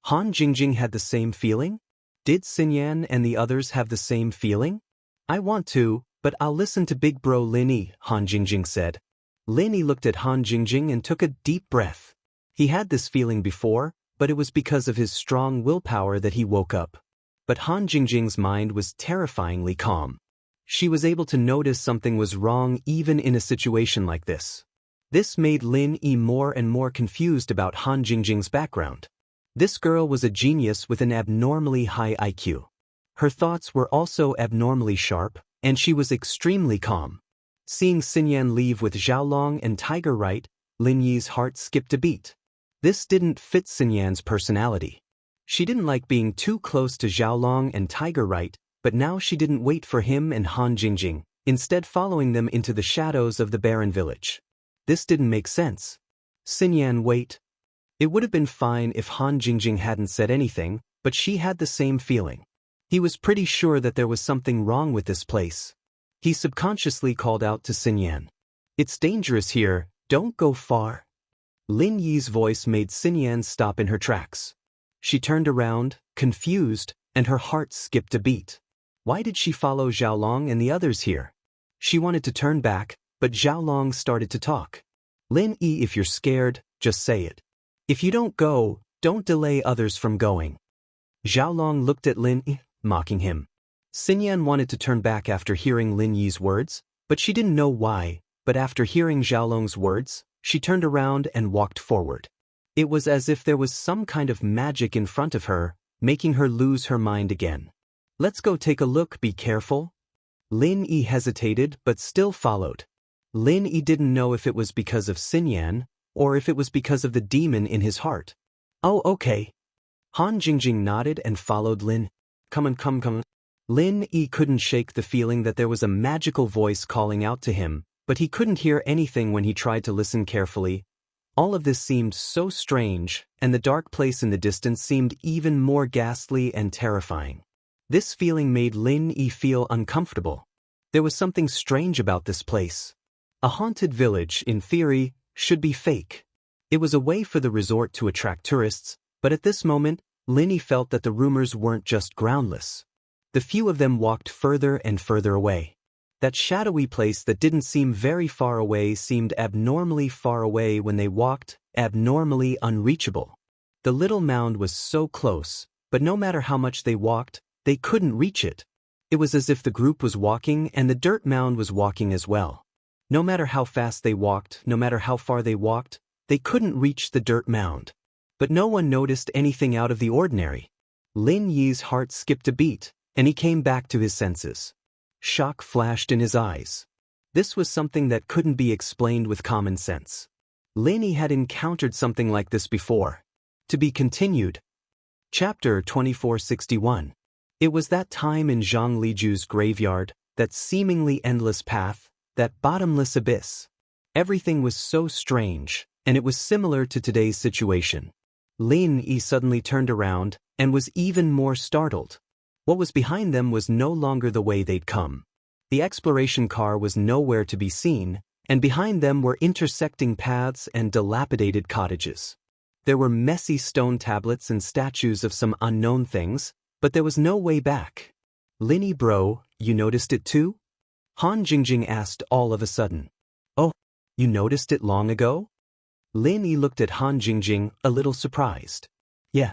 Han Jingjing had the same feeling? Did Xinyan and the others have the same feeling? I want to, but I'll listen to big bro Lin Yi, Han Jingjing said. Lin Yi looked at Han Jingjing and took a deep breath. He had this feeling before, but it was because of his strong willpower that he woke up. But Han Jingjing's mind was terrifyingly calm. She was able to notice something was wrong even in a situation like this. This made Lin Yi more and more confused about Han Jingjing's background. This girl was a genius with an abnormally high IQ. Her thoughts were also abnormally sharp, and she was extremely calm. Seeing Xinyan leave with Xiaolong and Tiger Right, Lin Yi's heart skipped a beat. This didn't fit Xinyan's personality. She didn't like being too close to Xiaolong and Tiger Right, but now she didn't wait for him and Han Jingjing, instead following them into the shadows of the barren village. This didn't make sense. Xinyan, wait. It would have been fine if Han Jingjing hadn't said anything, but she had the same feeling. He was pretty sure that there was something wrong with this place. He subconsciously called out to Xinyan. It's dangerous here, don't go far. Lin Yi's voice made Xinyan stop in her tracks. She turned around, confused, and her heart skipped a beat. Why did she follow Xiaolong and the others here? She wanted to turn back, but Xiaolong started to talk. Lin Yi, if you're scared, just say it. If you don't go, don't delay others from going. Xiaolong looked at Lin Yi, mocking him. Xinyan wanted to turn back after hearing Lin Yi's words, but she didn't know why, but after hearing Xiaolong's words, she turned around and walked forward. It was as if there was some kind of magic in front of her, making her lose her mind again. Let's go take a look, be careful. Lin Yi hesitated but still followed. Lin Yi didn't know if it was because of Xinyan, or if it was because of the demon in his heart. Oh, okay. Han Jingjing nodded and followed Lin. Come. Lin Yi couldn't shake the feeling that there was a magical voice calling out to him, but he couldn't hear anything when he tried to listen carefully. All of this seemed so strange, and the dark place in the distance seemed even more ghastly and terrifying. This feeling made Lin Yi feel uncomfortable. There was something strange about this place. A haunted village, in theory, should be fake. It was a way for the resort to attract tourists, but at this moment, Lin Yi felt that the rumors weren't just groundless. The few of them walked further and further away. That shadowy place that didn't seem very far away seemed abnormally far away when they walked, abnormally unreachable. The little mound was so close, but no matter how much they walked, they couldn't reach it. It was as if the group was walking and the dirt mound was walking as well. No matter how fast they walked, no matter how far they walked, they couldn't reach the dirt mound. But no one noticed anything out of the ordinary. Lin Yi's heart skipped a beat, and he came back to his senses. Shock flashed in his eyes. This was something that couldn't be explained with common sense. Lin Yi had encountered something like this before. To be continued. Chapter 2461. It was that time in Zhang Liju's graveyard, that seemingly endless path, that bottomless abyss. Everything was so strange, and it was similar to today's situation. Lin Yi suddenly turned around, and was even more startled. What was behind them was no longer the way they'd come. The exploration car was nowhere to be seen, and behind them were intersecting paths and dilapidated cottages. There were messy stone tablets and statues of some unknown things, but there was no way back. Lin Yi bro, you noticed it too? Han Jingjing asked all of a sudden. Oh, you noticed it long ago? Lin Yi looked at Han Jingjing, a little surprised. Yeah.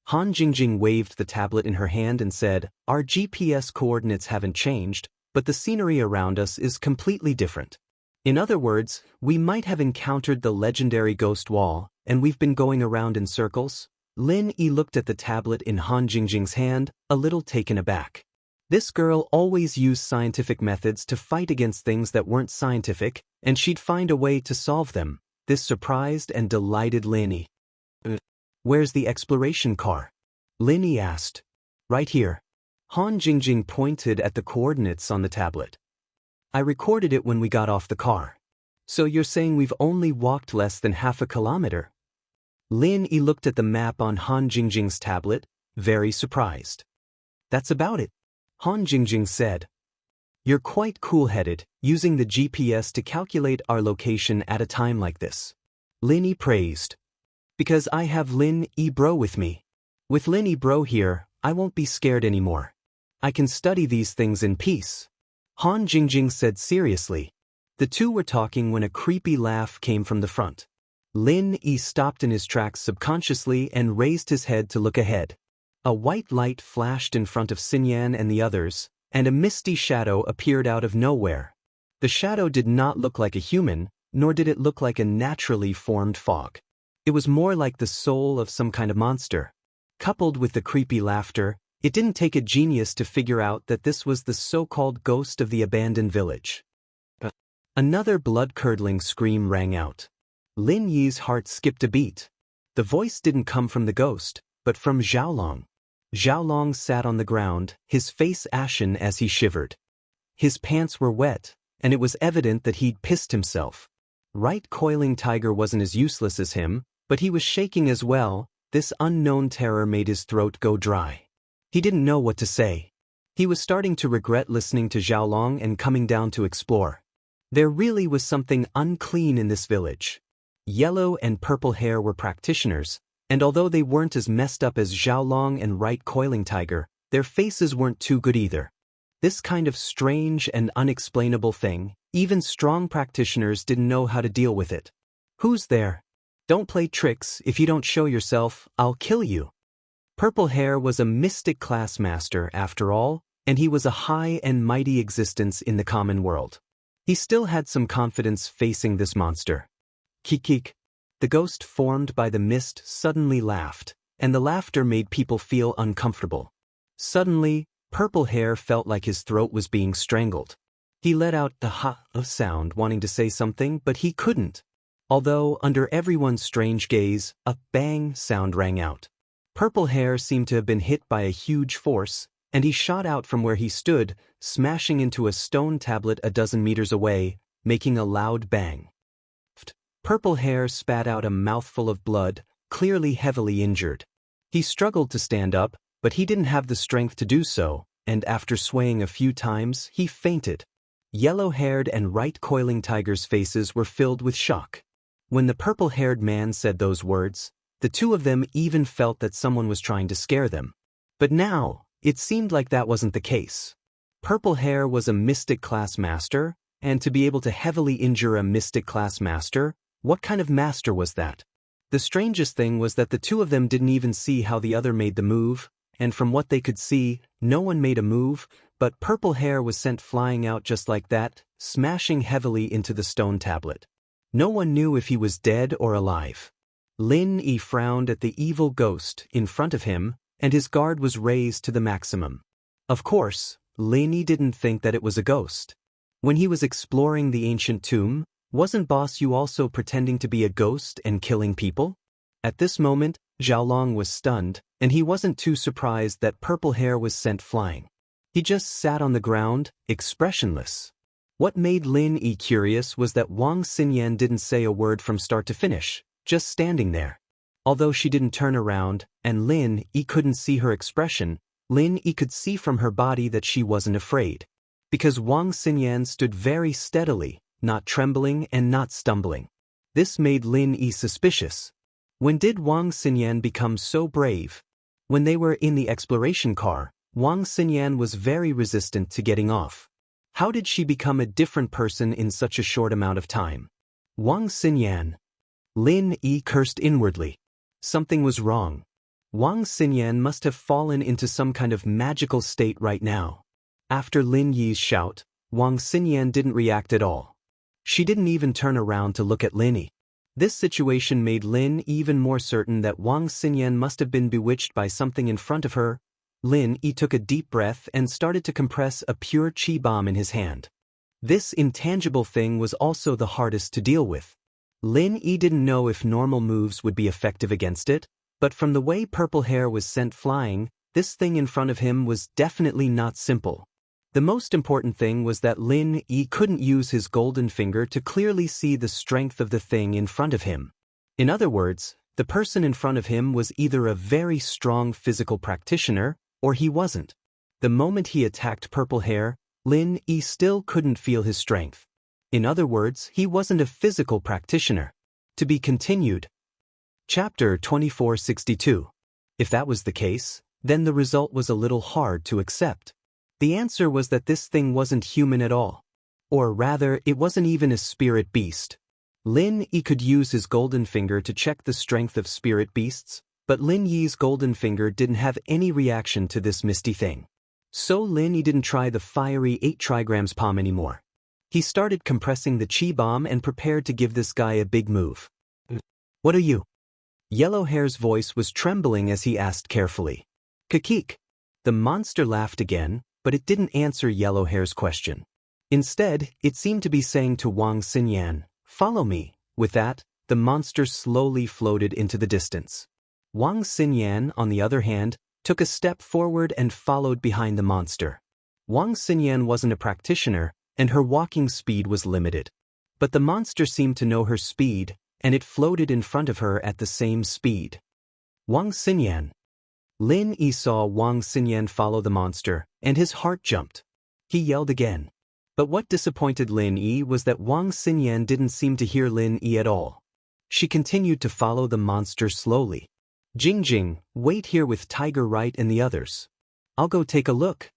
Han Jingjing waved the tablet in her hand and said, our GPS coordinates haven't changed, but the scenery around us is completely different. In other words, we might have encountered the legendary ghost wall, and we've been going around in circles. Lin Yi looked at the tablet in Han Jingjing's hand, a little taken aback. This girl always used scientific methods to fight against things that weren't scientific, and she'd find a way to solve them. This surprised and delighted Lin Yi. Where's the exploration car? Lin Yi asked. Right here. Han Jingjing pointed at the coordinates on the tablet. I recorded it when we got off the car. So you're saying we've only walked less than half a kilometer? Lin Yi looked at the map on Han Jingjing's tablet, very surprised. That's about it, Han Jingjing said. You're quite cool-headed, using the GPS to calculate our location at a time like this. Lin Yi praised. Because I have Lin Yi Bro with me. With Lin Yi Bro here, I won't be scared anymore. I can study these things in peace. Han Jingjing said seriously. The two were talking when a creepy laugh came from the front. Lin Yi stopped in his tracks subconsciously and raised his head to look ahead. A white light flashed in front of Xinyan and the others, and a misty shadow appeared out of nowhere. The shadow did not look like a human, nor did it look like a naturally formed fog. It was more like the soul of some kind of monster. Coupled with the creepy laughter, it didn't take a genius to figure out that this was the so-called ghost of the abandoned village. Another blood-curdling scream rang out. Lin Yi's heart skipped a beat. The voice didn't come from the ghost, but from Xiaolong. Xiaolong sat on the ground, his face ashen as he shivered. His pants were wet, and it was evident that he'd pissed himself. Right coiling tiger wasn't as useless as him, but he was shaking as well. This unknown terror made his throat go dry. He didn't know what to say. He was starting to regret listening to Xiaolong and coming down to explore. There really was something unclean in this village. Yellow and purple hair were practitioners, and although they weren't as messed up as Xiaolong and Right Coiling Tiger, their faces weren't too good either. This kind of strange and unexplainable thing, even strong practitioners didn't know how to deal with it. Who's there? Don't play tricks. If you don't show yourself, I'll kill you. Purple Hair was a mystic class master after all, and he was a high and mighty existence in the common world. He still had some confidence facing this monster. Kik. The ghost formed by the mist suddenly laughed, and the laughter made people feel uncomfortable. Suddenly, Purple Hair felt like his throat was being strangled. He let out the ha sound, wanting to say something, but he couldn't. Although, under everyone's strange gaze, a bang sound rang out. Purple Hair seemed to have been hit by a huge force, and he shot out from where he stood, smashing into a stone tablet a dozen meters away, making a loud bang. Purple Hair spat out a mouthful of blood, clearly heavily injured. He struggled to stand up, but he didn't have the strength to do so, and after swaying a few times, he fainted. Yellow-haired and Right Coiling Tiger's faces were filled with shock. When the purple-haired man said those words, the two of them even felt that someone was trying to scare them. But now, it seemed like that wasn't the case. Purple Hair was a mystic class master, and to be able to heavily injure a mystic class master, what kind of master was that? The strangest thing was that the two of them didn't even see how the other made the move, and from what they could see, no one made a move, but Purple Hair was sent flying out just like that, smashing heavily into the stone tablet. No one knew if he was dead or alive. Lin Yi frowned at the evil ghost in front of him, and his guard was raised to the maximum. Of course, Lin Yi didn't think that it was a ghost. When he was exploring the ancient tomb, wasn't Boss Yu also pretending to be a ghost and killing people? At this moment, Xiaolong was stunned, and he wasn't too surprised that Purple Hair was sent flying. He just sat on the ground, expressionless. What made Lin Yi curious was that Wang Xinyan didn't say a word from start to finish, just standing there. Although she didn't turn around, and Lin Yi couldn't see her expression, Lin Yi could see from her body that she wasn't afraid. Because Wang Xinyan stood very steadily, not trembling and not stumbling. This made Lin Yi suspicious. When did Wang Xinyan become so brave? When they were in the exploration car, Wang Xinyan was very resistant to getting off. How did she become a different person in such a short amount of time? Wang Xinyan. Lin Yi cursed inwardly. Something was wrong. Wang Xinyan must have fallen into some kind of magical state right now. After Lin Yi's shout, Wang Xinyan didn't react at all. She didn't even turn around to look at Lin Yi. This situation made Lin even more certain that Wang Xinyan must have been bewitched by something in front of her. Lin Yi took a deep breath and started to compress a pure qi bomb in his hand. This intangible thing was also the hardest to deal with. Lin Yi didn't know if normal moves would be effective against it, but from the way Purple Hair was sent flying, this thing in front of him was definitely not simple. The most important thing was that Lin Yi couldn't use his golden finger to clearly see the strength of the thing in front of him. In other words, The person in front of him was either a very strong physical practitioner, or he wasn't. The moment he attacked Purple Hair, Lin Yi still couldn't feel his strength. In other words, he wasn't a physical practitioner. To be continued. Chapter 2462. If that was the case, then the result was a little hard to accept. The answer was that this thing wasn't human at all. Or rather, it wasn't even a spirit beast. Lin Yi could use his golden finger to check the strength of spirit beasts, but Lin Yi's golden finger didn't have any reaction to this misty thing. So Lin Yi didn't try the fiery 8 trigrams palm anymore. He started compressing the chi bomb and prepared to give this guy a big move. What are you? Yellow Hair's voice was trembling as he asked carefully. Kakik. The monster laughed again, but it didn't answer Yellow Hair's question. Instead, it seemed to be saying to Wang Xinyan, "Follow me." With that, the monster slowly floated into the distance. Wang Xinyan, on the other hand, took a step forward and followed behind the monster. Wang Xinyan wasn't a practitioner, and her walking speed was limited. But the monster seemed to know her speed, and it floated in front of her at the same speed. Wang Xinyan. Lin Yi saw Wang Xinyan follow the monster, and his heart jumped. He yelled again. But what disappointed Lin Yi was that Wang Xinyan didn't seem to hear Lin Yi at all. She continued to follow the monster slowly. Jingjing, wait here with Tiger Right and the others. I'll go take a look.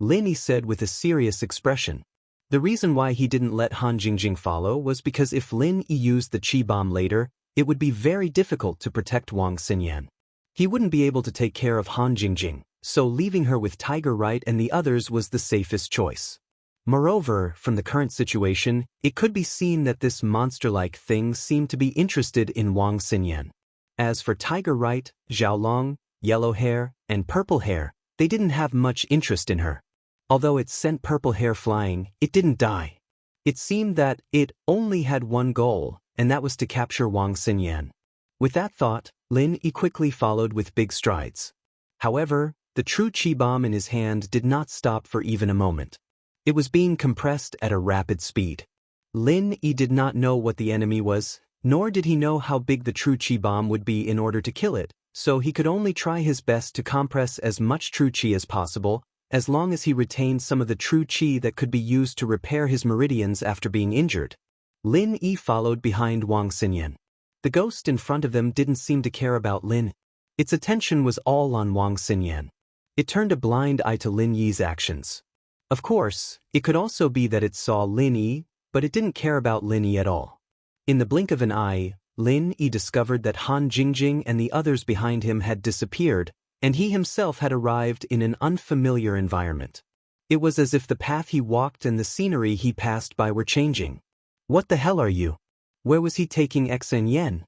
Lin Yi said with a serious expression. The reason why he didn't let Han Jingjing follow was because if Lin Yi used the chi bomb later, it would be very difficult to protect Wang Xinyan. He wouldn't be able to take care of Han Jingjing, so leaving her with Tiger Right and the others was the safest choice. Moreover, from the current situation, it could be seen that this monster-like thing seemed to be interested in Wang Xinyan. As for Tiger Right, Xiaolong, Yellow Hair, and Purple Hair, they didn't have much interest in her. Although it sent Purple Hair flying, it didn't die. It seemed that it only had one goal, and that was to capture Wang Xinyan. With that thought, Lin Yi quickly followed with big strides. However, the true chi bomb in his hand did not stop for even a moment. It was being compressed at a rapid speed. Lin Yi did not know what the enemy was, nor did he know how big the true chi bomb would be in order to kill it, so he could only try his best to compress as much true chi as possible, as long as he retained some of the true chi that could be used to repair his meridians after being injured. Lin Yi followed behind Wang Xinyan. The ghost in front of them didn't seem to care about Lin. Its attention was all on Wang Xinyan. It turned a blind eye to Lin Yi's actions. Of course, it could also be that it saw Lin Yi, but it didn't care about Lin Yi at all. In the blink of an eye, Lin Yi discovered that Han Jingjing and the others behind him had disappeared, and he himself had arrived in an unfamiliar environment. It was as if the path he walked and the scenery he passed by were changing. What the hell are you? Where was he taking Xen Yen?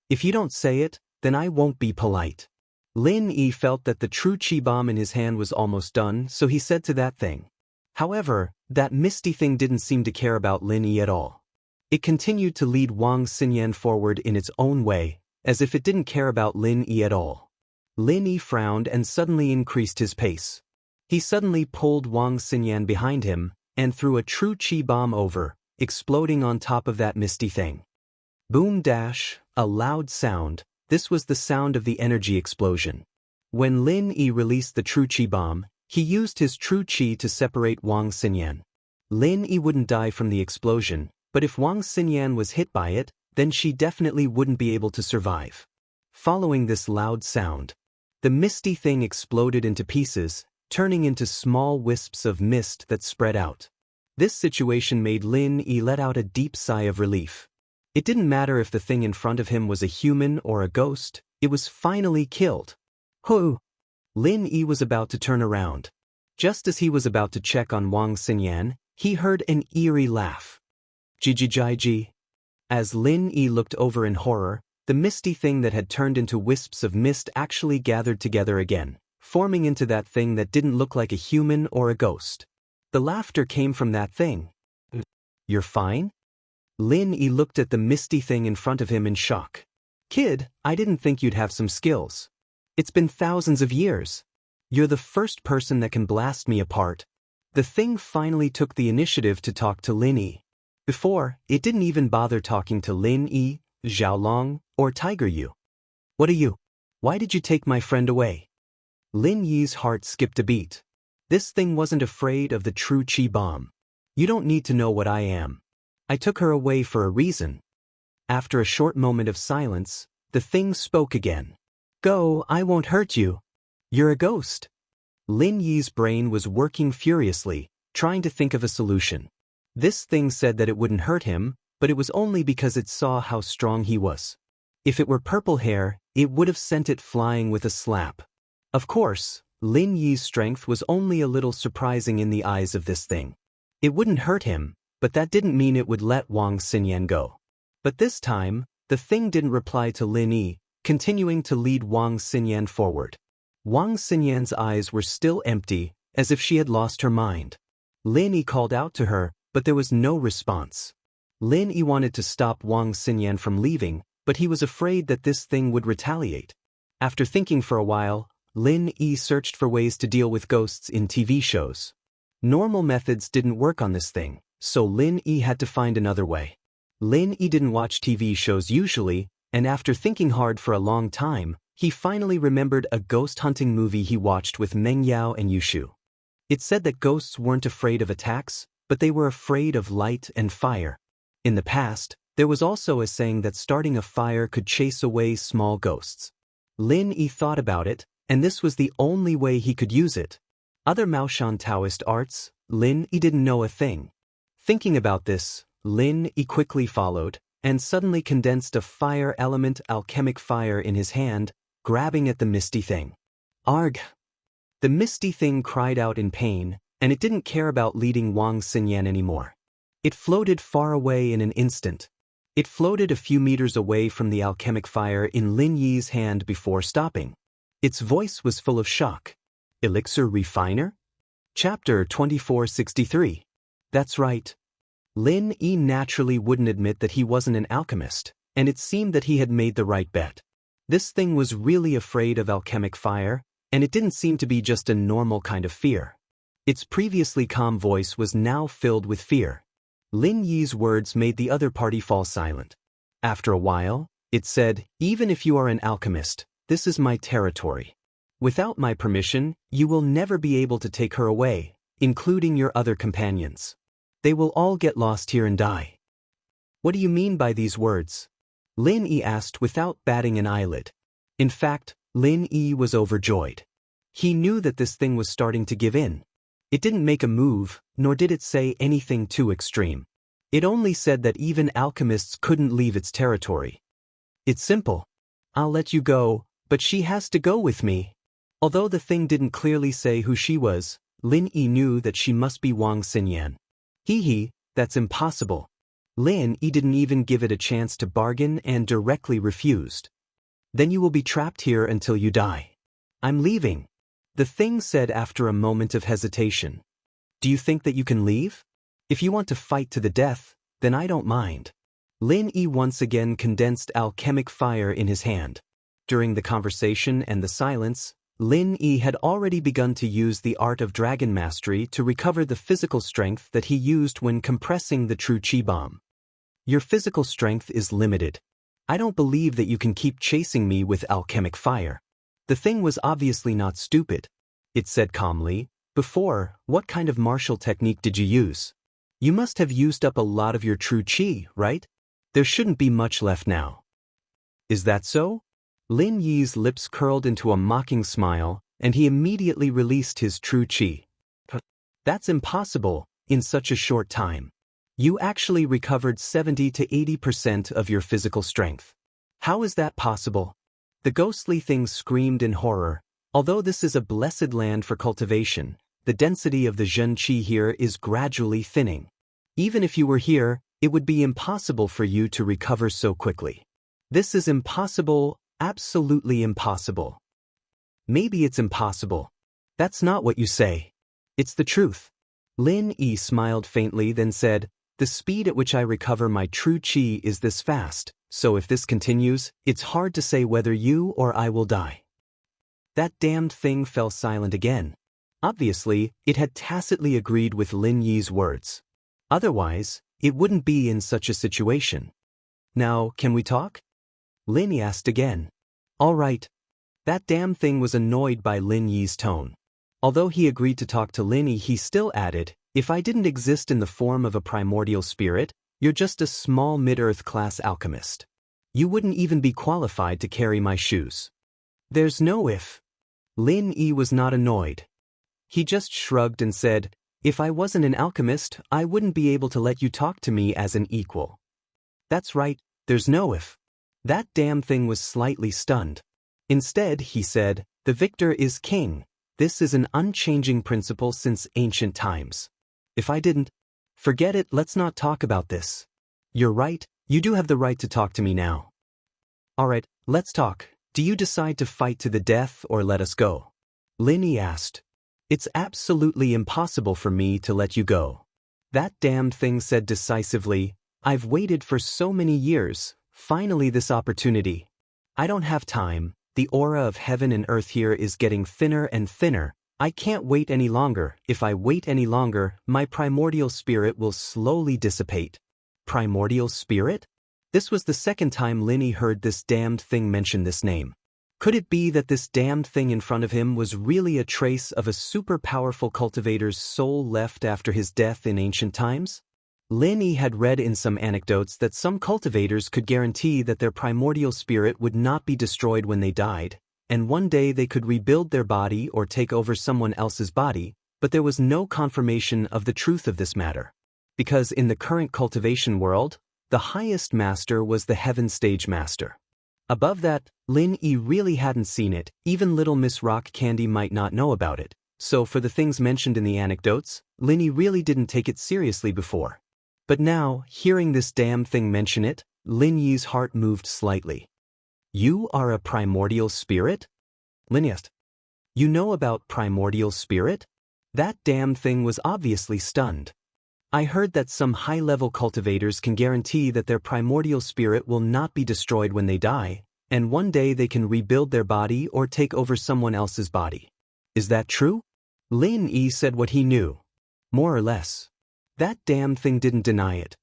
If you don't say it, then I won't be polite. Lin Yi felt that the true chi bomb in his hand was almost done, so he said to that thing. However, that misty thing didn't seem to care about Lin Yi at all. It continued to lead Wang Xinyan forward in its own way, as if it didn't care about Lin Yi at all. Lin Yi frowned and suddenly increased his pace. He suddenly pulled Wang Xinyan behind him, and threw a true chi bomb over, exploding on top of that misty thing. Boom dash, a loud sound. This was the sound of the energy explosion. When Lin Yi released the true chi bomb, he used his true chi to separate Wang Xinyan. Lin Yi wouldn't die from the explosion, but if Wang Xinyan was hit by it, then she definitely wouldn't be able to survive. Following this loud sound, the misty thing exploded into pieces, turning into small wisps of mist that spread out. This situation made Lin Yi let out a deep sigh of relief. It didn't matter if the thing in front of him was a human or a ghost, it was finally killed. Hoo! Lin Yi was about to turn around. Just as he was about to check on Wang Xinyan, he heard an eerie laugh. Ji. As Lin Yi looked over in horror, the misty thing that had turned into wisps of mist actually gathered together again, forming into that thing that didn't look like a human or a ghost. The laughter came from that thing. You're fine? Lin Yi looked at the misty thing in front of him in shock. Kid, I didn't think you'd have some skills. It's been thousands of years. You're the first person that can blast me apart. The thing finally took the initiative to talk to Lin Yi. Before, it didn't even bother talking to Lin Yi, Xiaolong, or Tiger Yu. What are you? Why did you take my friend away? Lin Yi's heart skipped a beat. This thing wasn't afraid of the true Qi bomb. You don't need to know what I am. I took her away for a reason. After a short moment of silence, the thing spoke again. Go, I won't hurt you. You're a ghost. Lin Yi's brain was working furiously, trying to think of a solution. This thing said that it wouldn't hurt him, but it was only because it saw how strong he was. If it were purple hair, it would have sent it flying with a slap. Of course, Lin Yi's strength was only a little surprising in the eyes of this thing. It wouldn't hurt him, but that didn't mean it would let Wang Xinyan go. But this time, the thing didn't reply to Lin Yi, continuing to lead Wang Xinyan forward. Wang Xinyan's eyes were still empty, as if she had lost her mind. Lin Yi called out to her, but there was no response. Lin Yi wanted to stop Wang Xinyan from leaving, but he was afraid that this thing would retaliate. After thinking for a while, Lin Yi searched for ways to deal with ghosts in TV shows. Normal methods didn't work on this thing, so Lin Yi had to find another way. Lin Yi didn't watch TV shows usually, and after thinking hard for a long time, he finally remembered a ghost hunting movie he watched with Meng Yao and Yushu. It said that ghosts weren't afraid of attacks, but they were afraid of light and fire. In the past, there was also a saying that starting a fire could chase away small ghosts. Lin Yi thought about it, and this was the only way he could use it. Other Maoshan Taoist arts, Lin Yi didn't know a thing. Thinking about this, Lin Yi quickly followed, and suddenly condensed a fire element alchemic fire in his hand, grabbing at the misty thing. Arg! The misty thing cried out in pain, and it didn't care about leading Wang Xinyan anymore. It floated far away in an instant. It floated a few meters away from the alchemic fire in Lin Yi's hand before stopping. Its voice was full of shock. Elixir refiner? Chapter 2463. That's right. Lin Yi naturally wouldn't admit that he wasn't an alchemist, and it seemed that he had made the right bet. This thing was really afraid of alchemic fire, and it didn't seem to be just a normal kind of fear. Its previously calm voice was now filled with fear. Lin Yi's words made the other party fall silent. After a while, it said, "Even if you are an alchemist, this is my territory. Without my permission, you will never be able to take her away, including your other companions. They will all get lost here and die." What do you mean by these words? Lin Yi asked without batting an eyelid. In fact, Lin Yi was overjoyed. He knew that this thing was starting to give in. It didn't make a move, nor did it say anything too extreme. It only said that even alchemists couldn't leave its territory. It's simple. I'll let you go, but she has to go with me. Although the thing didn't clearly say who she was, Lin Yi knew that she must be Wang Xinyan. That's impossible. Lin Yi didn't even give it a chance to bargain and directly refused. Then you will be trapped here until you die. I'm leaving. The thing said after a moment of hesitation. Do you think that you can leave? If you want to fight to the death, then I don't mind. Lin Yi once again condensed alchemic fire in his hand. During the conversation and the silence, Lin Yi had already begun to use the art of dragon mastery to recover the physical strength that he used when compressing the true Qi bomb. Your physical strength is limited. I don't believe that you can keep chasing me with alchemic fire. The thing was obviously not stupid. It said calmly, "Before, what kind of martial technique did you use? You must have used up a lot of your true Qi, right? There shouldn't be much left now." Is that so? Lin Yi's lips curled into a mocking smile, and he immediately released his true Qi. That's impossible, in such a short time. You actually recovered 70 to 80% of your physical strength. How is that possible? The ghostly thing screamed in horror. Although this is a blessed land for cultivation, the density of the Zhen Qi here is gradually thinning. Even if you were here, it would be impossible for you to recover so quickly. This is impossible, absolutely impossible. Maybe it's impossible. That's not what you say. It's the truth. Lin Yi smiled faintly, then said, "The speed at which I recover my true Qi is this fast, so if this continues, it's hard to say whether you or I will die." That damned thing fell silent again. Obviously, it had tacitly agreed with Lin Yi's words. Otherwise, it wouldn't be in such a situation. "Now, can we talk?" Lin Yi asked again. All right. That damn thing was annoyed by Lin Yi's tone. Although he agreed to talk to Lin Yi, he still added, if I didn't exist in the form of a primordial spirit, you're just a small mid-earth class alchemist. You wouldn't even be qualified to carry my shoes. There's no if. Lin Yi was not annoyed. He just shrugged and said, if I wasn't an alchemist, I wouldn't be able to let you talk to me as an equal. That's right, there's no if. That damn thing was slightly stunned. Instead, he said, the victor is king. This is an unchanging principle since ancient times. If I didn't, forget it, let's not talk about this. You're right, you do have the right to talk to me now. Alright, let's talk. Do you decide to fight to the death or let us go? Lin Yi asked. It's absolutely impossible for me to let you go. That damned thing said decisively, I've waited for so many years, finally this opportunity. I don't have time, the aura of heaven and earth here is getting thinner and thinner. I can't wait any longer. If I wait any longer, my primordial spirit will slowly dissipate. Primordial spirit? This was the second time Lin Yi heard this damned thing mention this name. Could it be that this damned thing in front of him was really a trace of a super powerful cultivator's soul left after his death in ancient times? Lin Yi had read in some anecdotes that some cultivators could guarantee that their primordial spirit would not be destroyed when they died, and one day they could rebuild their body or take over someone else's body, but there was no confirmation of the truth of this matter. Because in the current cultivation world, the highest master was the Heaven Stage Master. Above that, Lin Yi really hadn't seen it, even Little Miss Rock Candy might not know about it, so for the things mentioned in the anecdotes, Lin Yi really didn't take it seriously before. But now, hearing this damn thing mention it, Lin Yi's heart moved slightly. You are a primordial spirit? Lin Yi asked. You know about primordial spirit? That damn thing was obviously stunned. I heard that some high-level cultivators can guarantee that their primordial spirit will not be destroyed when they die, and one day they can rebuild their body or take over someone else's body. Is that true? Lin Yi said what he knew. More or less. That damn thing didn't deny it.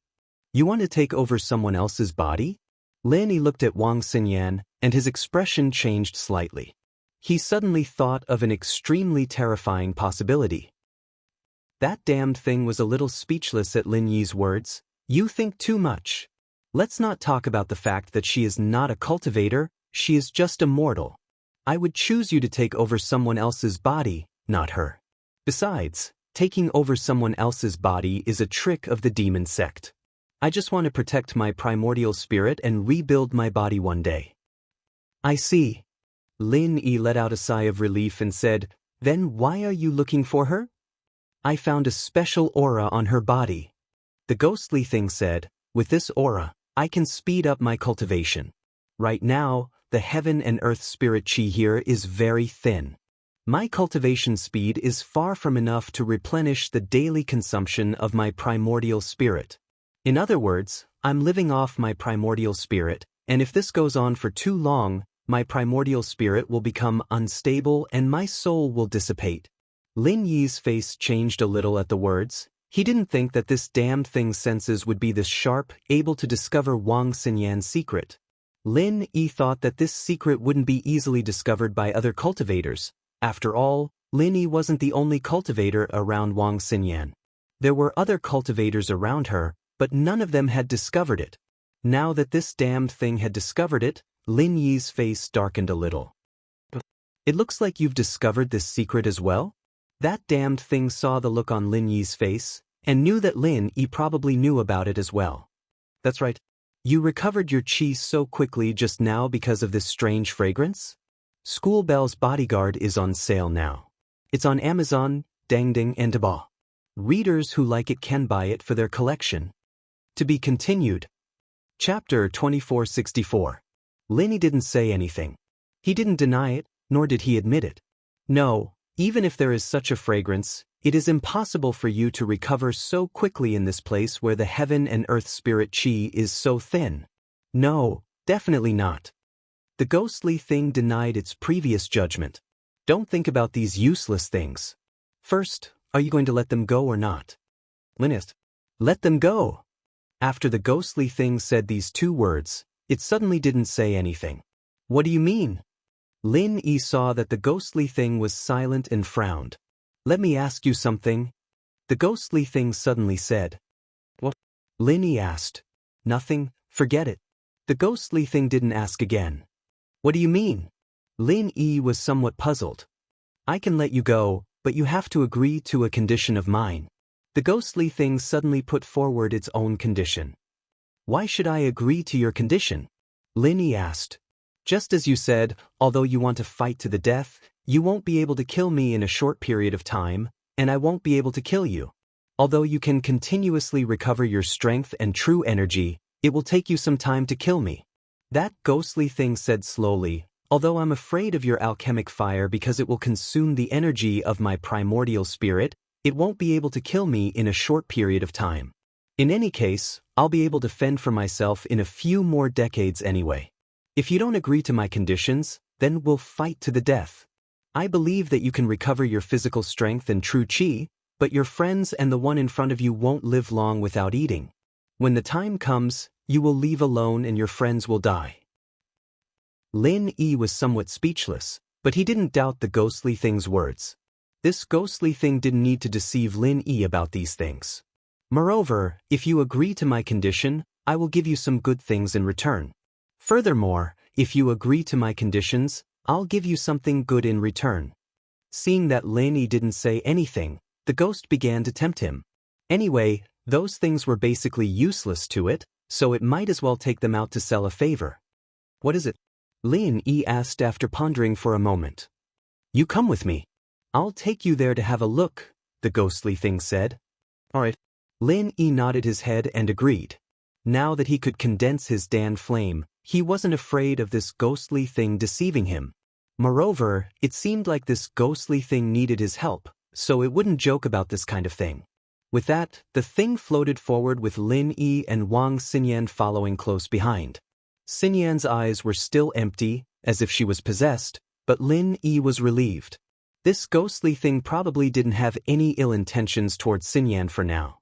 You want to take over someone else's body? Lin Yi looked at Wang Xinyan, and his expression changed slightly. He suddenly thought of an extremely terrifying possibility. That damned thing was a little speechless at Lin Yi's words. You think too much. Let's not talk about the fact that she is not a cultivator, she is just a mortal. I would choose you to take over someone else's body, not her. Besides, taking over someone else's body is a trick of the demon sect. I just want to protect my primordial spirit and rebuild my body one day. I see. Lin Yi let out a sigh of relief and said, then why are you looking for her? I found a special aura on her body. The ghostly thing said, with this aura, I can speed up my cultivation. Right now, the heaven and earth spirit chi here is very thin. My cultivation speed is far from enough to replenish the daily consumption of my primordial spirit. In other words, I'm living off my primordial spirit, and if this goes on for too long, my primordial spirit will become unstable and my soul will dissipate. Lin Yi's face changed a little at the words. He didn't think that this damned thing's senses would be this sharp, able to discover Wang Xinyan's secret. Lin Yi thought that this secret wouldn't be easily discovered by other cultivators. After all, Lin Yi wasn't the only cultivator around Wang Xinyan. There were other cultivators around her, but none of them had discovered it. Now that this damned thing had discovered it, Lin Yi's face darkened a little. It looks like you've discovered this secret as well? That damned thing saw the look on Lin Yi's face, and knew that Lin Yi probably knew about it as well. That's right. You recovered your chi so quickly just now because of this strange fragrance? School Bell's Bodyguard is on sale now. It's on Amazon, Dangding and Taobao. Readers who like it can buy it for their collection. To be continued. Chapter 2464. Lin Yi didn't say anything. He didn't deny it, nor did he admit it. No. Even if there is such a fragrance, it is impossible for you to recover so quickly in this place where the heaven and earth spirit chi is so thin. No, definitely not. The ghostly thing denied its previous judgment. Don't think about these useless things. First, are you going to let them go or not? Lin asked. Let them go. After the ghostly thing said these two words, it suddenly didn't say anything. What do you mean? Lin Yi saw that the ghostly thing was silent and frowned. Let me ask you something. The ghostly thing suddenly said. What? Lin Yi asked. Nothing, forget it. The ghostly thing didn't ask again. What do you mean? Lin Yi was somewhat puzzled. I can let you go, but you have to agree to a condition of mine. The ghostly thing suddenly put forward its own condition. Why should I agree to your condition? Lin Yi asked. Just as you said, although you want to fight to the death, you won't be able to kill me in a short period of time, and I won't be able to kill you. Although you can continuously recover your strength and true energy, it will take you some time to kill me. That ghostly thing said slowly, although I'm afraid of your alchemic fire because it will consume the energy of my primordial spirit, it won't be able to kill me in a short period of time. In any case, I'll be able to fend for myself in a few more decades anyway. If you don't agree to my conditions, then we'll fight to the death. I believe that you can recover your physical strength and true qi, but your friends and the one in front of you won't live long without eating. When the time comes, you will leave alone and your friends will die. Lin Yi was somewhat speechless, but he didn't doubt the ghostly thing's words. This ghostly thing didn't need to deceive Lin Yi about these things. Moreover, if you agree to my condition, I will give you some good things in return. Furthermore, if you agree to my conditions, I'll give you something good in return. Seeing that Lin Yi didn't say anything, the ghost began to tempt him. Anyway, those things were basically useless to it, so it might as well take them out to sell a favor. What is it? Lin Yi asked after pondering for a moment. You come with me. I'll take you there to have a look, the ghostly thing said. All right. Lin Yi nodded his head and agreed. Now that he could condense his Dan flame, he wasn't afraid of this ghostly thing deceiving him. Moreover, it seemed like this ghostly thing needed his help, so it wouldn't joke about this kind of thing. With that, the thing floated forward with Lin Yi and Wang Xinyan following close behind. Xinyan's eyes were still empty, as if she was possessed, but Lin Yi was relieved. This ghostly thing probably didn't have any ill intentions towards Xinyan for now.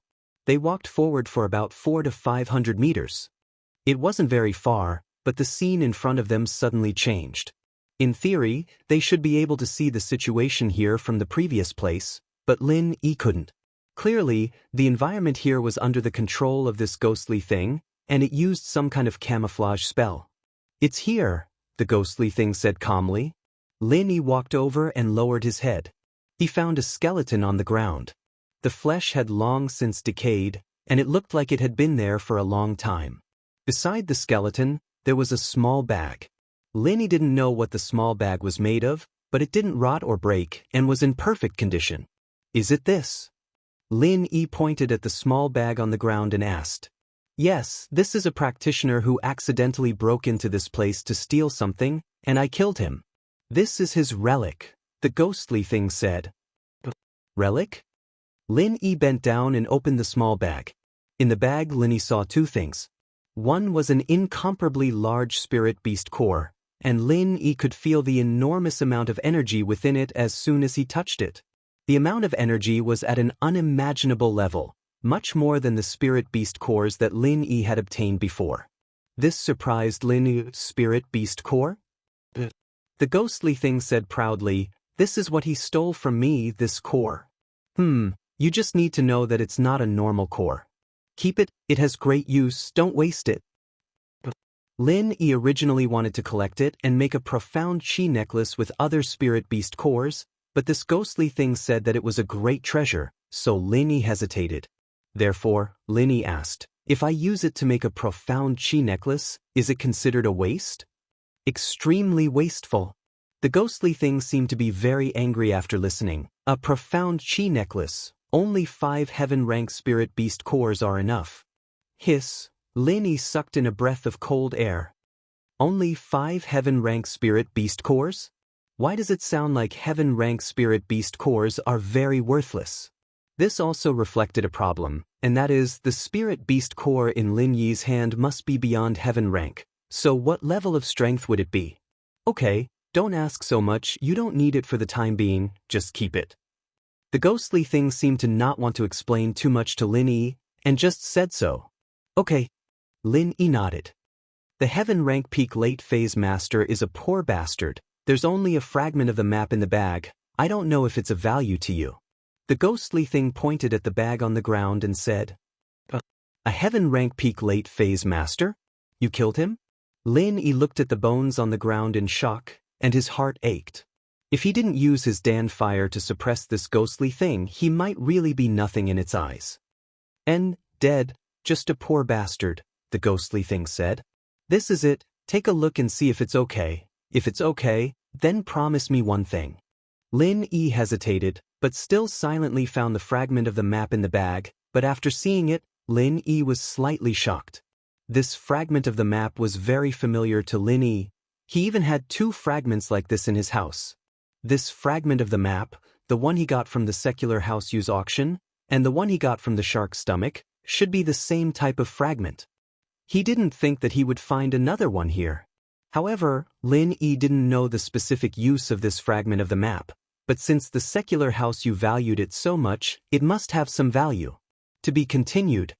They walked forward for about 400 to 500 meters. It wasn't very far, but the scene in front of them suddenly changed. In theory, they should be able to see the situation here from the previous place, but Lin Yi couldn't. Clearly, the environment here was under the control of this ghostly thing, and it used some kind of camouflage spell. It's here, the ghostly thing said calmly. Lin Yi walked over and lowered his head. He found a skeleton on the ground. The flesh had long since decayed, and it looked like it had been there for a long time. Beside the skeleton, there was a small bag. Lin Yi didn't know what the small bag was made of, but it didn't rot or break and was in perfect condition. Is it this? Lin Yi pointed at the small bag on the ground and asked. Yes, this is a practitioner who accidentally broke into this place to steal something, and I killed him. This is his relic, the ghostly thing said. Relic? Lin Yi bent down and opened the small bag. In the bag, Lin Yi saw two things. One was an incomparably large spirit beast core, and Lin Yi could feel the enormous amount of energy within it as soon as he touched it. The amount of energy was at an unimaginable level, much more than the spirit beast cores that Lin Yi had obtained before. This surprised Lin Yi. Spirit beast core? The ghostly thing said proudly, this is what he stole from me, this core. You just need to know that it's not a normal core. Keep it, it has great use, don't waste it. Lin Yi originally wanted to collect it and make a profound qi necklace with other spirit beast cores, but this ghostly thing said that it was a great treasure, so Lin Yi hesitated. Therefore, Lin Yi asked, if I use it to make a profound qi necklace, is it considered a waste? Extremely wasteful. The ghostly thing seemed to be very angry after listening. A profound qi necklace. Only 5 heaven-rank spirit beast cores are enough. Hiss, Lin Yi sucked in a breath of cold air. Only 5 heaven-rank spirit beast cores? Why does it sound like heaven-rank spirit beast cores are very worthless? This also reflected a problem, and that is, the spirit beast core in Lin Yi's hand must be beyond heaven rank. So what level of strength would it be? Okay, don't ask so much, you don't need it for the time being, just keep it. The ghostly thing seemed to not want to explain too much to Lin Yi, and just said so. Okay. Lin Yi nodded. The heaven rank peak late phase master is a poor bastard. There's only a fragment of the map in the bag. I don't know if it's of value to you. The ghostly thing pointed at the bag on the ground and said, A heaven rank peak late phase master? You killed him? Lin Yi looked at the bones on the ground in shock, and his heart ached. If he didn't use his Dan fire to suppress this ghostly thing, he might really be nothing in its eyes. And, dead, just a poor bastard, the ghostly thing said. This is it, take a look and see if it's okay. If it's okay, then promise me one thing. Lin Yi hesitated, but still silently found the fragment of the map in the bag, but after seeing it, Lin Yi was slightly shocked. This fragment of the map was very familiar to Lin Yi. He even had 2 fragments like this in his house. This fragment of the map, the one he got from the secular house use auction, and the one he got from the shark's stomach, should be the same type of fragment. He didn't think that he would find another one here. However, Lin Yi didn't know the specific use of this fragment of the map, but since the secular house you valued it so much, it must have some value. To be continued,